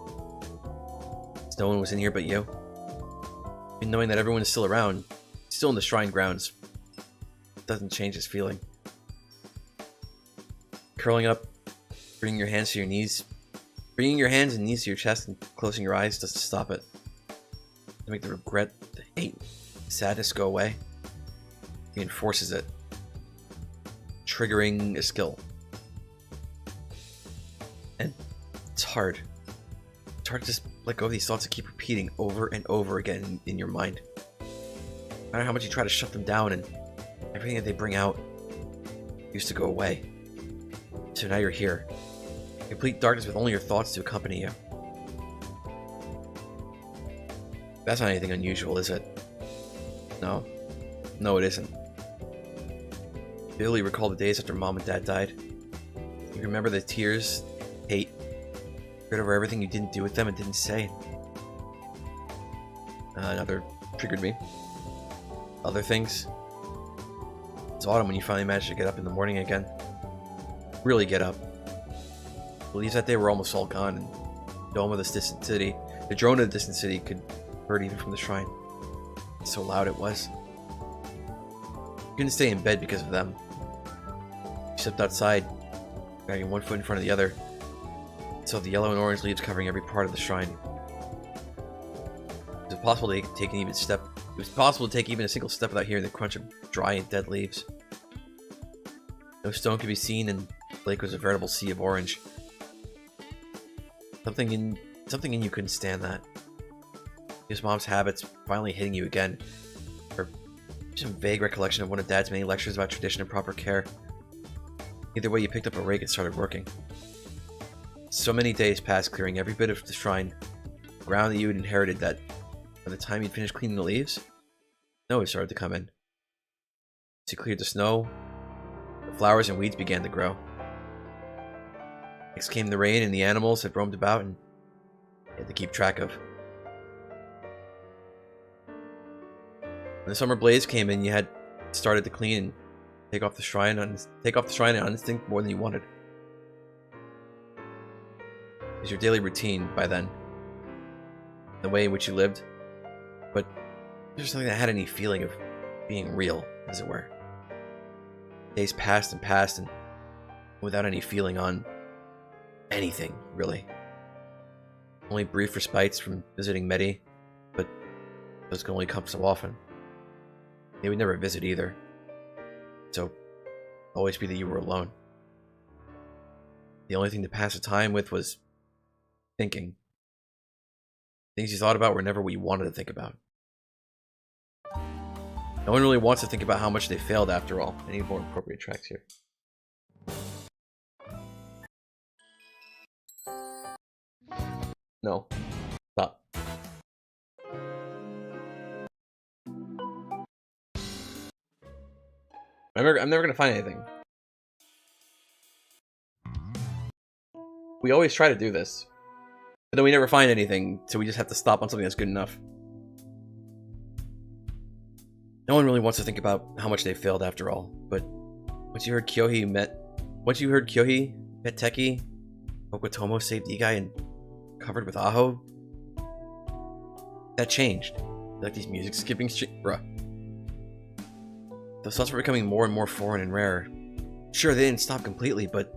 No one was in here but you. And knowing that everyone is still around, still in the shrine grounds, doesn't change this feeling. Curling up, bringing your hands and knees to your chest and closing your eyes doesn't stop it. To make the regret, the hate, the sadness go away, reinforces it, triggering a skill. And it's hard. It's hard to just let go of these thoughts and keep repeating over and over again in your mind. No matter how much you try to shut them down, and everything that they bring out used to go away. So now you're here. Complete darkness with only your thoughts to accompany you. That's not anything unusual, is it? No. No, it isn't. You vividly recall the days after Mom and Dad died. You remember the tears, hate, regret over everything you didn't do with them and didn't say. Another triggered me. Other things. It's autumn when you finally managed to get up in the morning again. Really get up. The leaves that day were almost all gone, and the drone of the distant city could be heard even from the shrine. So loud it was. You couldn't stay in bed because of them. You stepped outside, dragging one foot in front of the other, and saw the yellow and orange leaves covering every part of the shrine. It was possible to take even a single step without hearing the crunch of dry and dead leaves. No stone could be seen, and the lake was a veritable sea of orange. Something in you couldn't stand that. His mom's habits finally hitting you again, or some vague recollection of one of Dad's many lectures about tradition and proper care. Either way, you picked up a rake and started working. So many days passed clearing every bit of the shrine, the ground that you had inherited, that by the time you'd finished cleaning the leaves, snow had started to come in. As you cleared the snow, the flowers and weeds began to grow. Next came the rain, and the animals had roamed about, and you had to keep track of. When the summer blaze came in, you had started to clean and take off the shrine on instinct more than you wanted. It was your daily routine by then, the way in which you lived, but there's something that had any feeling of being real, as it were. Days passed and passed, and without any feeling on anything, really. Only brief respites from visiting Medi, but those can only come so often. They would never visit either, so always be that you were alone. The only thing to pass the time with was thinking. Things you thought about were never what you wanted to think about. No one really wants to think about how much they failed after all. I need more appropriate tracks here. No. Stop. I'm never gonna find anything. We always try to do this. But then we never find anything, so we just have to stop on something that's good enough. No one really wants to think about how much they failed after all, but once you heard Kyohi met Teki, Okotomo saved Igai and covered with Aho, that changed. Like these music skipping bruh. Those thoughts were becoming more and more foreign and rare. Sure, they didn't stop completely, but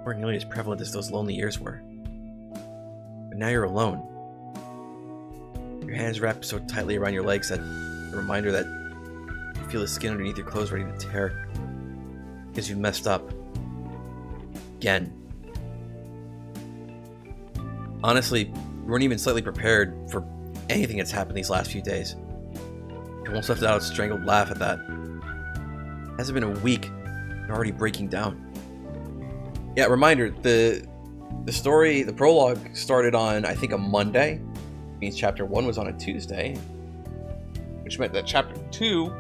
weren't nearly as prevalent as those lonely years were. But now you're alone. Your hands wrapped so tightly around your legs that a reminder that you feel the skin underneath your clothes ready to tear. Because you've messed up. Again. Honestly, you weren't even slightly prepared for anything that's happened these last few days. You almost left out a strangled laugh at that. It hasn't been a week. You're already breaking down. Yeah, reminder, the story, the prologue started on, I think, a Monday. It means chapter 1 was on a Tuesday. Which meant that chapter 2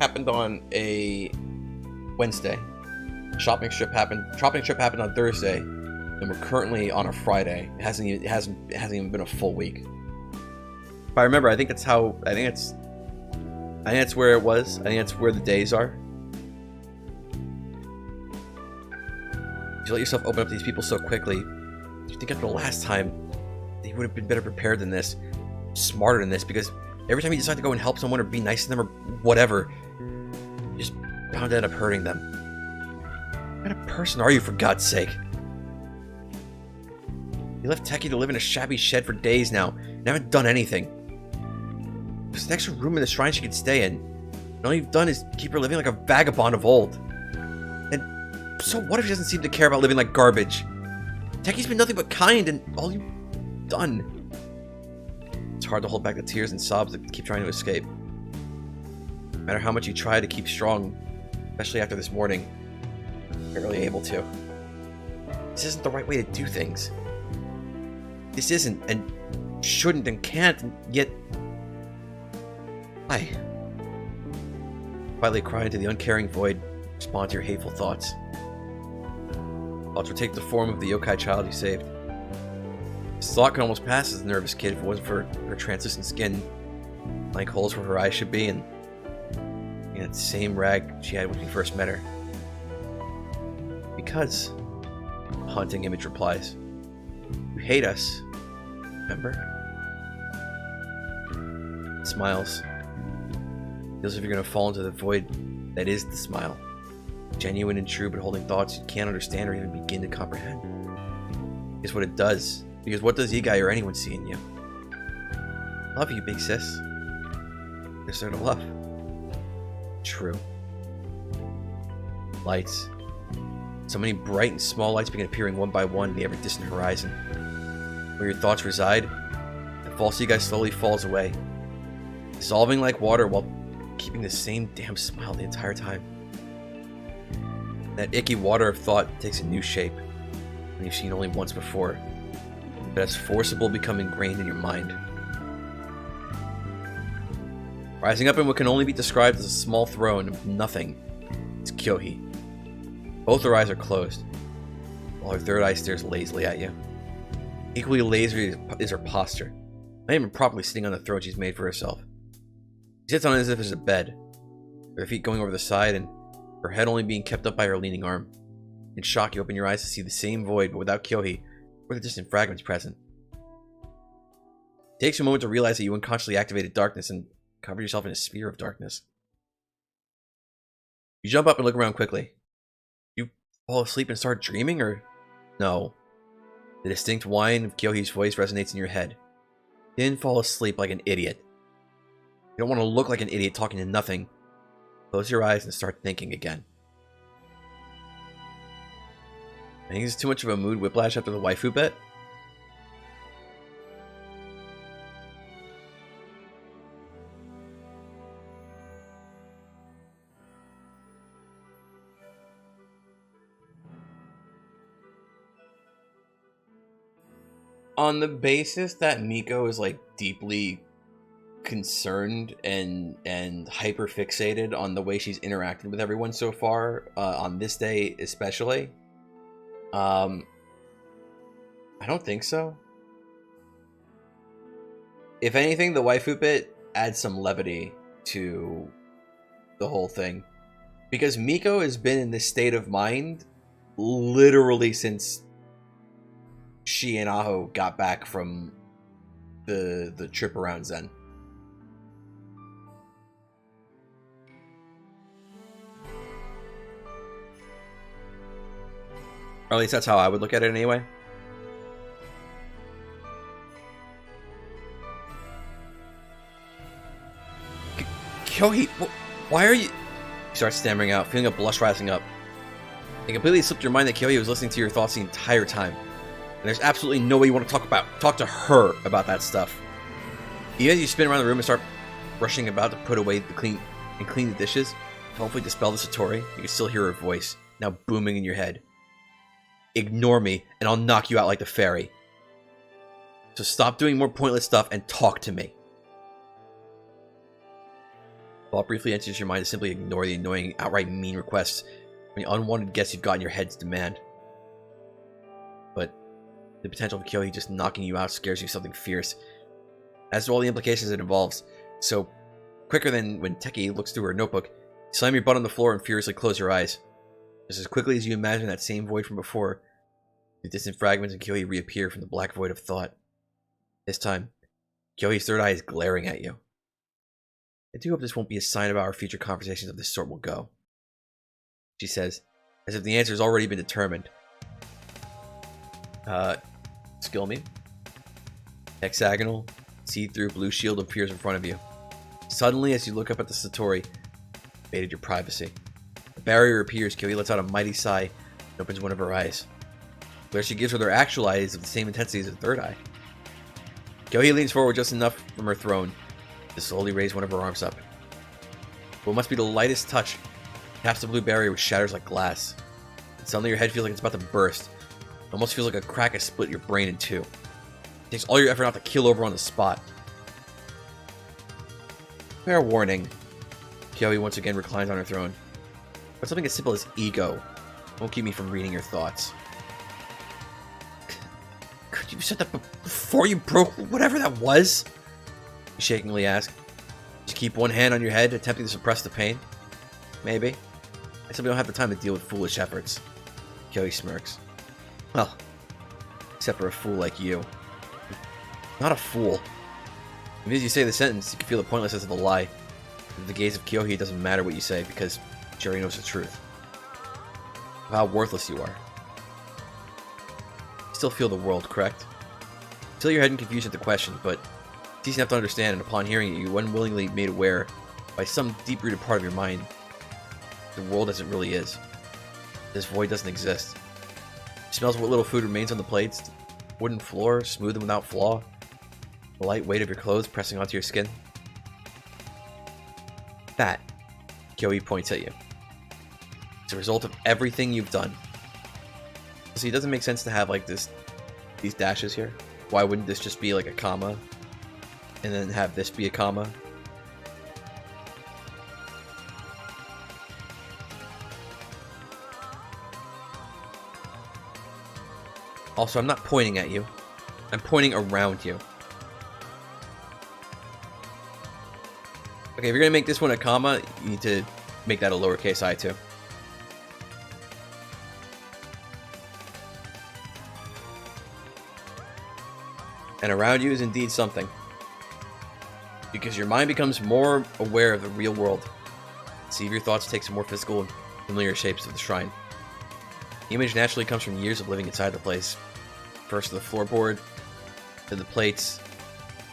happened on a Wednesday. Shopping trip happened on Thursday, and we're currently on a Friday. It hasn't even been a full week. If I remember, I think that's where it was. I think that's where the days are. You let yourself open up to these people so quickly. You think after the last time, you would have been better prepared than this, smarter than this, because every time you decide to go and help someone or be nice to them or whatever, you just bound to end up hurting them. What kind of person are you, for God's sake? You left Teki to live in a shabby shed for days now, and haven't done anything. There's an extra room in the shrine she could stay in, and all you've done is keep her living like a vagabond of old. And so what if she doesn't seem to care about living like garbage? Teki's been nothing but kind, and all you've done. It's hard to hold back the tears and sobs that keep trying to escape. No matter how much you try to keep strong, especially after this morning, you're barely able to. This isn't the right way to do things. This isn't, and shouldn't, and can't, and yet... I quietly cry into the uncaring void, respond to your hateful thoughts. Thoughts would take the form of the yokai child you saved. This thought could almost pass as a nervous kid if it wasn't for her translucent skin, like holes where her eyes should be, and that same rag she had when we first met her. Because, the haunting image replies, you hate us, remember? It smiles. Feels as if you're gonna fall into the void that is the smile. Genuine and true, but holding thoughts you can't understand or even begin to comprehend. It's what it does. Because what does Igai or anyone see in you? Love you, big sis. There's there to love. True. Lights. So many bright and small lights begin appearing one by one in the ever-distant horizon. Where your thoughts reside, the false Igai slowly falls away, dissolving like water while keeping the same damn smile the entire time. That icky water of thought takes a new shape, when you've seen only once before, but as forcible become ingrained in your mind. Rising up in what can only be described as a small throne of nothing, it's Kyohi. Both her eyes are closed, while her third eye stares lazily at you. Equally lazy is her posture, not even properly sitting on the throne she's made for herself. She sits on it as if it's a bed, her feet going over the side and her head only being kept up by her leaning arm. In shock, you open your eyes to see the same void, but without Kyohi, or the distant fragments present. It takes you a moment to realize that you unconsciously activated darkness and covered yourself in a sphere of darkness. You jump up and look around quickly. You fall asleep and start dreaming, or no? The distinct whine of Kyohi's voice resonates in your head. You didn't fall asleep like an idiot. You don't want to look like an idiot talking to nothing. Close your eyes and start thinking again. I think it's too much of a mood whiplash after the waifu bit. On the basis that Miko is like deeply concerned and hyper fixated on the way she's interacted with everyone so far, on this day especially, I don't think so. If anything, the waifu bit adds some levity to the whole thing. Because Miko has been in this state of mind literally since she and Aho got back from the trip around Zen. Or at least that's how I would look at it anyway. Kyohi, why are you... You start stammering out, feeling a blush rising up. It completely slipped your mind that Kyohi was listening to your thoughts the entire time. And there's absolutely no way you want to talk to her about that stuff. Even as you spin around the room and start rushing about to put away clean the dishes, to hopefully dispel the Satori, you can still hear her voice, now booming in your head. Ignore me, and I'll knock you out like the fairy. So stop doing more pointless stuff and talk to me. Thought briefly enters your mind to simply ignore the annoying, outright mean requests from the unwanted guests you've got in your head's demand. But the potential of Kyohi just knocking you out scares you something fierce, as to all the implications it involves. So, quicker than when Teki looks through her notebook, you slam your butt on the floor and furiously close your eyes. Just as quickly as you imagine that same void from before, the distant fragments of Kyohi reappear from the black void of thought. This time, Kyohi's third eye is glaring at you. I do hope this won't be a sign of how our future conversations of this sort will go, she says, as if the answer has already been determined. Skill me. Hexagonal, see-through blue shield appears in front of you. Suddenly, as you look up at the Satori, invaded your privacy. A barrier appears. Kyohi lets out a mighty sigh and opens one of her eyes. Where she gives her their actual eyes of the same intensity as her third eye. Kyohi leans forward just enough from her throne to slowly raise one of her arms up. What must be the lightest touch taps the blue barrier, which shatters like glass. And suddenly your head feels like it's about to burst. It almost feels like a crack has split your brain in two. It takes all your effort not to keel over on the spot. Fair warning. Kyohi once again reclines on her throne. But something as simple as ego won't keep me from reading your thoughts. Could you have said that before you broke whatever that was? You shakingly ask. Just keep one hand on your head, attempting to suppress the pain? Maybe. I simply don't have the time to deal with foolish efforts. Kyohi smirks. Well, except for a fool like you. Not a fool. Even as you say the sentence, you can feel the pointlessness of the lie. In the gaze of Kyohi, it doesn't matter what you say, because she already knows the truth. Of how worthless you are. You still feel the world, correct? Still your head in confusion at the question, but it's easy enough to understand, and upon hearing it, you unwillingly made aware, by some deep-rooted part of your mind, the world as it really is. This void doesn't exist. It smells what little food remains on the plates, the wooden floor, smooth and without flaw, the light weight of your clothes pressing onto your skin. That, Kyohi points at you. It's a result of everything you've done. See, it doesn't make sense to have like these dashes here. Why wouldn't this just be like a comma? And then have this be a comma? Also, I'm not pointing at you. I'm pointing around you. Okay, if you're gonna make this one a comma, you need to make that a lowercase I too. And around you is indeed something. Because your mind becomes more aware of the real world. See if your thoughts take some more physical and familiar shapes of the shrine. The image naturally comes from years of living inside the place. First to the floorboard, then the plates,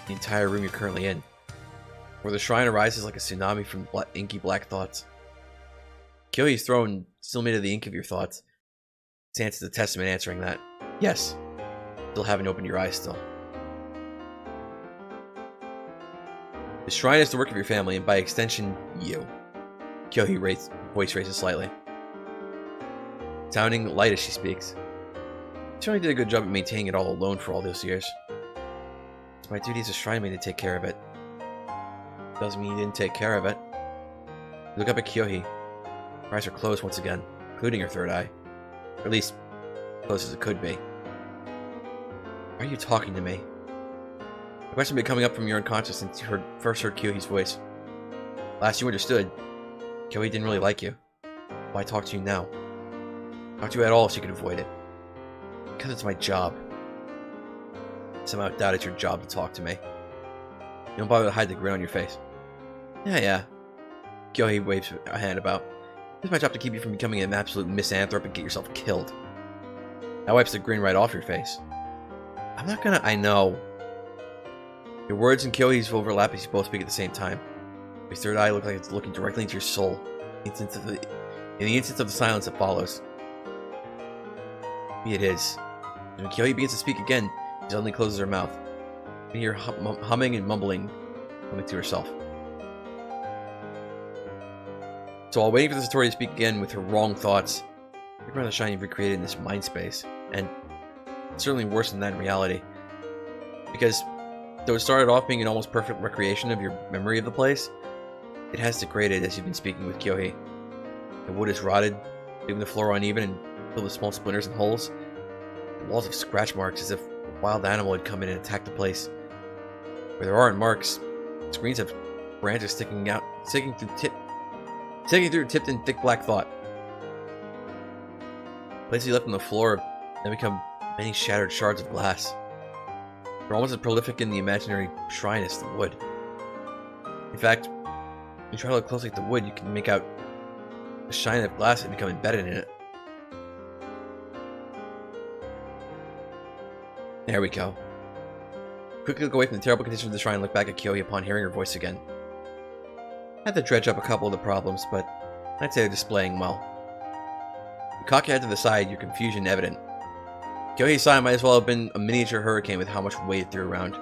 the entire room you're currently in. Where the shrine arises like a tsunami from inky black thoughts. Kyohi's throne, still made of the ink of your thoughts, stands as a testament answering that. Yes, still haven't opened your eyes still. The shrine is the work of your family, and by extension, you. Kyohi's voice raises slightly, sounding light as she speaks. You certainly did a good job at maintaining it all alone for all those years. It's my duty as a shrine maiden to take care of it. Doesn't mean you didn't take care of it. You look up at Kyohi. Her eyes are closed once again, including her third eye. Or at least, close as it could be. Why are you talking to me? The question been coming up from your unconscious since you first heard Kyohi's voice. Last you understood, Kyohi didn't really like you. Why talk to you now? Talk to you at all so you could avoid it. Because it's my job. Somehow I doubt it's your job to talk to me. You don't bother to hide the grin on your face. Yeah. Kyohi waves a hand about. It's my job to keep you from becoming an absolute misanthrope and get yourself killed. That wipes the grin right off your face. I'm not gonna... I know. Your words and Kyohi's overlap as you both speak at the same time. Your third eye looks like it's looking directly into your soul. In the instant of the silence that follows. Maybe it is. And when Kyohi begins to speak again, she suddenly closes her mouth. You can hear humming and mumbling coming to herself. So while waiting for the story to speak again with her wrong thoughts, think around the shine you've recreated in this mind space. And it's certainly worse than that in reality. Because though it started off being an almost perfect recreation of your memory of the place, it has degraded as you've been speaking with Kyohi. The wood is rotted, leaving the floor uneven and filled with small splinters and holes. The walls have scratch marks as if a wild animal had come in and attacked the place. Where there aren't marks, screens have branches sticking through tipped in thick black thought. Places you left on the floor have become many shattered shards of glass. They're almost as prolific in the imaginary shrine as the wood. In fact, when you try to look closely at the wood, you can make out the shine of glass that become embedded in it. There we go. Quickly look away from the terrible condition of the shrine and look back at Kyohi upon hearing her voice again. I had to dredge up a couple of the problems, but I'd say they're displaying well. You cock your head to the side, your confusion evident. Kyohi's sigh might as well have been a miniature hurricane with how much weight it threw around.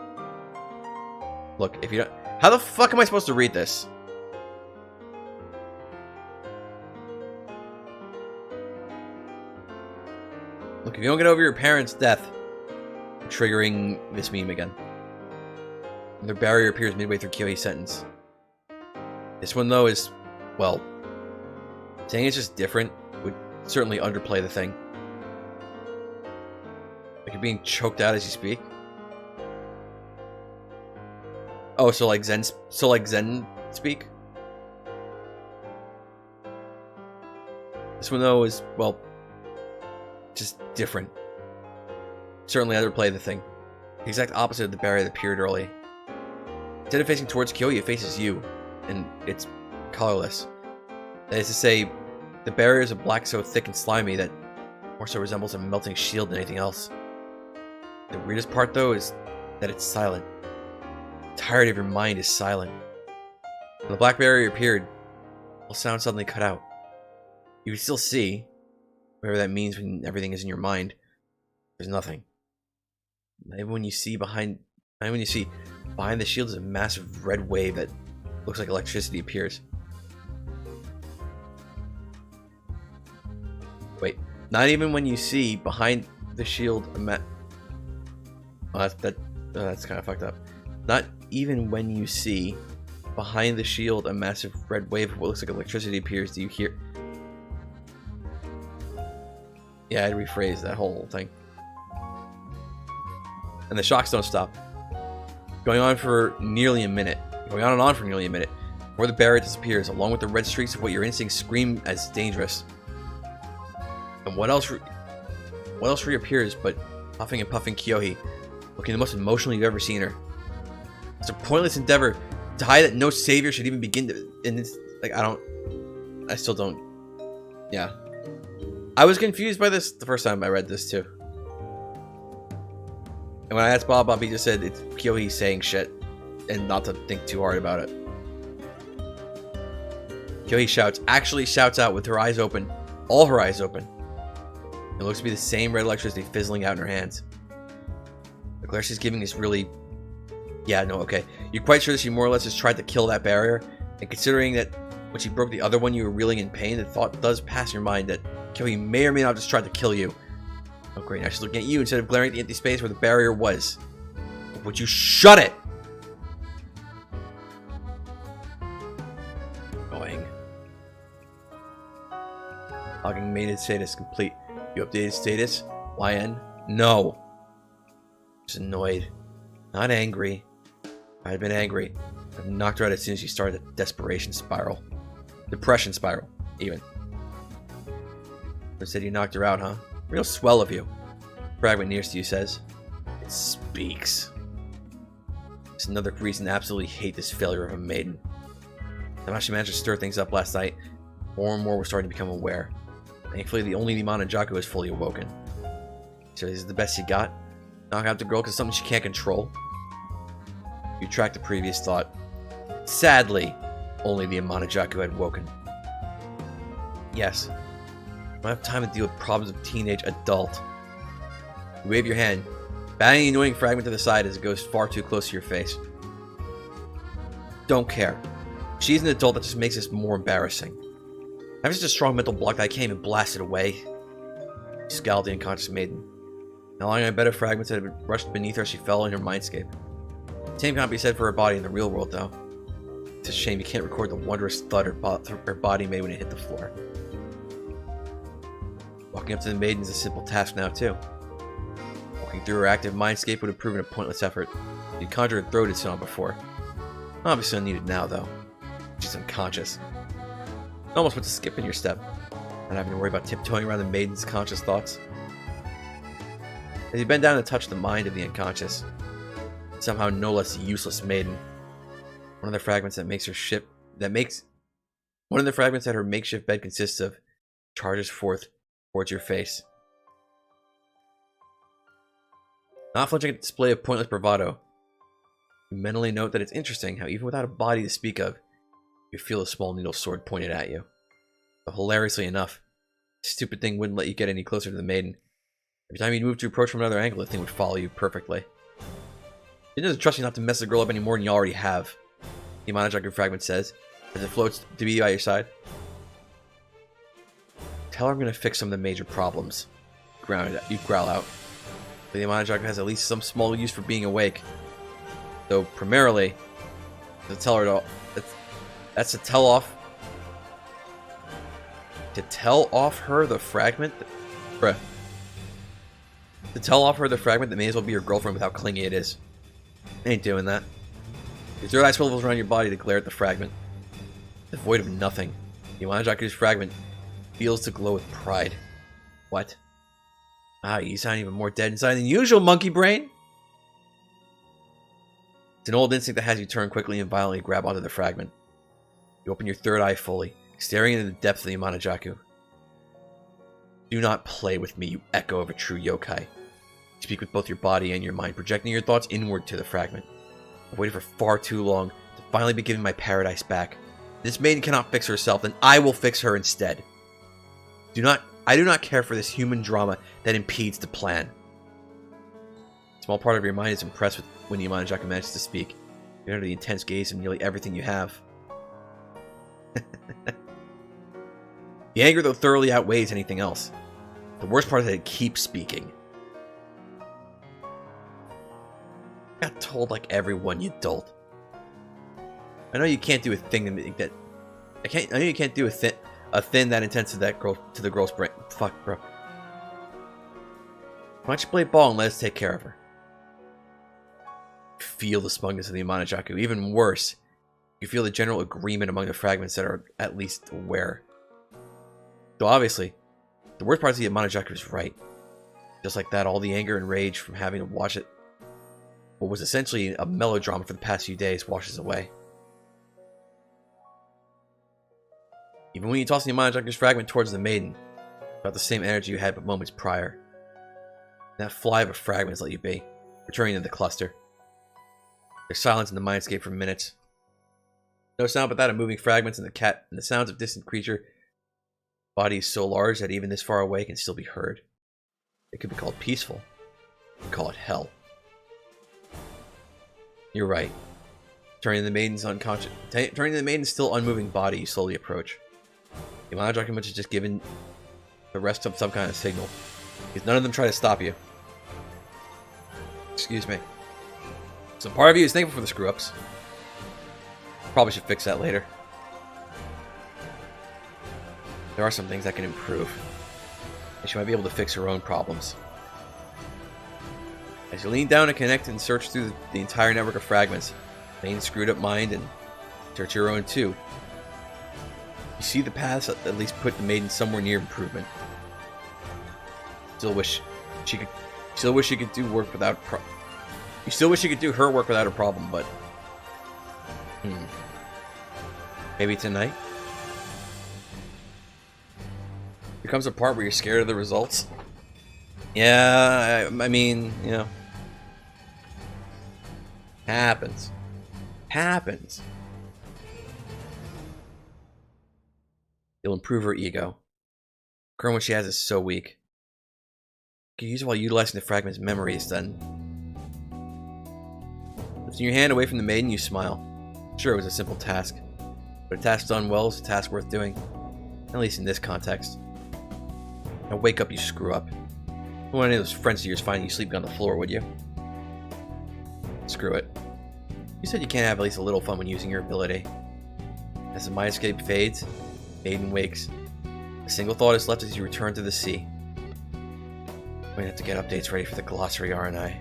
Look, if you don't... How the fuck am I supposed to read this? Look, if you don't get over your parents' death... Triggering this meme again. Their barrier appears midway through Kyohi's sentence. This one, though, is... Well... Saying it's just different would certainly underplay the thing. Like you're being choked out as you speak. Oh, so like Zen speak? This one, though, is, well... just different. Certainly underplay the thing. The exact opposite of the barrier that appeared early. Instead of facing towards Kyohi, it faces you. And it's colorless. That is to say, the barrier is a black so thick and slimy that more so resembles a melting shield than anything else. The weirdest part, though, is that it's silent. The entirety of your mind is silent. When the black barrier appeared, all sound suddenly cut out. You can still see, whatever that means when everything is in your mind. There's nothing. Even when you see behind the shield is a massive red wave that looks like electricity appears. Wait, not even when you see behind the shield that's kind of fucked up. Not even when you see behind the shield a massive red wave of what looks like electricity appears do you hear... Yeah, I'd rephrase that whole thing. And the shocks don't stop. Going on for nearly a minute. Going on and on for nearly a minute. Before the barrier disappears, along with the red streaks of what your instincts scream as dangerous. And what else reappears but puffing and puffing Kyohi, looking the most emotional you've ever seen her. It's a pointless endeavor to hide that no savior should even begin to... And it's like, I still don't... Yeah. I was confused by this the first time I read this too. And when I asked Bob, he just said it's Kyohi saying shit and not to think too hard about it. Kyohi actually shouts out with her eyes open, all her eyes open. It looks to be the same red electricity fizzling out in her hands. The glare she's giving is really... Yeah, no, okay. You're quite sure that she more or less just tried to kill that barrier, and considering that when she broke the other one you were reeling in pain, the thought does pass your mind that Kyohi may or may not have just tried to kill you. Oh great, now she's looking at you instead of glaring at the empty space where the barrier was. Would you shut it? Annoying. Logging maiden status complete. You updated status? YN? No. Just annoyed. Not angry. I had been angry. I knocked her out as soon as she started a desperation spiral. Depression spiral, even. I said you knocked her out, huh? Real swell of you. Fragment nearest to you says. It speaks. It's another reason to absolutely hate this failure of a maiden. Somehow she managed to stir things up last night. More and more were starting to become aware. Thankfully, the only Jaku is fully awoken. So this is the best you got? Knock out the girl because something she can't control? You tracked the previous thought. Sadly, only the Jaku had woken. Yes. I don't have time to deal with problems of teenage adult. You wave your hand, batting the annoying fragment to the side as it goes far too close to your face. Don't care. She's an adult, that just makes this more embarrassing. I have such a strong mental block that I can't even blast it away. She scowled the unconscious maiden. Now lying on a bed of fragments that had rushed beneath her as she fell in her mindscape. The same can't be said for her body in the real world, though. It's a shame you can't record the wondrous thud her body made when it hit the floor. Walking up to the maiden is a simple task now, too. Walking through her active mindscape would have proven a pointless effort. You'd conjured her throat had on before. Obviously unneeded now, though. She's unconscious. It almost puts a skip in your step, not having to worry about tiptoeing around the maiden's conscious thoughts. As you bend down to touch the mind of the unconscious, somehow no less useless maiden, one of the fragments that her makeshift bed consists of, charges forth towards your face. Not flinching at the display of pointless bravado, you mentally note that it's interesting how even without a body to speak of, you feel a small needle sword pointed at you. But hilariously enough, the stupid thing wouldn't let you get any closer to the maiden. Every time you'd move to approach from another angle, the thing would follow you perfectly. It doesn't trust you not to mess the girl up any more than you already have, the Jaku fragment says, as it floats to be by your side. Tell her I'm going to fix some of the major problems. You growl out. But the Jaku has at least some small use for being awake. Though, primarily, to tell her to... That's to tell off her the fragment. Bruh. To tell off her the fragment that may as well be your girlfriend with how clingy it is. Ain't doing that. Your third eye swivels around your body to glare at the fragment. Devoid of nothing, the Jaku's fragment feels to glow with pride. What? Ah, you sound even more dead inside than usual, monkey brain! It's an old instinct that has you turn quickly and violently grab onto the fragment. You open your third eye fully, staring into the depths of the Jaku. Do not play with me, you echo of a true yokai. You speak with both your body and your mind, projecting your thoughts inward to the fragment. I've waited for far too long to finally be given my paradise back. If this maiden cannot fix herself, then I will fix her instead. I do not care for this human drama that impedes the plan. A small part of your mind is impressed with when the Jaku manages to speak. You're under the intense gaze of nearly everything you have. The anger, though, thoroughly outweighs anything else. The worst part is that it keeps speaking. I got told like everyone, you dolt. I know you can't do a thing that... I know you can't do a thing that intense to the girl's brain. Fuck, bro. Why don't you play ball and let us take care of her? Feel the smugness of the Jaku. Even worse, you feel the general agreement among the fragments that are at least aware. Though obviously, the worst part is the Jaku is right. Just like that, all the anger and rage from having to watch it, what was essentially a melodrama for the past few days, washes away. Even when you toss the Jaku's fragment towards the maiden, about the same energy you had but moments prior. That fly of a fragment has let you be, returning to the cluster. There's silence in the mindscape for minutes. No sound but that of moving fragments and the sounds of distant creature. Body is so large that even this far away can still be heard. It could be called peaceful. You could call it hell. You're right. Turning the maiden's still unmoving body, you slowly approach. The Jaku has just given the rest of some kind of signal, because none of them try to stop you. Excuse me. Some part of you is thankful for the screw-ups. Probably should fix that later. There are some things that can improve, and she might be able to fix her own problems. As you lean down and connect and search through the entire network of fragments, Main screwed up mind and search your own too. You see the paths that at least put the maiden somewhere near improvement. Still wish she could do work without you still wish you could do her work without a problem, but maybe tonight? There comes a part where you're scared of the results. Yeah, I mean, you know. Happens. You'll improve her ego. The current one she has is so weak. You can use it while utilizing the fragment's memories, then. Lifting your hand away from the maiden, you smile. Sure, it was a simple task. But a task done well is a task worth doing. At least in this context. Now wake up, you screw up. You wouldn't want any of those friends of yours finding you sleeping on the floor, would you? Screw it. You said you can't have at least a little fun when using your ability. As the mindscape fades, Maiden wakes. A single thought is left as you return to the sea. I'm going to have to get updates ready for the glossary, aren't I?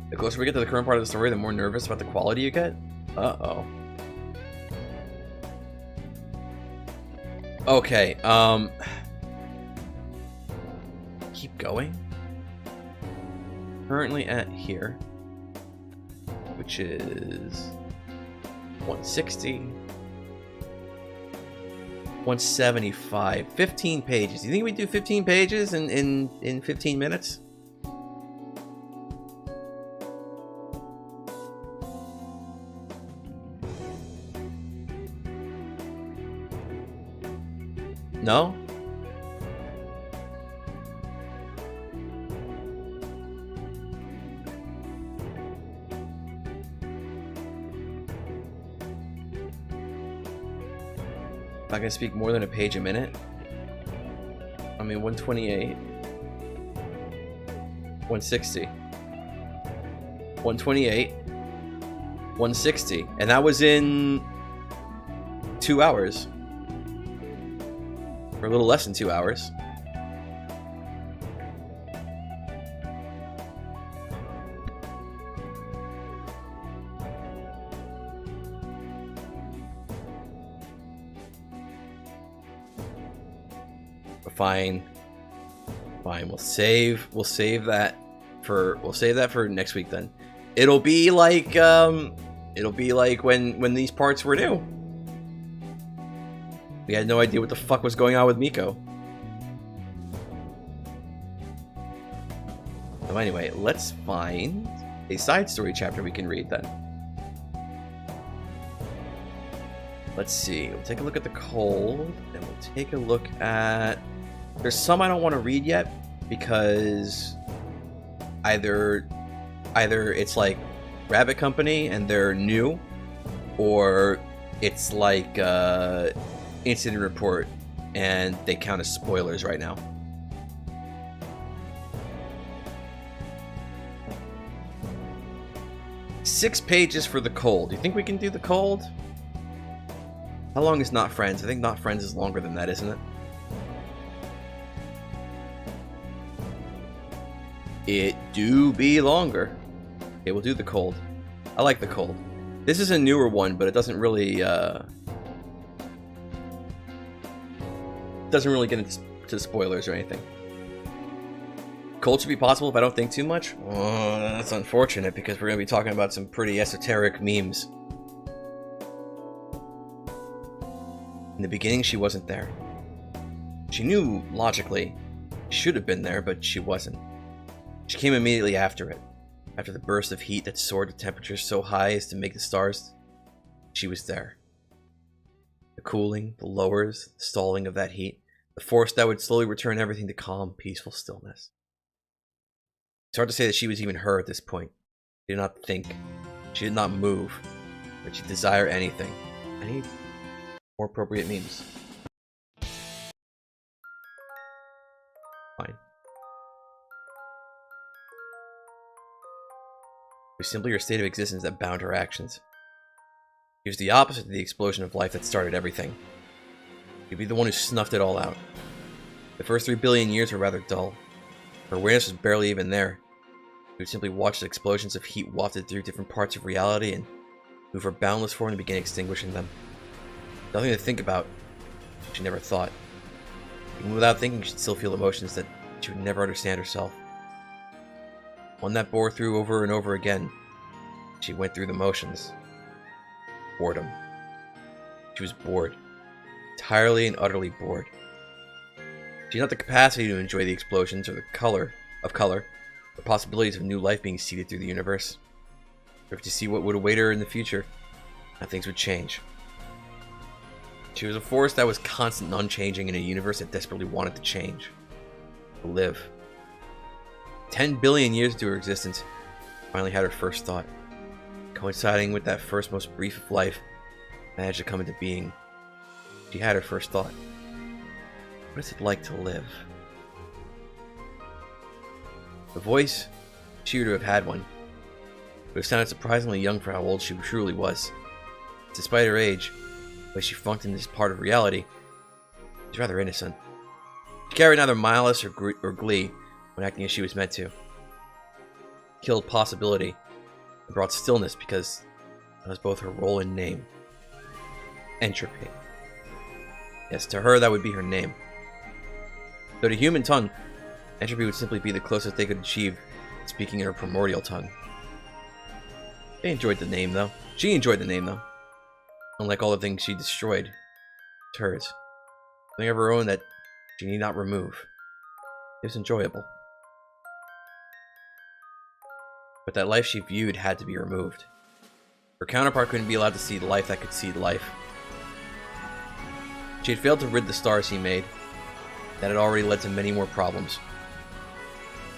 The closer we get to the current part of the story, the more nervous about the quality you get. Uh-oh. Okay, keep going. Currently at here, which is 160, 175, 15 pages. Do you think we do 15 pages in 15 minutes? No? Not gonna speak more than a page a minute. I mean, 128, 160, 128, 160, and that was in 2 hours. Or a little less than 2 hours. Fine. We'll save that for next week then. It'll be like when these parts were new. We had no idea what the fuck was going on with Miko. So anyway, let's find a side story chapter we can read then. Let's see. We'll take a look at the cold, and we'll take a look at... There's some I don't want to read yet because either it's like Rabbit Company and they're new, or it's like Incident Report and they count as spoilers right now. Six pages for the cold. Do you think we can do the cold? How long is Not Friends? I think Not Friends is longer than that, isn't it? It do be longer. Okay, we'll do the cold. I like the cold. This is a newer one, but it doesn't really get into spoilers or anything. Cold should be possible if I don't think too much. Oh, that's unfortunate because we're going to be talking about some pretty esoteric memes. In the beginning, she wasn't there. She knew logically she should have been there, but she wasn't. She came immediately after it. After the burst of heat that soared to temperatures so high as to make the stars, she was there. The cooling, the lowers, the stalling of that heat, the force that would slowly return everything to calm, peaceful stillness. It's hard to say that she was even her at this point. She did not think. She did not move. Or she desire anything. Any more appropriate memes? Fine. It was simply her state of existence that bound her actions. She was the opposite of the explosion of life that started everything. She'd be the one who snuffed it all out. The first 3 billion years were rather dull. Her awareness was barely even there. She would simply watch the explosions of heat wafted through different parts of reality and move her boundless form and begin extinguishing them. Nothing to think about. She never thought. Even without thinking, she'd still feel emotions that she would never understand herself. One that bore through over and over again. She went through the motions. Boredom. She was bored. Entirely and utterly bored. She had not the capacity to enjoy the explosions or the color, the possibilities of new life being seeded through the universe, or to see what would await her in the future, how things would change. She was a force that was constant and unchanging in a universe that desperately wanted to change. To live. 10 billion years into her existence, finally had her first thought. Coinciding with that first most brief of life, managed to come into being. She had her first thought. What is it like to live? The voice, she would have had one, but it sounded surprisingly young for how old she truly was. Despite her age, the way she funked in this part of reality, she's rather innocent. She carried neither malice or glee when acting as she was meant to. Killed possibility and brought stillness because that was both her role and name. Entropy. Yes, to her that would be her name. Though to human tongue, entropy would simply be the closest they could achieve speaking in her primordial tongue. They enjoyed the name though. She enjoyed the name though. Unlike all the things she destroyed, it's hers. Something of her own that she need not remove. It was enjoyable. But that life she viewed had to be removed. Her counterpart couldn't be allowed to see the life that could see life. She had failed to rid the stars he made. That had already led to many more problems.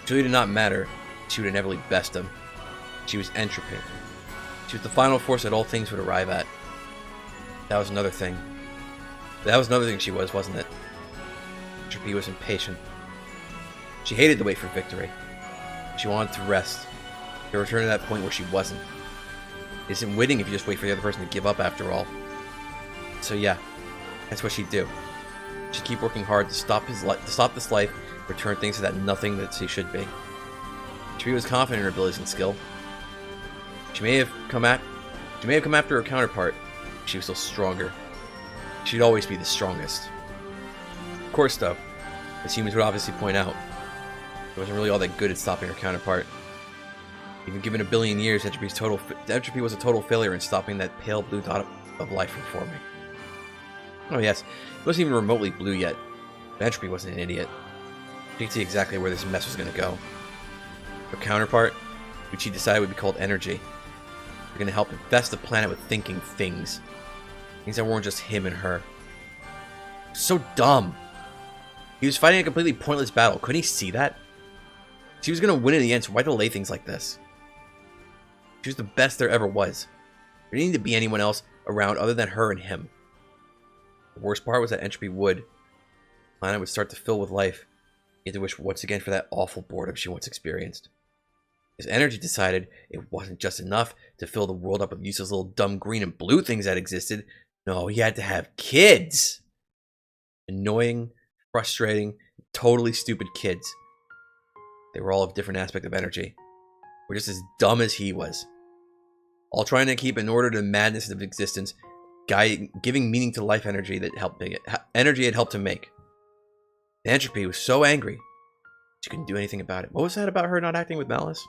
It really did not matter. She would inevitably best them. She was entropy. She was the final force that all things would arrive at. That was another thing. That was another thing she was, wasn't it? Entropy was impatient. She hated the wait for victory. She wanted to rest. To return to that point where she wasn't. It isn't winning if you just wait for the other person to give up after all. So yeah, that's what she'd do. She'd keep working hard to stop this life, return things to that nothing that she should be. She was confident in her abilities and skill. She may have come after her counterpart, but she was still stronger. She'd always be the strongest. Of course, though, as humans would obviously point out, she wasn't really all that good at stopping her counterpart. Even given a billion years, entropy was a total failure in stopping that pale blue dot of life from forming. Oh yes, it wasn't even remotely blue yet, but entropy wasn't an idiot. She could see exactly where this mess was going to go. Her counterpart, which she decided would be called energy, were going to help infest the planet with thinking things. Things that weren't just him and her. So dumb. He was fighting a completely pointless battle. Couldn't he see that? She was going to win in the end, so why delay things like this? She was the best there ever was. There didn't need to be anyone else around other than her and him. The worst part was that entropy the planet would start to fill with life. You had to wish once again for that awful boredom she once experienced. His energy decided it wasn't just enough to fill the world up with useless little dumb green and blue things that existed. No, he had to have kids. Annoying, frustrating, totally stupid kids. They were all of different aspects of energy. Were just as dumb as he was. All trying to keep in order to the madness of existence, giving meaning to life energy that energy had helped him make. The entropy was so angry, she couldn't do anything about it. What was that about her not acting with malice?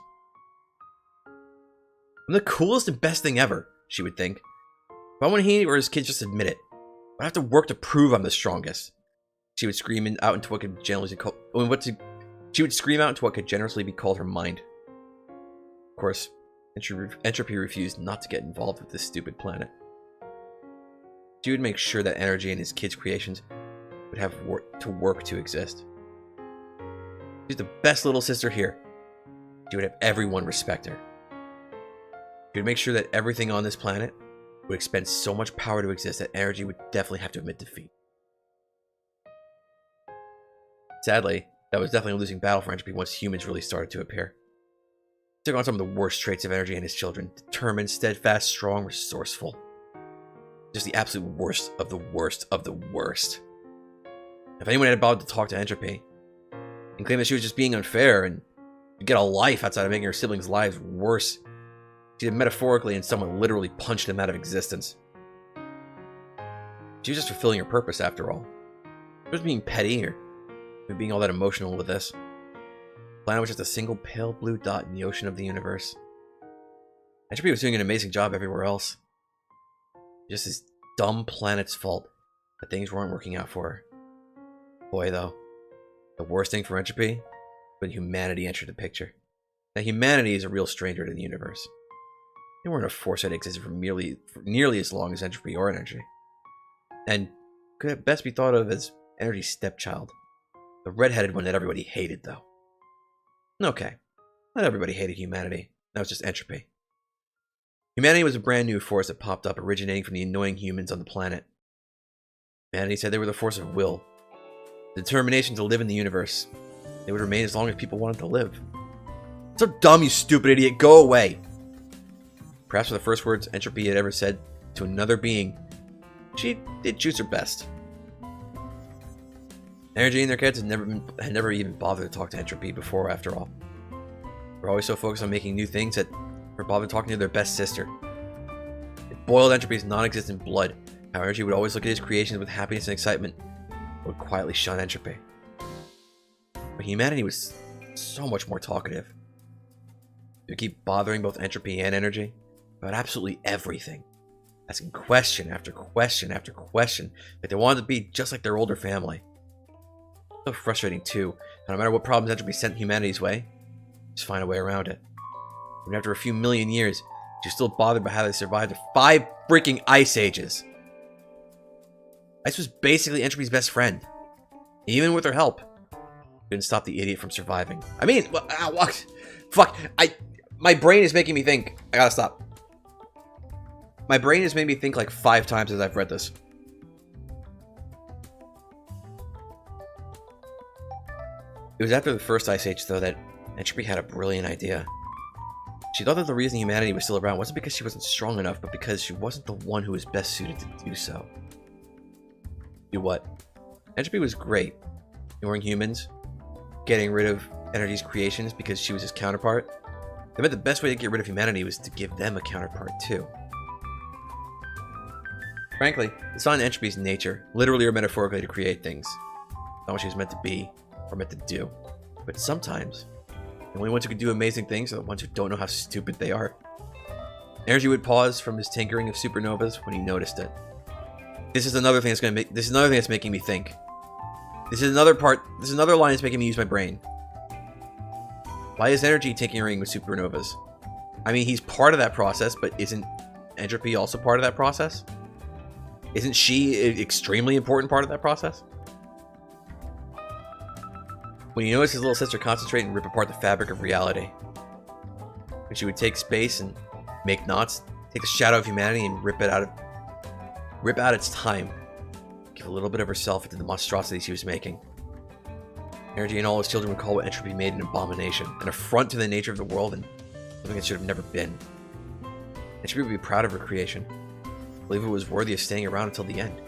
I'm the coolest and best thing ever, she would think. Why wouldn't he or his kids just admit it? I have to work to prove I'm the strongest. She would scream out into what could generously be called her mind. Of course, entropy refused not to get involved with this stupid planet. She would make sure that energy and his kids' creations would have to work to exist. She's the best little sister here. She would have everyone respect her. She would make sure that everything on this planet would expend so much power to exist that energy would definitely have to admit defeat. Sadly, that was definitely a losing battle for entropy once humans really started to appear. He took on some of the worst traits of energy and his children. Determined, steadfast, strong, resourceful. Just the absolute worst of the worst of the worst. If anyone had bothered to talk to entropy and claimed that she was just being unfair and to get a life outside of making her siblings' lives worse. She did metaphorically, and someone literally punched him out of existence. She was just fulfilling her purpose, after all. She wasn't being petty or being all that emotional with this. The planet was just a single pale blue dot in the ocean of the universe. Entropy was doing an amazing job everywhere else. Just this dumb planet's fault that things weren't working out for her. Boy, though, the worst thing for Entropy, when humanity entered the picture. Now, humanity is a real stranger to the universe. They weren't a force that existed for nearly as long as Entropy or Energy, and could at best be thought of as Energy's stepchild. The red-headed one that everybody hated, though. Okay, not everybody hated humanity. That was just Entropy. Humanity was a brand new force that popped up, originating from the annoying humans on the planet. Humanity said they were the force of will, the determination to live in the universe. They would remain as long as people wanted to live. So dumb, you stupid idiot! Go away! Perhaps for the first words Entropy had ever said to another being, she did choose her best. Energy and their kids had never even bothered to talk to Entropy before, after all. They were always so focused on making new things that never bothered talking to their best sister. It boiled Entropy's non-existent blood, how Energy would always look at his creations with happiness and excitement, but would quietly shun Entropy. But humanity was so much more talkative. They would keep bothering both Entropy and Energy about absolutely everything, asking question after question after question, like they wanted to be just like their older family. So frustrating too, and no matter what problems Entropy sent humanity's way, just find a way around it. Even after a few million years, she's still bothered by how they survived 5 freaking ice ages. Ice was basically Entropy's best friend. Even with her help, couldn't stop the idiot from surviving. I mean, what? Fuck! My brain is making me think. I gotta stop. My brain has made me think like 5 times as I've read this. It was after the first ice age, though, that Entropy had a brilliant idea. She thought that the reason humanity was still around wasn't because she wasn't strong enough, but because she wasn't the one who was best suited to do so. Do what? Entropy was great, ignoring humans, getting rid of Energy's creations because she was his counterpart. They meant the best way to get rid of humanity was to give them a counterpart too. Frankly, it's not in Entropy's nature, literally or metaphorically, to create things. Not what she was meant to be, or meant to do. But sometimes, the only ones who can do amazing things are the ones who don't know how stupid they are. Energy would pause from his tinkering of supernovas when he noticed it. This is another thing that's making me think. This is another line that's making me use my brain. Why is Energy tinkering with supernovas? I mean, he's part of that process, but isn't Entropy also part of that process? Isn't she an extremely important part of that process? When he noticed his little sister concentrate and rip apart the fabric of reality. When she would take space and make knots, take the shadow of humanity and rip out its time. Give a little bit of herself into the monstrosity she was making. Energy and all his children would call what Entropy made an abomination, an affront to the nature of the world, and something it should have never been. Entropy would be proud of her creation, believe it was worthy of staying around until the end.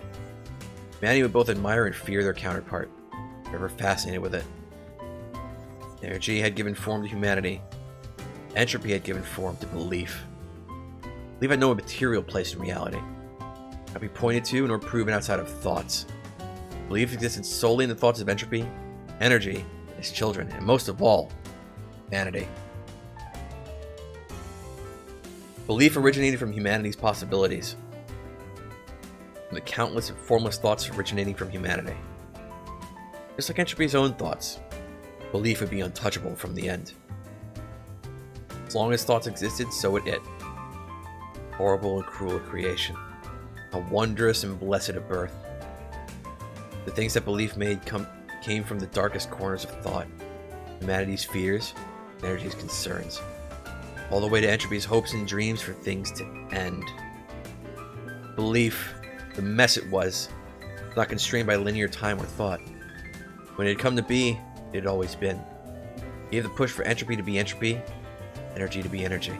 Humanity would both admire and fear their counterpart, forever fascinated with it. Energy had given form to humanity. Entropy had given form to belief. Belief had no material place in reality. Not be pointed to nor proven outside of thoughts. Belief existed solely in the thoughts of Entropy, Energy, his children, and most of all, humanity. Belief originated from humanity's possibilities, from the countless and formless thoughts originating from humanity. Just like Entropy's own thoughts, belief would be untouchable from the end. As long as thoughts existed, so would it. Horrible and cruel creation. How wondrous and blessed a birth. The things that belief made came from the darkest corners of thought, humanity's fears, and Energy's concerns, all the way to Entropy's hopes and dreams for things to end. Belief, the mess it was, not constrained by linear time or thought. When it had come to be, it had always been. It gave the push for Entropy to be Entropy, Energy to be Energy.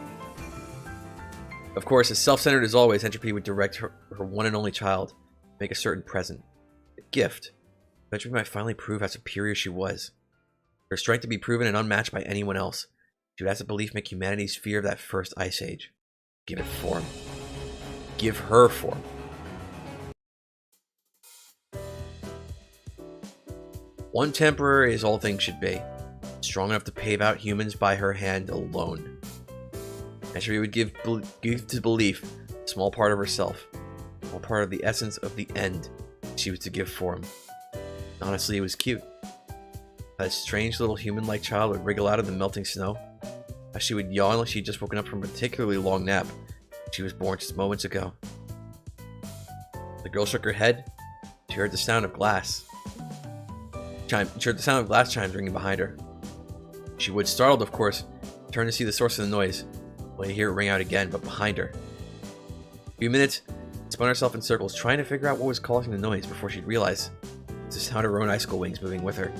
Of course, as self-centered as always, Entropy would direct her one and only child, make a certain present, a gift. Entropy might finally prove how superior she was. Her strength to be proven and unmatched by anyone else. She would ask the belief make humanity's fear of that first ice age. Give it form. Give her form. One temporary as all things should be, strong enough to pave out humans by her hand alone. And she would give to belief a small part of herself, a small part of the essence of the end she was to give form. Honestly, it was cute. That strange little human-like child would wriggle out of the melting snow, as she would yawn like she'd just woken up from a particularly long nap. She was born just moments ago. The girl shook her head. She heard the sound of glass. She heard the sound of glass chimes ringing behind her. She would, startled of course, turn to see the source of the noise, only to hear it ring out again, but behind her. A few minutes, she spun herself in circles, trying to figure out what was causing the noise before she'd realize it was the sound of her own icicle wings moving with her.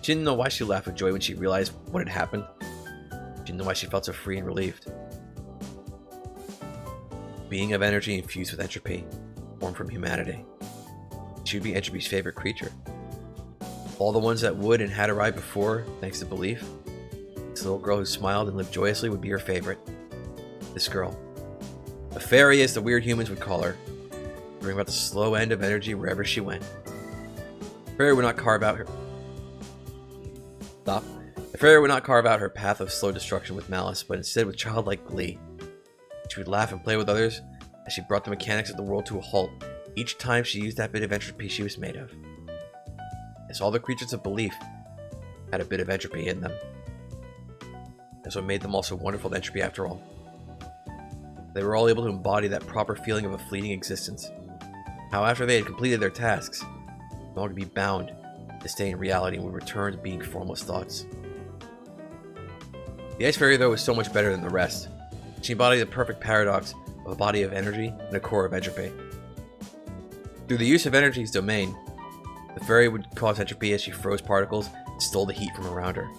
She didn't know why she laughed with joy when she realized what had happened. She didn't know why she felt so free and relieved. Being of energy infused with entropy, born from humanity. She would be entropy's favorite creature. All the ones that would and had arrived before, thanks to belief, this little girl who smiled and lived joyously would be her favorite. This girl. A fairy, as the weird humans would call her, bring about the slow end of energy wherever she went. The fairy would not carve out her... Stop. The fairy would not carve out her path of slow destruction with malice, but instead with childlike glee. She would laugh and play with others as she brought the mechanics of the world to a halt each time she used that bit of entropy she was made of. As all the creatures of belief had a bit of entropy in them. That's what made them all so wonderful entropy after all. They were all able to embody that proper feeling of a fleeting existence. How after they had completed their tasks, no longer be bound to stay in reality and would return to being formless thoughts. The Ice Fairy, though, was so much better than the rest. She embodied the perfect paradox of a body of energy and a core of entropy. Through the use of energy's domain, the fairy would cause entropy as she froze particles and stole the heat from around her.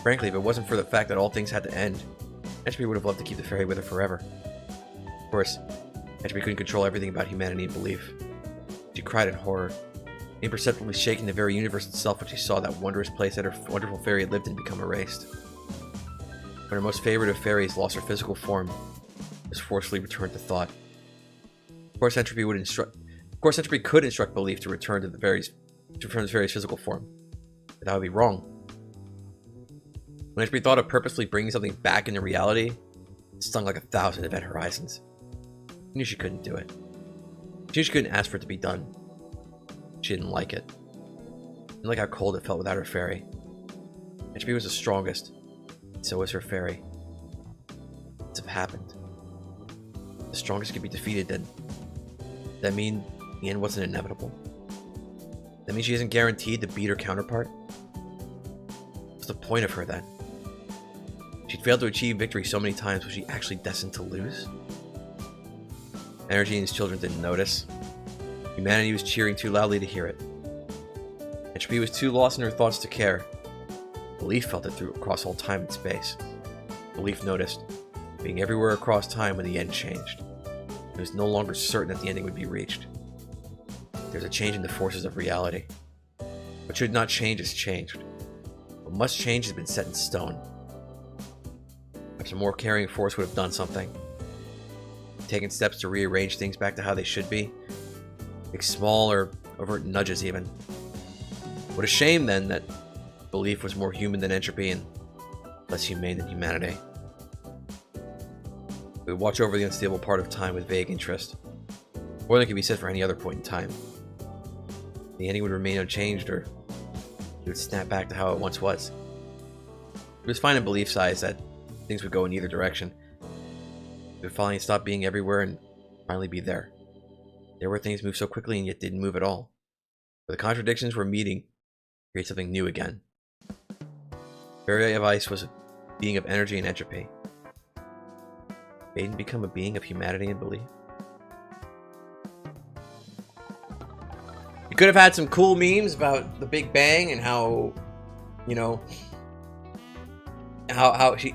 Frankly, if it wasn't for the fact that all things had to end, entropy would have loved to keep the fairy with her forever. Of course, entropy couldn't control everything about humanity and belief. She cried in horror, imperceptibly shaking the very universe itself when she saw that wondrous place that her wonderful fairy had lived in become erased. When her most favorite of fairies lost her physical form, it was forcefully returned to thought. Of course, entropy could instruct belief to return to the fairy's physical form, but that would be wrong. When entropy thought of purposely bringing something back into reality, it stung like 1,000 event horizons. She knew she couldn't do it. She knew she couldn't ask for it to be done. She didn't like it. She didn't like how cold it felt without her fairy. Entropy was the strongest, and so was her fairy. This have happened. The strongest could be defeated, then. That mean the end wasn't inevitable? That means she isn't guaranteed to beat her counterpart? What's the point of her then? She'd failed to achieve victory so many times, was she actually destined to lose? Energy and his children didn't notice. Humanity was cheering too loudly to hear it. Entropy was too lost in her thoughts to care. Belief felt it through across all time and space. Belief noticed, being everywhere across time when the end changed. It was no longer certain that the ending would be reached. There's a change in the forces of reality. What should not change has changed. What must change has been set in stone. Perhaps a more caring force would have done something. Taken steps to rearrange things back to how they should be. Like small or overt nudges even. What a shame then that belief was more human than entropy and less humane than humanity. We would watch over the unstable part of time with vague interest. More than could be said for any other point in time. The ending would remain unchanged, or it would snap back to how it once was. It was fine in belief size that things would go in either direction. It would finally stop being everywhere and finally be there. There were things moved so quickly and yet didn't move at all. Where the contradictions were meeting, create something new again. Fairy of Ice was a being of energy and entropy. Maiden become a being of humanity and belief. You could have had some cool memes about the Big Bang and how, you know, you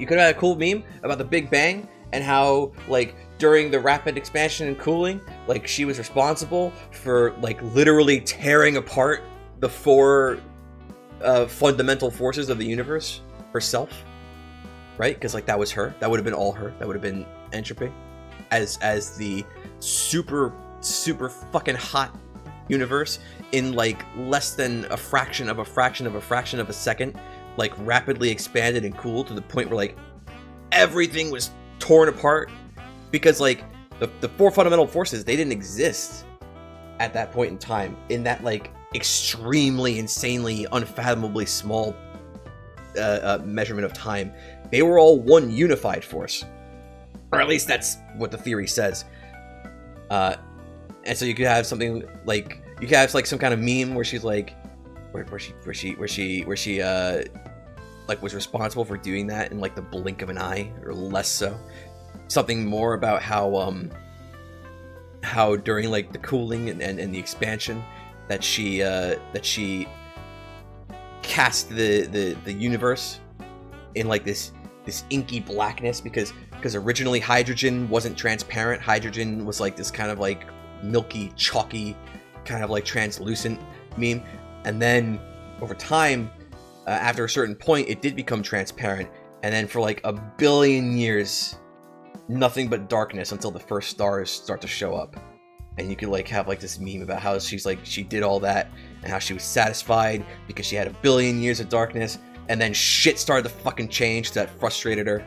could have had a cool meme about the Big Bang and how, like, during the rapid expansion and cooling, like, she was responsible for, like, literally tearing apart the four fundamental forces of the universe herself, right? Because like that was her. That would have been all her. That would have been entropy, as the super fucking hot universe in like less than a fraction of a fraction of a fraction of a second, like rapidly expanded and cooled to the point where like everything was torn apart because like the four fundamental forces, they didn't exist at that point in time in that like extremely insanely unfathomably small measurement of time. They were all one unified force, or at least that's what the theory says. And so you could have something like, you could have like some kind of meme where she's like, where she like was responsible for doing that in like the blink of an eye or less so. Something more about how during like the cooling and the expansion that she cast the universe in like this inky blackness because originally hydrogen wasn't transparent. Hydrogen was like this kind of like milky, chalky, kind of like translucent meme, and then over time, after a certain point, it did become transparent, and then for like a billion years, nothing but darkness until the first stars start to show up. And you could like have like this meme about how she's like, she did all that and how she was satisfied because she had a billion years of darkness, and then shit started to fucking change that frustrated her.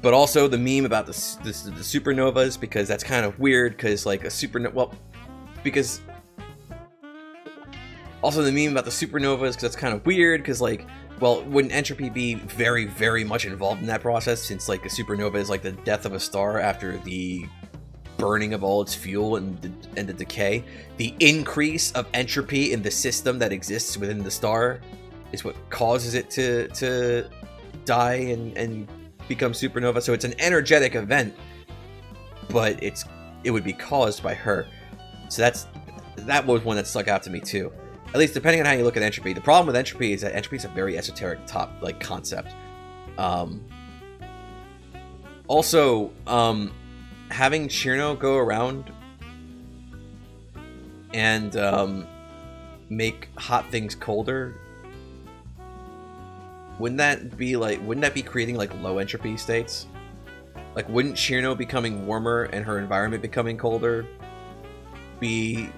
But also the meme about the supernovas, because that's kind of weird, because like a supernova, well, because also the meme about the supernovas, because that's kind of weird, because like, well, wouldn't entropy be very, very much involved in that process, since like a supernova is like the death of a star after the burning of all its fuel and the decay. The increase of entropy in the system that exists within the star is what causes it to die and become supernova. So it's an energetic event, but it would be caused by her. So that was one that stuck out to me too. At least depending on how you look at entropy. The problem with entropy is that entropy is a very esoteric concept. Also, having Chirno go around and make hot things colder, wouldn't that be creating like low entropy states? Like, wouldn't Chirno becoming warmer and her environment becoming colder be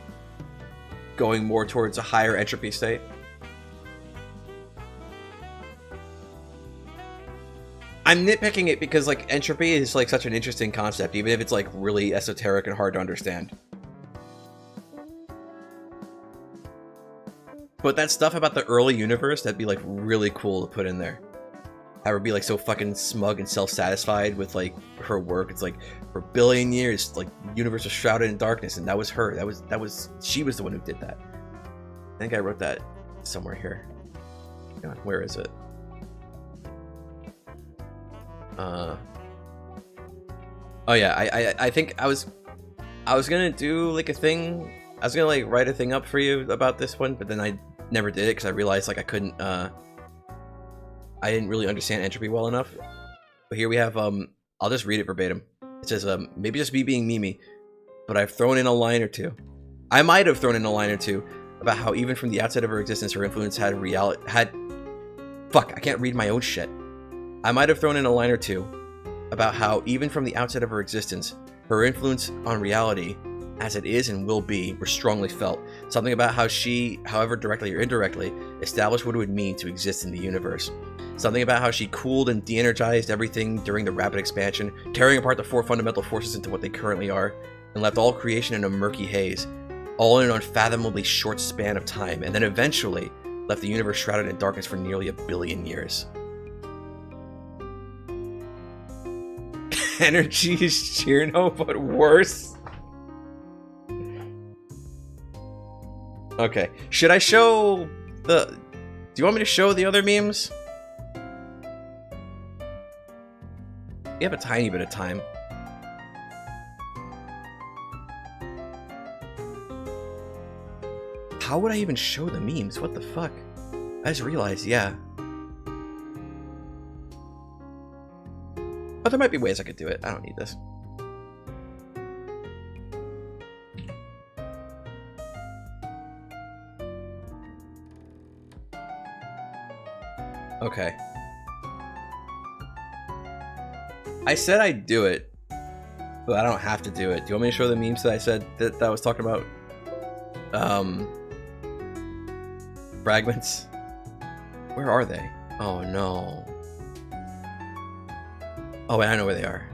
going more towards a higher entropy state? I'm nitpicking it because like entropy is like such an interesting concept, even if it's like really esoteric and hard to understand. But that stuff about the early universe, that'd be like really cool to put in there. Have her be like so fucking smug and self-satisfied with like her work. It's like for a billion years, like the universe was shrouded in darkness, and that was her. She was the one who did that. I think I wrote that somewhere here. Hang on, where is it? Oh yeah, I think I was gonna do like a thing. I was gonna like write a thing up for you about this one, but then I never did it because I realized like I couldn't. I didn't really understand entropy well enough. But here we have I'll just read it verbatim. It says maybe just me being Mimi, but I've thrown in a line or two. I might have thrown in a line or two about how even from the outside of her existence, her influence had fuck, I can't read my own shit. I might have thrown in a line or two about how even from the outside of her existence, her influence on reality, as it is and will be, were strongly felt. Something about how she, however directly or indirectly, established what it would mean to exist in the universe. Something about how she cooled and de-energized everything during the rapid expansion, tearing apart the four fundamental forces into what they currently are, and left all creation in a murky haze, all in an unfathomably short span of time, and then eventually left the universe shrouded in darkness for nearly 1 billion years. Energy is Chirno, but worse. Okay, should I show the... Do you want me to show the other memes? We have a tiny bit of time. How would I even show the memes? What the fuck? I just realized, yeah. But there might be ways I could do it. I don't need this. Okay. I said I'd do it, but I don't have to do it. Do you want me to show the memes that I said that I was talking about? Fragments? Where are they? Oh no. Oh wait, I know where they are.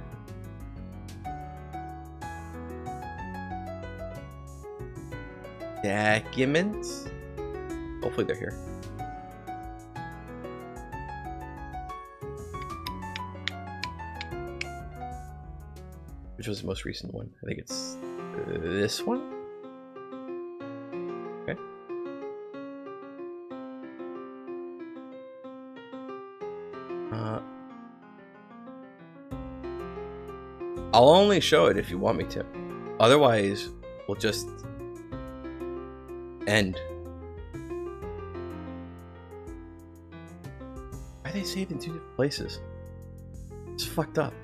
Documents? Hopefully they're here. Which was the most recent one? I think it's this one? Okay. I'll only show it if you want me to. Otherwise, we'll just end. Why are they saved in 2 different places? It's fucked up.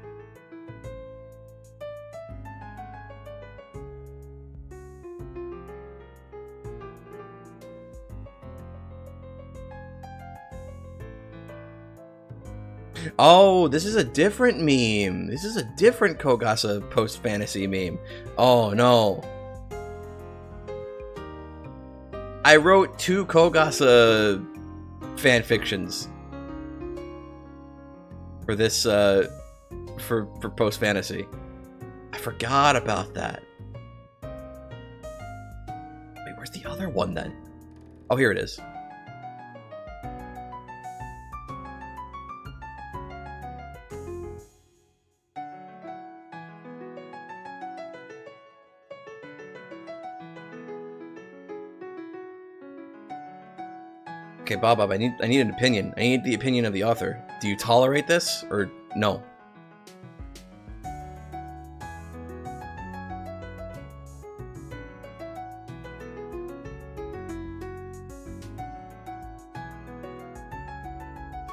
Oh, this is a different meme. This is a different Kogasa post-fantasy meme. Oh, no. I wrote 2 Kogasa fanfictions for this, for post-fantasy. I forgot about that. Wait, where's the other one then? Oh, here it is. Okay, Bob, I need an opinion. I need the opinion of the author. Do you tolerate this, or no?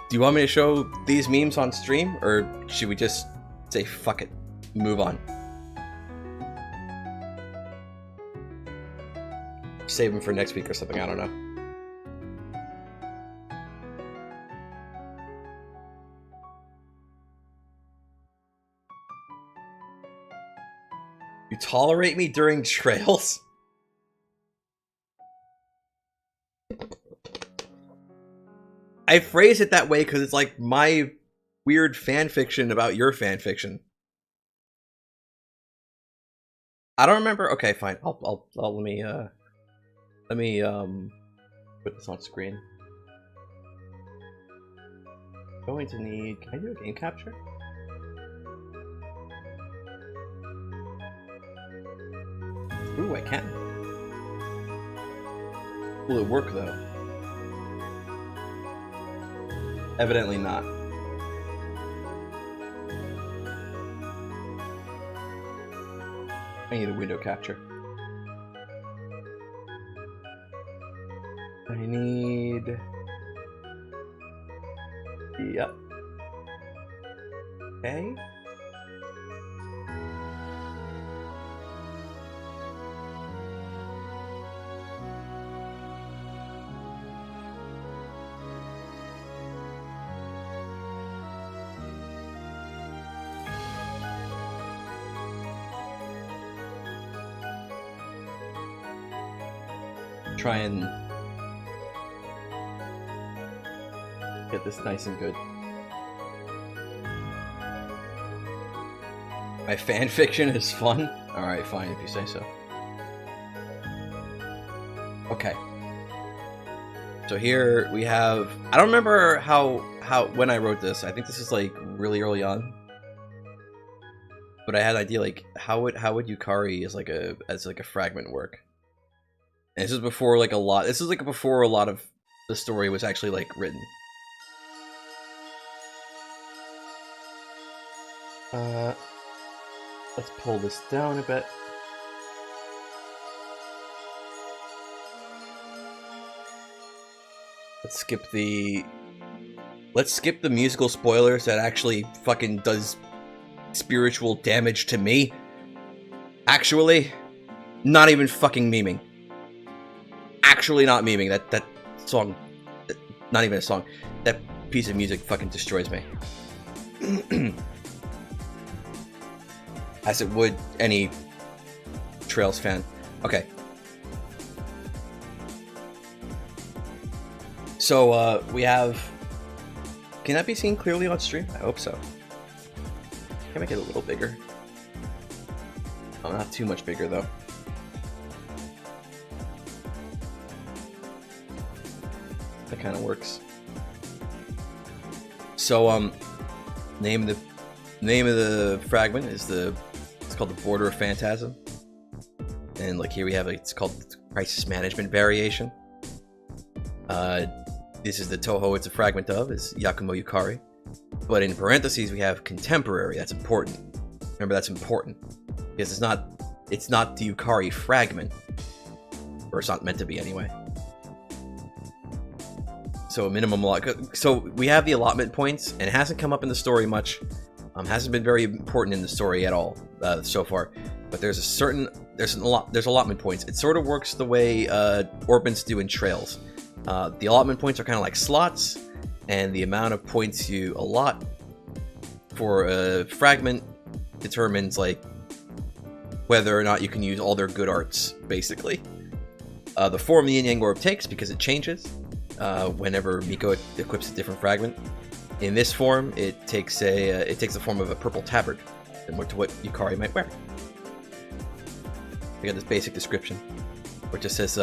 Do you want me to show these memes on stream, or should we just say fuck it, move on? Save them for next week or something, I don't know. You tolerate me during trails? I phrase it that way because it's like my weird fanfiction about your fanfiction. I don't remember. Okay, fine. I'll let me put this on screen. Going to need. Can I do a game capture? Ooh, I can. Will it work though? Evidently not. I need a window capture. I need... Yep. Okay. Try and get this nice and good. My fan fiction is fun? Alright, fine if you say so. Okay. So here we have... I don't remember how when I wrote this. I think this is like really early on. But I had an idea like how would Yukari as like a fragment work? And this is before like a lot. This is like before a lot of the story was actually like written. Let's pull this down a bit. Let's skip the musical spoilers that actually fucking does spiritual damage to me. Actually, not even fucking memeing. Actually not memeing. That song, not even a song. That piece of music fucking destroys me. As it would any Trails fan. Okay. So, we have... Can that be seen clearly on stream? I hope so. Can I make it a little bigger? Oh, not too much bigger, though. That kind of works. So, name of the fragment is it's called the Border of Phantasm. And like here we have it's called the Crisis Management Variation. This is the Touhou it's a fragment of, is Yakumo Yukari. But in parentheses we have contemporary, that's important. Remember, that's important. Because it's not the Yukari fragment. Or it's not meant to be anyway. So a minimum so we have the allotment points, and it hasn't come up in the story much. Hasn't been very important in the story at all so far. But there's allotment points. It sort of works the way orbits do in Trails. The allotment points are kind of like slots, and the amount of points you allot for a fragment determines like whether or not you can use all their good arts, basically. The form the Yin Yang Orb takes, because it changes whenever Miko equips a different fragment. In this form, it takes the form of a purple tabard, similar to what Yukari might wear. We got this basic description, which just says,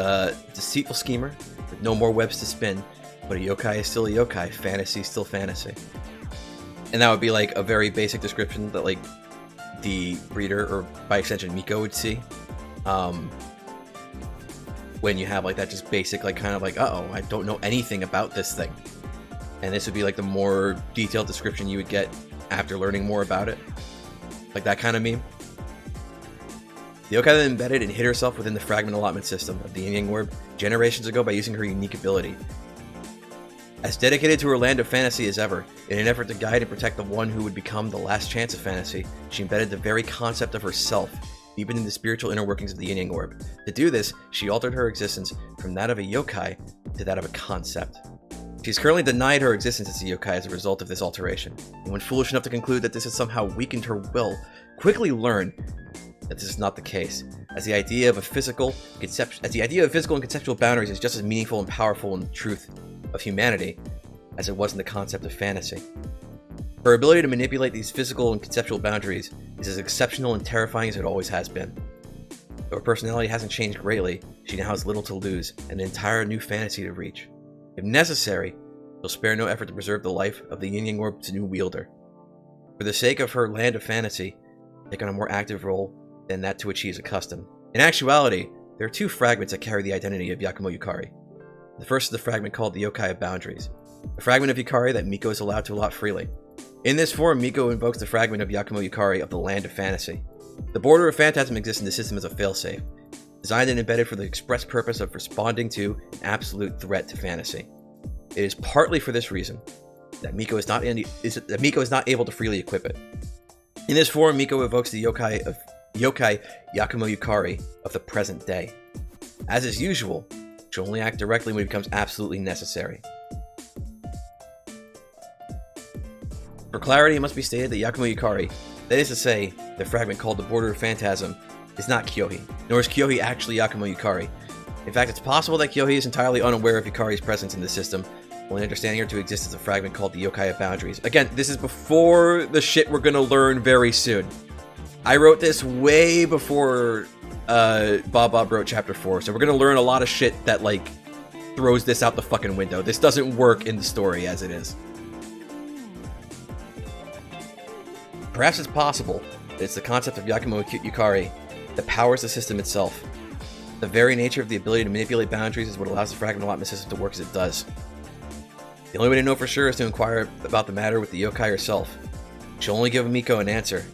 deceitful schemer, with no more webs to spin, but a yokai is still a yokai, fantasy is still fantasy. And that would be like a very basic description that like the reader, or by extension Miko, would see. When you have like that just basic, like kind of like, uh-oh, I don't know anything about this thing. And this would be like the more detailed description you would get after learning more about it. Like that kind of meme. The yokai then embedded and hid herself within the fragment allotment system of the Yin Yang Orb generations ago by using her unique ability. As dedicated to her land of fantasy as ever, in an effort to guide and protect the one who would become the last chance of fantasy, she embedded the very concept of herself, deep in the spiritual inner workings of the Yin Yang Orb. To do this, she altered her existence from that of a yokai to that of a concept. She's currently denied her existence as a yokai as a result of this alteration, and when foolish enough to conclude that this has somehow weakened her will, quickly learn that this is not the case, as the idea of physical and conceptual boundaries is just as meaningful and powerful in the truth of humanity as it was in the concept of fantasy. Her ability to manipulate these physical and conceptual boundaries is as exceptional and terrifying as it always has been. Though her personality hasn't changed greatly, she now has little to lose and an entire new fantasy to reach. If necessary, she'll spare no effort to preserve the life of the Yin Yang Orb's new wielder. For the sake of her land of fantasy, take on a more active role than that to which she is accustomed. In actuality, there are two fragments that carry the identity of Yakumo Yukari. The first is the fragment called the Yokai of Boundaries, a fragment of Yukari that Miko is allowed to allot freely. In this form, Miko invokes the fragment of Yakumo Yukari of the Land of Fantasy. The Border of Phantasm exists in the system as a failsafe, designed and embedded for the express purpose of responding to an absolute threat to fantasy. It is partly for this reason that Miko is not able to freely equip it. In this form, Miko evokes the yokai Yakumo Yukari of the present day. As is usual, she'll only act directly when it becomes absolutely necessary. For clarity, it must be stated that Yakumo Yukari, that is to say, the fragment called the Border of Phantasm, is not Kyohi, nor is Kyohi actually Yakumo Yukari. In fact, it's possible that Kyohi is entirely unaware of Yukari's presence in the system, only understanding her to exist as a fragment called the Yokai of Boundaries. Again, this is before the shit we're gonna learn very soon. I wrote this way before Bob wrote Chapter 4, so we're gonna learn a lot of shit that, like, throws this out the fucking window. This doesn't work in the story as it is. Perhaps it's possible that it's the concept of Yakumo Yukari that powers the system itself. The very nature of the ability to manipulate boundaries is what allows the fragment allotment system to work as it does. The only way to know for sure is to inquire about the matter with the yokai herself. She'll only give Miko an answer.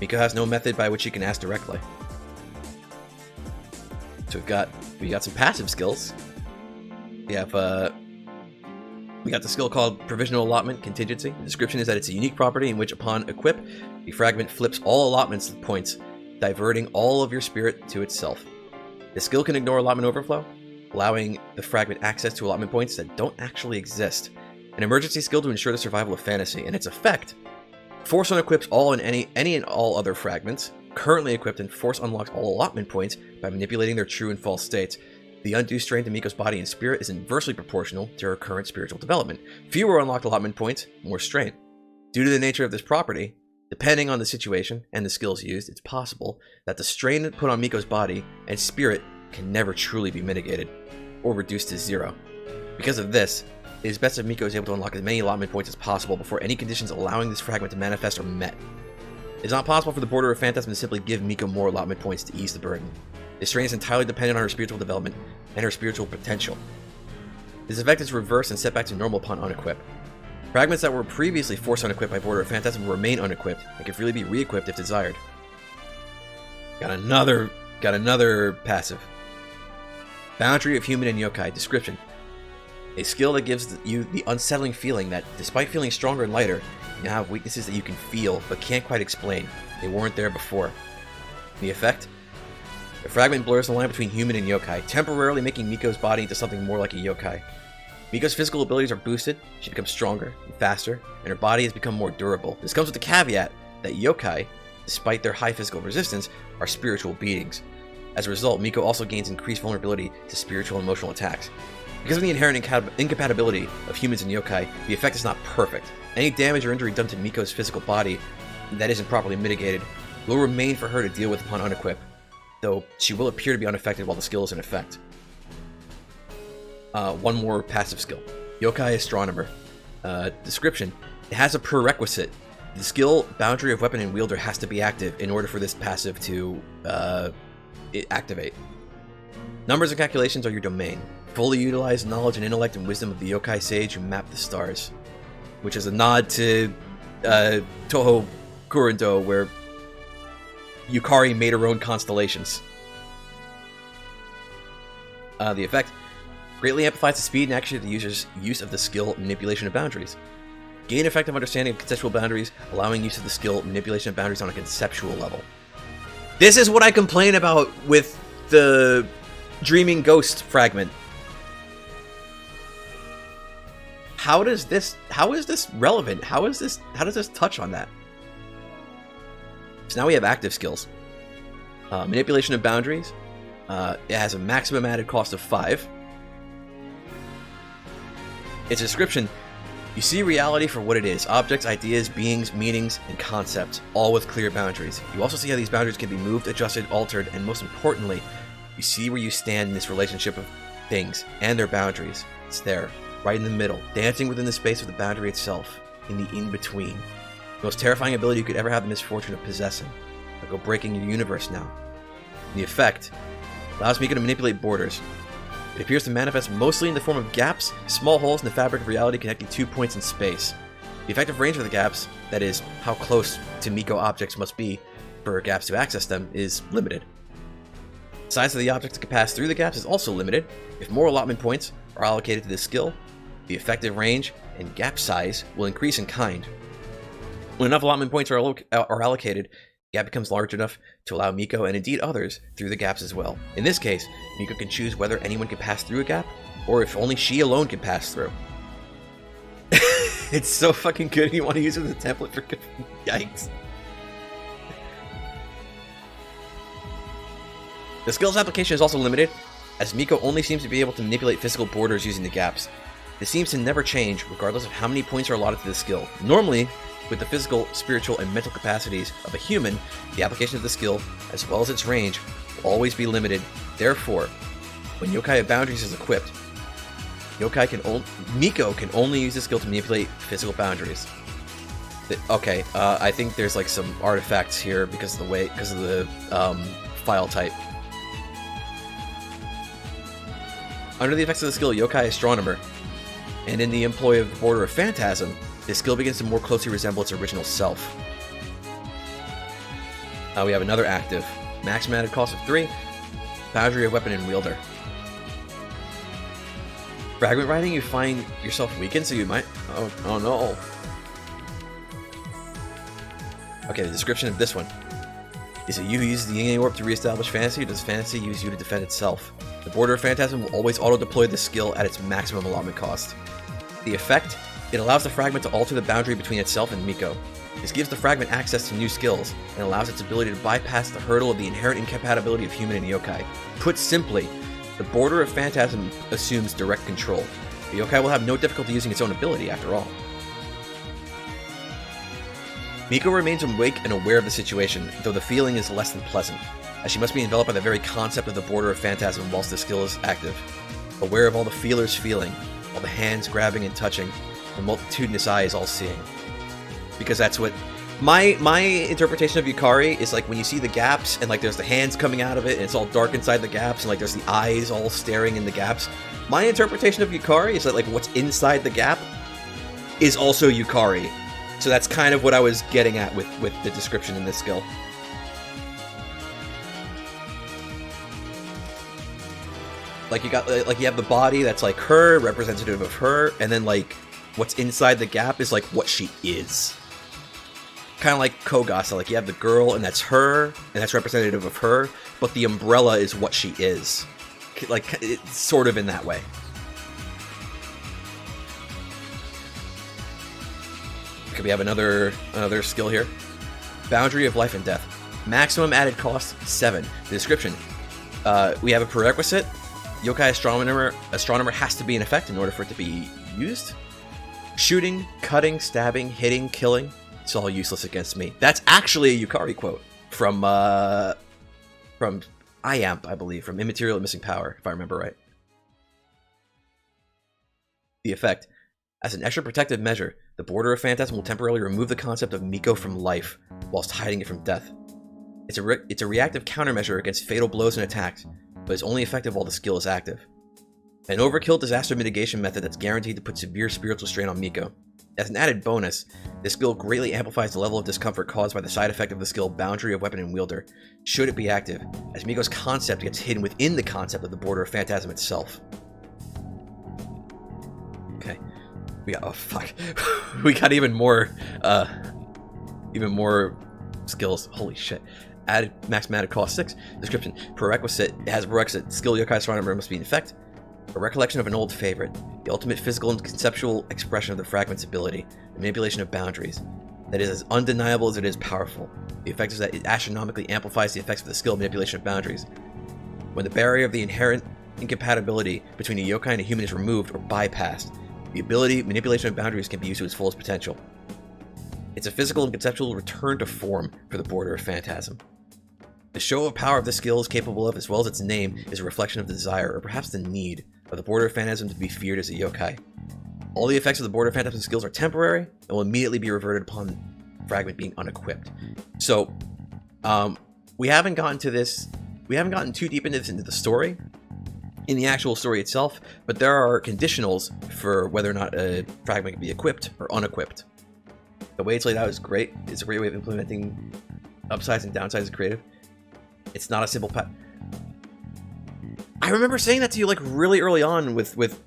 Miko has no method by which she can ask directly. So we got some passive skills. We got the skill called Provisional Allotment Contingency. The description is that it's a unique property in which, upon equip, the fragment flips all allotments points, diverting all of your spirit to itself. The skill can ignore allotment overflow, allowing the fragment access to allotment points that don't actually exist. an emergency skill to ensure the survival of fantasy, and its effect: Force unequips all and any and all other fragments currently equipped, and Force unlocks all allotment points by manipulating their true and false states. The undue strain to Miko's body and spirit is inversely proportional to her current spiritual development. Fewer unlocked allotment points, more strain. Due to the nature of this property, depending on the situation and the skills used, it's possible that the strain put on Miko's body and spirit can never truly be mitigated or reduced to zero. Because of this, it is best if Miko is able to unlock as many allotment points as possible before any conditions allowing this fragment to manifest are met. It's not possible for the Border of Phantasm to simply give Miko more allotment points to ease the burden. This strain is entirely dependent on her spiritual development and her spiritual potential. This effect is reversed and set back to normal upon unequip. Fragments that were previously force unequipped by Border of Phantasm will remain unequipped and can freely be re-equipped if desired. Got another passive. Boundary of Human and Yokai. Description: a skill that gives you the unsettling feeling that, despite feeling stronger and lighter, you have weaknesses that you can feel but can't quite explain. They weren't there before. The effect: the fragment blurs the line between human and yokai, temporarily making Miko's body into something more like a yokai. Miko's physical abilities are boosted, she becomes stronger and faster, and her body has become more durable. This comes with the caveat that yokai, despite their high physical resistance, are spiritual beings. As a result, Miko also gains increased vulnerability to spiritual and emotional attacks. Because of the inherent incompatibility of humans and yokai, the effect is not perfect. Any damage or injury done to Miko's physical body that isn't properly mitigated will remain for her to deal with upon unequip, though she will appear to be unaffected while the skill is in effect. One more passive skill. Yokai Astronomer. Description: it has a prerequisite. The skill Boundary of Weapon and Wielder has to be active in order for this passive to activate. Numbers and calculations are your domain. Fully utilize knowledge and intellect and wisdom of the yokai sage who map the stars. Which is a nod to Touhou Kurendo, where Yukari made her own constellations. The effect: greatly amplifies the speed and accuracy of the user's use of the skill Manipulation of Boundaries. Gain effective understanding of conceptual boundaries, allowing use of the skill Manipulation of Boundaries on a conceptual level. This is what I complain about with the Dreaming Ghost fragment. How is this relevant? How does this touch on that? So now we have active skills. Manipulation of Boundaries. It has a maximum added cost of 5. Its description: you see reality for what it is. Objects, ideas, beings, meanings, and concepts, all with clear boundaries. You also see how these boundaries can be moved, adjusted, altered, and most importantly, you see where you stand in this relationship of things and their boundaries. It's there, right in the middle, dancing within the space of the boundary itself, in the in-between. The most terrifying ability you could ever have the misfortune of possessing. I'll go breaking your universe now. The effect allows Miko to manipulate borders. It appears to manifest mostly in the form of gaps, small holes in the fabric of reality connecting 2 points in space. The effective range of the gaps, that is, how close to Miko objects must be for gaps to access them, is limited. The size of the objects that can pass through the gaps is also limited. If more allotment points are allocated to this skill, the effective range and gap size will increase in kind. When enough allotment points are allocated, the gap becomes large enough to allow Miko and indeed others through the gaps as well. In this case, Miko can choose whether anyone can pass through a gap, or if only she alone can pass through. It's so fucking good, you want to use it as a template for... Yikes. The skill's application is also limited, as Miko only seems to be able to manipulate physical borders using the gaps. This seems to never change, regardless of how many points are allotted to the skill. Normally, with the physical, spiritual, and mental capacities of a human, the application of the skill, as well as its range, will always be limited. Therefore, when Yokai of Boundaries is equipped, Miko can only use the skill to manipulate physical boundaries. Okay, I think there's like some artifacts here because of the file type. Under the effects of the skill Yokai Astronomer, and in the employ of the Border of Phantasm, this skill begins to more closely resemble its original self. We have another active. Maximum added cost of 3. Boundary of Weapon and Wielder. Fragment writing, you find yourself weakened, so you might... Oh no. Okay, the description of this one. Is it you who uses the Yin Orb to reestablish fantasy, or does fantasy use you to defend itself? The Border of Phantasm will always auto-deploy this skill at its maximum allotment cost. The effect It allows the fragment to alter the boundary between itself and Miko. This gives the fragment access to new skills, and allows its ability to bypass the hurdle of the inherent incompatibility of human and yokai. Put simply, the border of phantasm assumes direct control. The yokai will have no difficulty using its own ability, after all. Miko remains awake and aware of the situation, though the feeling is less than pleasant, as she must be enveloped by the very concept of the border of phantasm whilst the skill is active. Aware of all the feelers feeling, all the hands grabbing and touching, the multitudinous eyes all seeing. Because that's what... My interpretation of Yukari is like when you see the gaps and like there's the hands coming out of it and it's all dark inside the gaps and like there's the eyes all staring in the gaps. My interpretation of Yukari is that like what's inside the gap is also Yukari. So that's kind of what I was getting at with the description in this skill. Like you got like you have the body that's like her, representative of her, and then like what's inside the gap is like what she is. Kind of like Kogasa, like you have the girl and that's her, and that's representative of her, but the umbrella is what she is. Like it's sort of in that way. Okay, we have another skill here. Boundary of life and death. Maximum added cost 7. The description. We have a prerequisite. Yokai astronomer has to be in effect in order for it to be used. Shooting, cutting, stabbing, hitting, killing. It's all useless against me. That's actually a Yukari quote from IAMP, I believe, from Immaterial and Missing Power, if I remember right. The effect. As an extra protective measure, the border of phantasm will temporarily remove the concept of Miko from life, whilst hiding it from death. It's a reactive countermeasure against fatal blows and attacks, but it's only effective while the skill is active. An overkill disaster mitigation method that's guaranteed to put severe spiritual strain on Miko. As an added bonus, this skill greatly amplifies the level of discomfort caused by the side effect of the skill Boundary of Weapon and Wielder, should it be active, as Miko's concept gets hidden within the concept of the border of phantasm itself. Okay. We got, oh fuck. We got even more skills. Holy shit. Added maximum added cost 6. Description. Prerequisite. It has a prerequisite. Skill Yokai Astronomer must be in effect. A recollection of an old favorite. The ultimate physical and conceptual expression of the fragment's ability. The manipulation of boundaries. That is as undeniable as it is powerful. The effect is that it astronomically amplifies the effects of the skill manipulation of boundaries. When the barrier of the inherent incompatibility between a yokai and a human is removed or bypassed, the ability manipulation of boundaries can be used to its fullest potential. It's a physical and conceptual return to form for the border of phantasm. The show of power of this skill is capable of, as well as its name, is a reflection of the desire, or perhaps the need, of the border of phantasm to be feared as a yokai. All the effects of the border of phantasm skills are temporary, and will immediately be reverted upon the fragment being unequipped. So, we haven't gotten too deep into the story, in the actual story itself, but there are conditionals for whether or not a fragment can be equipped or unequipped. The way it's laid out is great. It's a great way of implementing upsides and downsides of creative. It's not a simple path. I remember saying that to you like really early on with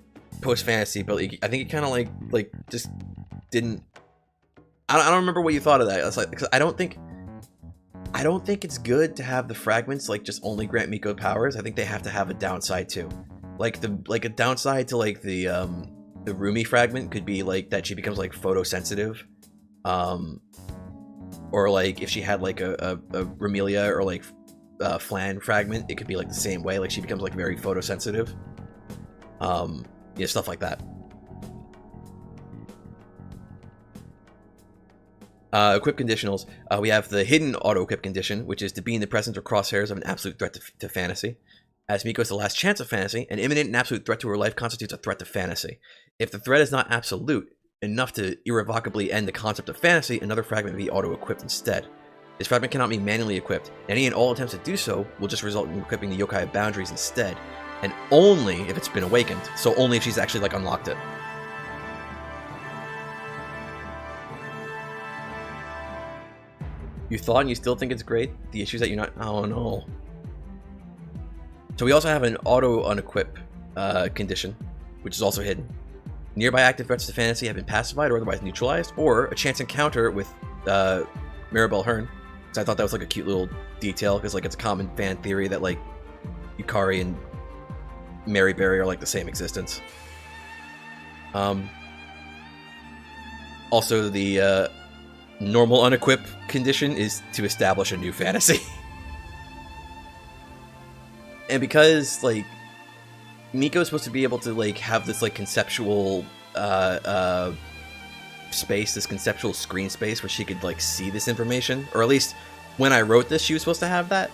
post fantasy, but like, I think it kind of like just didn't. I don't remember what you thought of that. It's like, because I don't think it's good to have the fragments like just only grant Miko powers. I think they have to have a downside too. Like a downside to like the Rumi fragment could be like that she becomes like photosensitive. Or like if she had like a Romelia or like Flan fragment, it could be like the same way, like she becomes like very photosensitive. Yeah, stuff like that. Equip conditionals. We have the hidden auto-equip condition, which is to be in the presence or crosshairs of an absolute threat to fantasy. As Miko is the last chance of fantasy, an imminent and absolute threat to her life constitutes a threat to fantasy. If the threat is not absolute enough to irrevocably end the concept of fantasy, another fragment may be auto-equipped instead. This fragment cannot be manually equipped. Any and all attempts to do so will just result in equipping the yokai boundaries instead, and only if it's been awakened. So only if she's actually like unlocked it. You thought and you still think it's great? The issue is that you're not... Oh no. So we also have an auto-unequip condition, which is also hidden. Nearby active threats to fantasy have been pacified or otherwise neutralized, or a chance encounter with Mirabelle Hearn. So I thought that was like a cute little detail, because like it's a common fan theory that like Yukari and Mary Berry are like the same existence. Also, the normal unequip condition is to establish a new fantasy. And because, like, Miko is supposed to be able to, like, have this, like, conceptual space, this conceptual screen space where she could, like, see this information, or at least when I wrote this she was supposed to have that.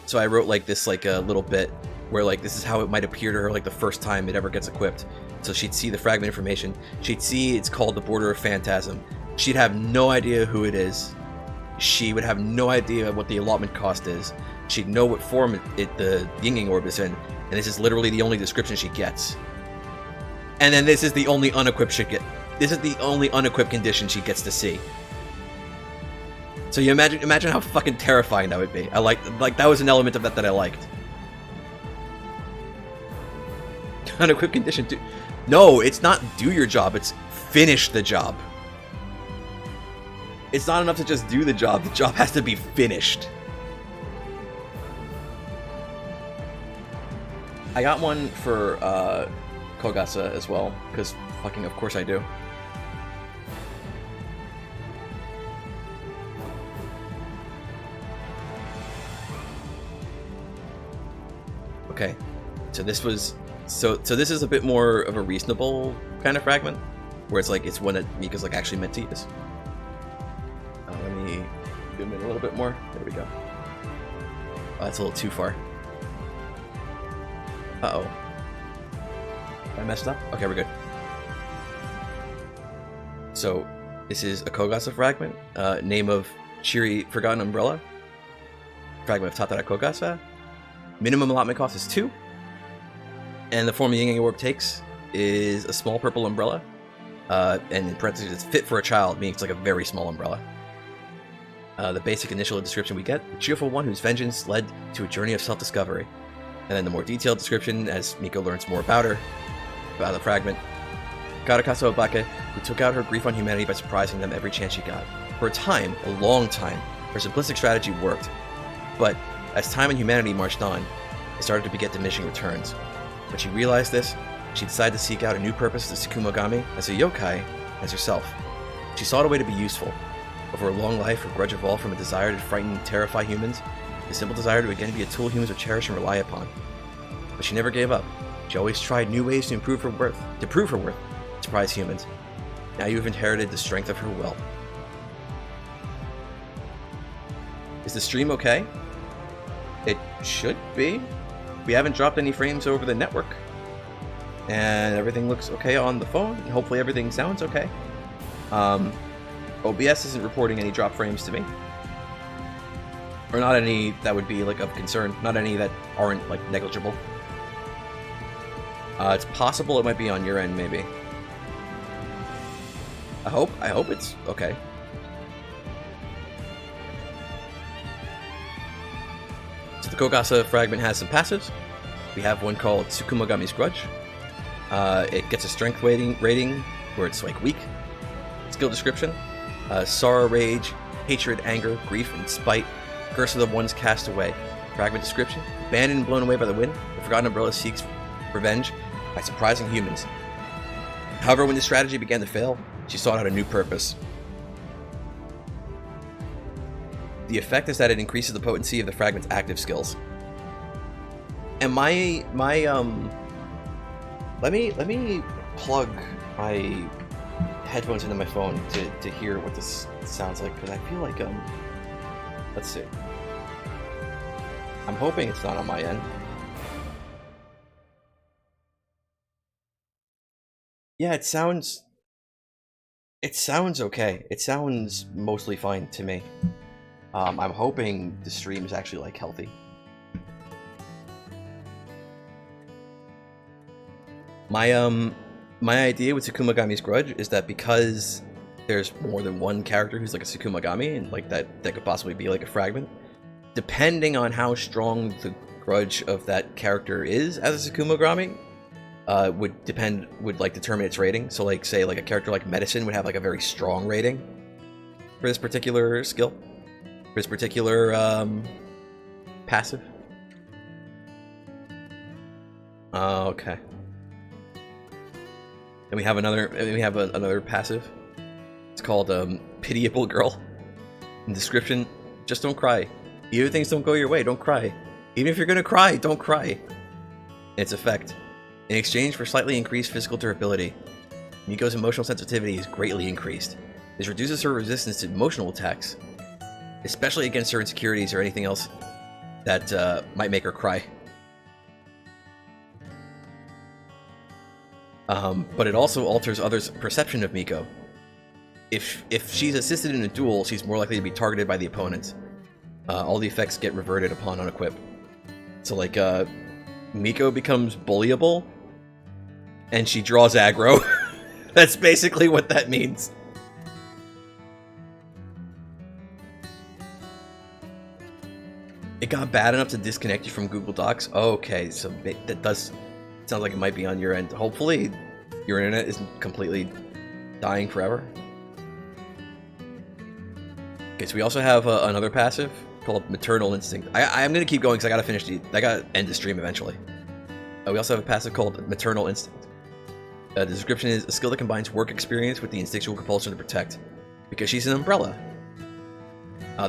So I wrote, like, this, like, a little bit where, like, this is how it might appear to her, like, the first time it ever gets equipped. So she'd see the fragment information, she'd see it's called the Border of Phantasm, she'd have no idea who it is, she would have no idea what the allotment cost is, she'd know what form the Yinging Orb is in, and this is literally the only description she gets. And then this is the only unequipped this is the only unequipped condition she gets to see. So you imagine how fucking terrifying that would be. I like that was an element of that I liked. Unequipped condition 2. No, it's not do your job, it's finish the job. It's not enough to just do the job has to be finished. I got one for Kogasa as well, because fucking of course I do. Okay, so this was so this is a bit more of a reasonable kind of fragment, where it's like it's one that Mika's like actually meant to use. Let me zoom in a little bit more. There we go. Oh, that's a little too far. Uh-oh. I messed up? Okay, we're good. So, this is a Kogasa fragment. Name of Chiri Forgotten Umbrella. Fragment of Tatara Kogasa. Minimum allotment cost is 2. And the form the Yinging Orb takes is a small purple umbrella. And in parentheses, it's fit for a child, meaning it's like a very small umbrella. The basic initial description we get, a cheerful one whose vengeance led to a journey of self-discovery. And then the more detailed description as Miko learns more about her, about the fragment. Karakasa Obake, who took out her grief on humanity by surprising them every chance she got. For a time, a long time, her simplistic strategy worked. But as time and humanity marched on, it started to beget diminishing returns. When she realized this, she decided to seek out a new purpose as a Tsukumogami, as a yokai, as herself. She sought a way to be useful. Over a long life, her grudge evolved from a desire to frighten and terrify humans, the simple desire to again be a tool humans would cherish and rely upon. But she never gave up. She always tried new ways to prove her worth, to surprise humans. Now you have inherited the strength of her will. Is the stream okay? It should be. We haven't dropped any frames over the network. And everything looks okay on the phone. Hopefully everything sounds okay. OBS isn't reporting any drop frames to me. Or not any that would be like of concern. Not any that aren't like negligible. It's possible it might be on your end, maybe. I hope it's okay. So the Kogasa fragment has some passives. We have one called Tsukumogami's Grudge. It gets a strength rating where it's like weak. Skill description: sorrow, rage, hatred, anger, grief, and spite. Curse of the ones cast away. Fragment description: abandoned and blown away by the wind, the Forgotten Umbrella seeks revenge by surprising humans. However, when this strategy began to fail, she sought out a new purpose. The effect is that it increases the potency of the fragment's active skills. And let me plug my headphones into my phone to hear what this sounds like, because I feel like let's see. I'm hoping it's not on my end. Yeah, it sounds okay. It sounds mostly fine to me. I'm hoping the stream is actually like healthy. My idea with Tsukumogami's Grudge is that because there's more than one character who's like a Tsukumogami, and like that could possibly be like a fragment, depending on how strong the grudge of that character is as a Tsukumogami, would determine its rating. So like say like a character like Medicine would have like a very strong rating for this particular skill, for this particular passive. Okay. And we have another passive. It's called Pitiable Girl. In description, just don't cry. Even if things don't go your way, don't cry. Even if you're gonna cry, don't cry. Its effect. In exchange for slightly increased physical durability, Miko's emotional sensitivity is greatly increased. This reduces her resistance to emotional attacks, especially against her insecurities or anything else that might make her cry. But it also alters others' perception of Miko. If she's assisted in a duel, she's more likely to be targeted by the opponent. All the effects get reverted upon unequip. So like, Miko becomes bullyable, and she draws aggro. That's basically what that means. It got bad enough to disconnect you from Google Docs? Okay, so that does sound like it might be on your end. Hopefully, your internet isn't completely dying forever. Okay, so we also have another passive called Maternal Instinct. I'm gonna keep going because I gotta finish I gotta end the stream eventually. We also have a passive called Maternal Instinct. The description is a skill that combines work experience with the instinctual compulsion to protect. Because she's an umbrella.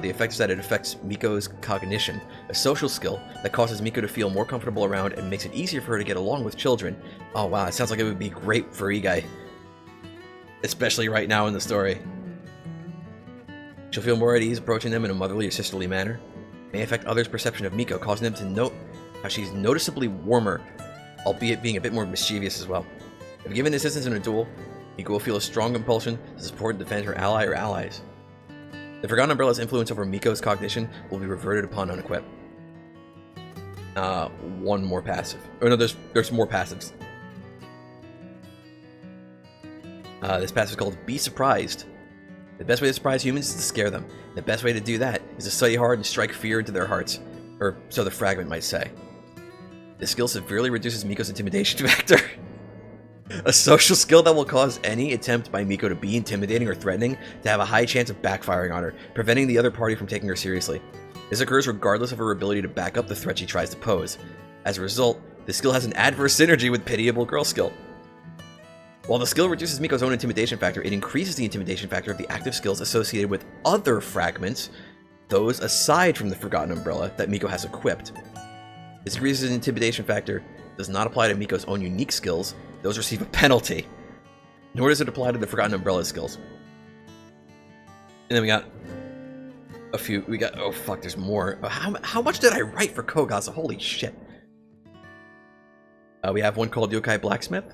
The effect is that it affects Miko's cognition, a social skill that causes Miko to feel more comfortable around and makes it easier for her to get along with children. Oh wow, it sounds like it would be great for Igai. Especially right now in the story. She'll feel more at ease approaching them in a motherly or sisterly manner. It may affect others' perception of Miko, causing them to note how she's noticeably warmer, albeit being a bit more mischievous as well. If given assistance in a duel, Miko will feel a strong compulsion to support and defend her ally or allies. The Forgotten Umbrella's influence over Miko's cognition will be reverted upon unequip. One more passive. Oh no, there's more passives. This passive is called Be Surprised. The best way to surprise humans is to scare them. The best way to do that is to study hard and strike fear into their hearts. Or so the fragment might say. This skill severely reduces Miko's intimidation factor. A social skill that will cause any attempt by Miko to be intimidating or threatening to have a high chance of backfiring on her, preventing the other party from taking her seriously. This occurs regardless of her ability to back up the threat she tries to pose. As a result, the skill has an adverse synergy with Pitiable Girl skill. While the skill reduces Miko's own intimidation factor, it increases the intimidation factor of the active skills associated with other fragments, those aside from the Forgotten Umbrella that Miko has equipped. This increases the intimidation factor does not apply to Miko's own unique skills. Those receive a penalty. Nor does it apply to the Forgotten Umbrella skills. And then we got a few. Oh fuck, there's more. How much did I write for Kogasa? Holy shit. We have one called Yokai Blacksmith.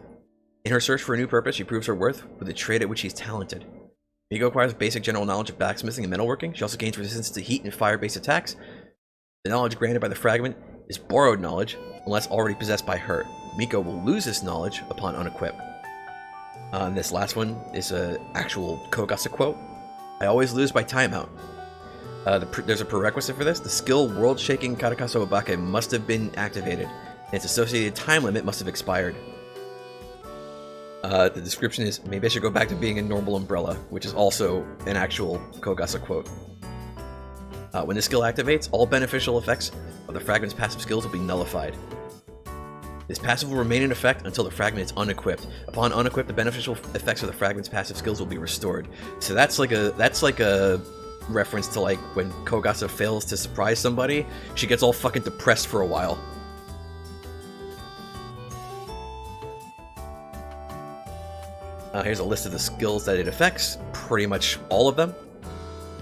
In her search for a new purpose, she proves her worth with a trade at which she's talented. Miko acquires basic general knowledge of blacksmithing and metalworking. She also gains resistance to heat and fire-based attacks. The knowledge granted by the fragment is borrowed knowledge, unless already possessed by her. Miko will lose this knowledge upon unequip. And this last one is an actual Kogasa quote. I always lose by timeout. There's a prerequisite for this. The skill World-Shaking Karakaso Obake must have been activated, and its associated time limit must have expired. The description is, maybe I should go back to being a normal umbrella, which is also an actual Kogasa quote. When this skill activates, all beneficial effects of the fragment's passive skills will be nullified. This passive will remain in effect until the fragment is unequipped. Upon unequip, the beneficial effects of the fragment's passive skills will be restored. So that's like a reference to like when Kogasa fails to surprise somebody, she gets all fucking depressed for a while. Here's a list of the skills that it affects. Pretty much all of them.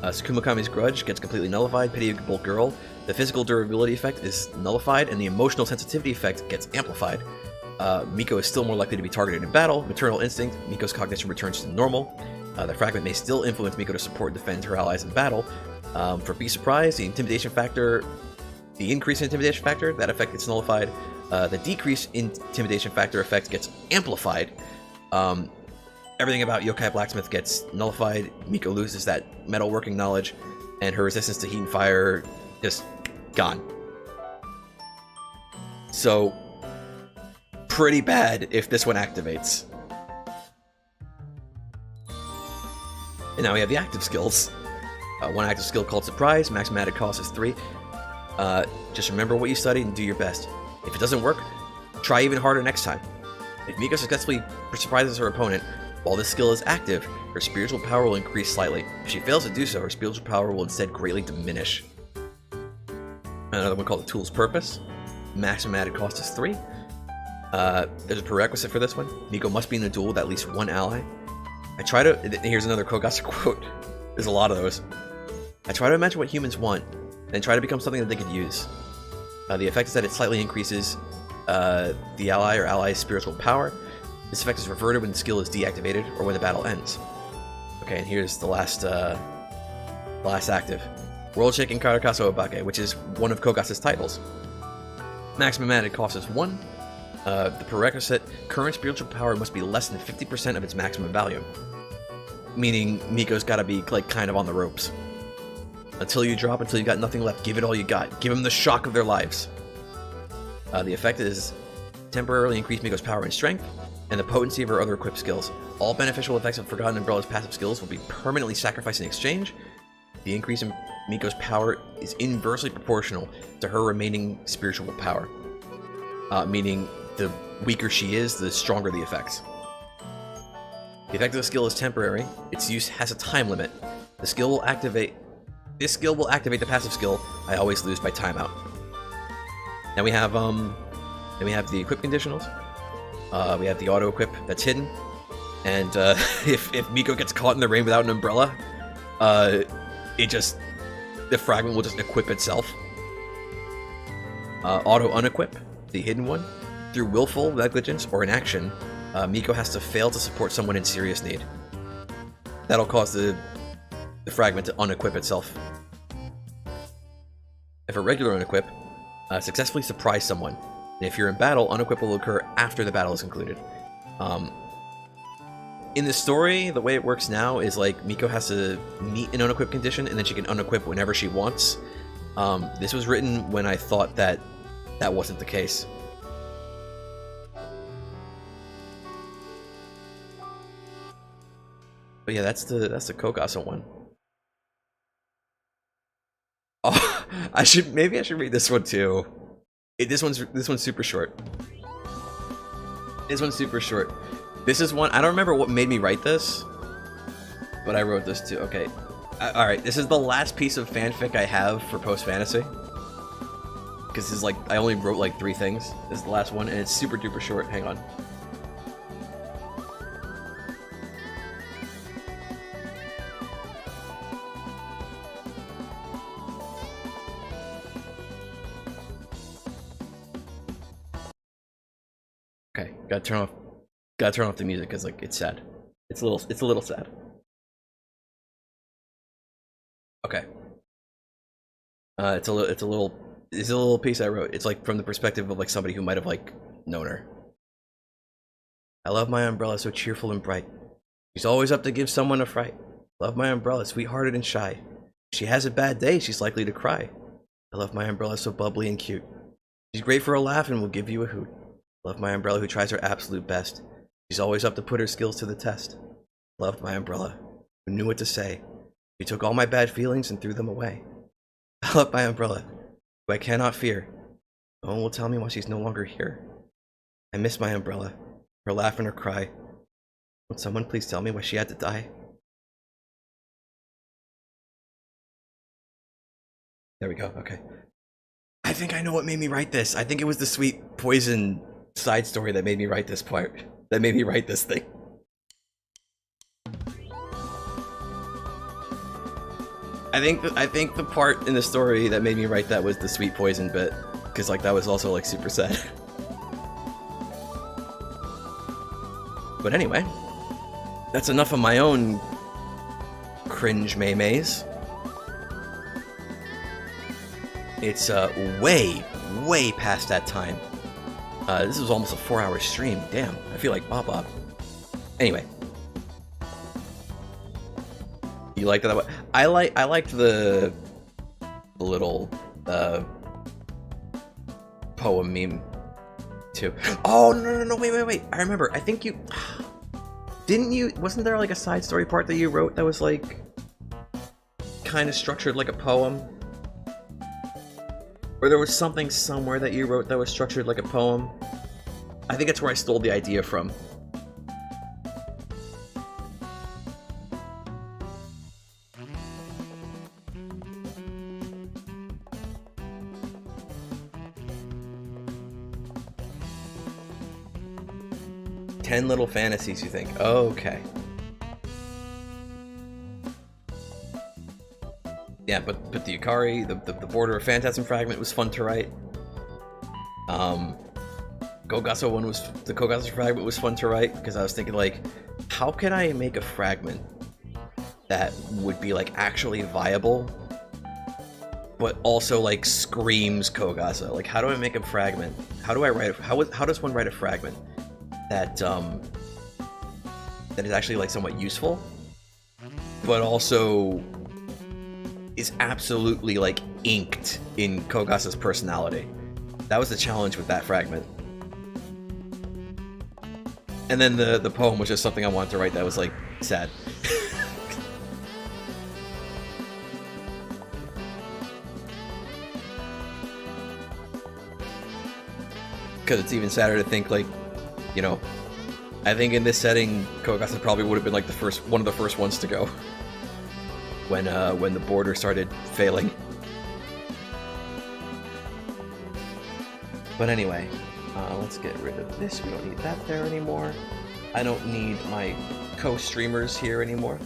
Tsukumakami's Grudge gets completely nullified. Pitiable Girl. The physical durability effect is nullified, and the emotional sensitivity effect gets amplified. Miko is still more likely to be targeted in battle. Maternal Instinct. Miko's cognition returns to normal. The fragment may still influence Miko to support and defend her allies in battle. For Be Surprised, the intimidation factor, the increase in intimidation factor, that effect gets nullified. The decrease in intimidation factor effect gets amplified. Everything about Yokai Blacksmith gets nullified. Miko loses that metalworking knowledge, and her resistance to heat and fire just gone. So, pretty bad if this one activates. And now we have the active skills. One active skill called Surprise. Maximum added cost is 3. Just remember what you studied and do your best. If it doesn't work, try even harder next time. If Miko successfully surprises her opponent, While this skill is active, her spiritual power will increase slightly. If she fails to do so, her spiritual power will instead greatly diminish. Another one called the Tool's Purpose. Maximum added cost is 3. There's a prerequisite for this one. Miko must be in a duel with at least one ally. Here's another Kogasa quote. There's a lot of those. I try to imagine what humans want, and try to become something that they could use. The effect is that it slightly increases the ally or ally's spiritual power. This effect is reverted when the skill is deactivated or when the battle ends. Okay, and here's the last active. World-shaking Karakaso Obake, which is one of Kogasa's titles. Maximum added cost is 1. The prerequisite, current spiritual power must be less than 50% of its maximum value. Meaning Miko's gotta be like kind of on the ropes. Until you got nothing left, give it all you got. Give them the shock of their lives. The effect is temporarily increase Miko's power and strength, and the potency of her other equipped skills. All beneficial effects of Forgotten Umbrella's passive skills will be permanently sacrificed in exchange. The increase in Miko's power is inversely proportional to her remaining spiritual power. Meaning, the weaker she is, the stronger the effects. The effect of the skill is temporary. Its use has a time limit. This skill will activate the passive skill, I always lose by timeout. Then we have the equip conditionals. We have the auto equip that's hidden, and if Miko gets caught in the rain without an umbrella, the fragment will just equip itself. Auto unequip, the hidden one. Through willful negligence or inaction, Miko has to fail to support someone in serious need. That'll cause the fragment to unequip itself. If a regular unequip, successfully surprise someone. And if you're in battle, unequip will occur after the battle is concluded. In the story, the way it works now is like Miko has to meet an unequip condition and then she can unequip whenever she wants. This was written when I thought that wasn't the case. But yeah, that's the Kogasa one. Oh, maybe I should read this one too. This one's super short. This one's super short. This is one I don't remember what made me write this, but I wrote this too. Okay, all right. This is the last piece of fanfic I have for Post Fantasy, because this is like I only wrote like 3 things. This is the last one, and it's super duper short. Hang on. Okay, gotta turn off the music because like it's sad. It's a little sad. Okay. It's a little piece I wrote. It's like from the perspective of like somebody who might have like known her. I love my umbrella, so cheerful and bright. She's always up to give someone a fright. Love my umbrella, sweet-hearted and shy. If she has a bad day, she's likely to cry. I love my umbrella, so bubbly and cute. She's great for a laugh and will give you a hoot. Love my umbrella, who tries her absolute best. She's always up to put her skills to the test. Loved my umbrella, who knew what to say. She took all my bad feelings and threw them away. I love my umbrella, who I cannot fear. No one will tell me why she's no longer here. I miss my umbrella, her laugh and her cry. Would someone please tell me why she had to die? There we go, okay. I think I know what made me write this. I think it was the sweet poison side story that made me write this part. That made me write this thing. I think the part in the story that made me write that was the sweet poison bit, because like that was also like super sad. But anyway, that's enough of my own cringe maymays. It's way past that time. This was almost a 4-hour stream. Damn, I feel like Bob. Anyway, you liked that? I liked the little poem meme too. Oh no! Wait! I remember. I think you didn't you? Wasn't there like a side story part that you wrote that was like kind of structured like a poem? Or there was something somewhere that you wrote that was structured like a poem. I think that's where I stole the idea from. 10 little fantasies, you think? Okay. Yeah, but the Yukari, the Border of Phantasm fragment was fun to write. Kogasu one was the Kogasu fragment was fun to write because I was thinking like, how can I make a fragment that would be like actually viable, but also like screams Kogasu? Like, how do I make a fragment? How do I write? How does one write a fragment that that is actually like somewhat useful, but also is absolutely like inked in Kogasu's personality? That was the challenge with that fragment. And then the poem was just something I wanted to write that was like sad. Because it's even sadder to think, like, you know, I think in this setting, Kogasu probably would have been like one of the first ones to go when the border started failing. But anyway, let's get rid of this. We don't need that there anymore. I don't need my co-streamers here anymore.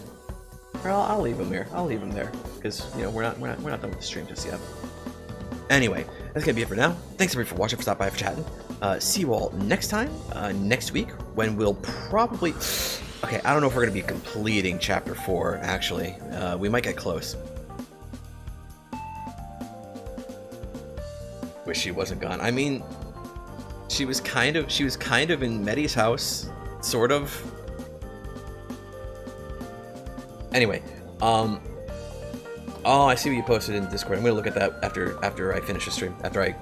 Or I'll leave them here. I'll leave them there because you know we're not done with the stream just yet. Anyway, that's gonna be it for now. Thanks everybody for watching, for stopping by, for chatting. See you all next time, next week, when we'll probably... Okay, I don't know if we're gonna be completing Chapter 4, actually. We might get close. Wish she wasn't gone. I mean, she was kind of in Medi's house, sort of. Anyway, oh, I see what you posted in Discord. I'm gonna look at that after I finish the stream, after I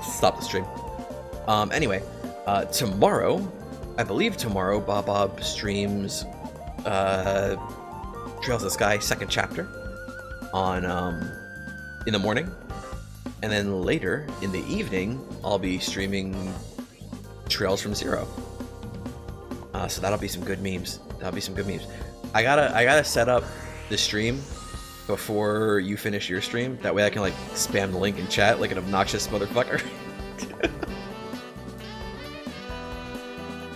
stop the stream. Anyway, tomorrow, I believe tomorrow, Bob streams Trails of the Sky second chapter on in the morning, and then later in the evening I'll be streaming Trails from Zero. So that'll be some good memes. That'll be some good memes. I gotta set up the stream before you finish your stream. That way I can like spam the link in chat like an obnoxious motherfucker.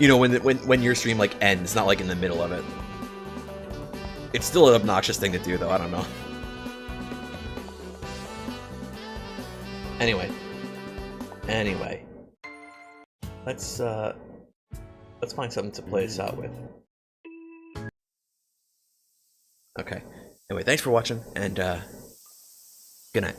You know, when your stream like ends, not like in the middle of it. It's still an obnoxious thing to do, though. I don't know. Anyway, let's find something to play this out with. Okay. Anyway, thanks for watching, and good night.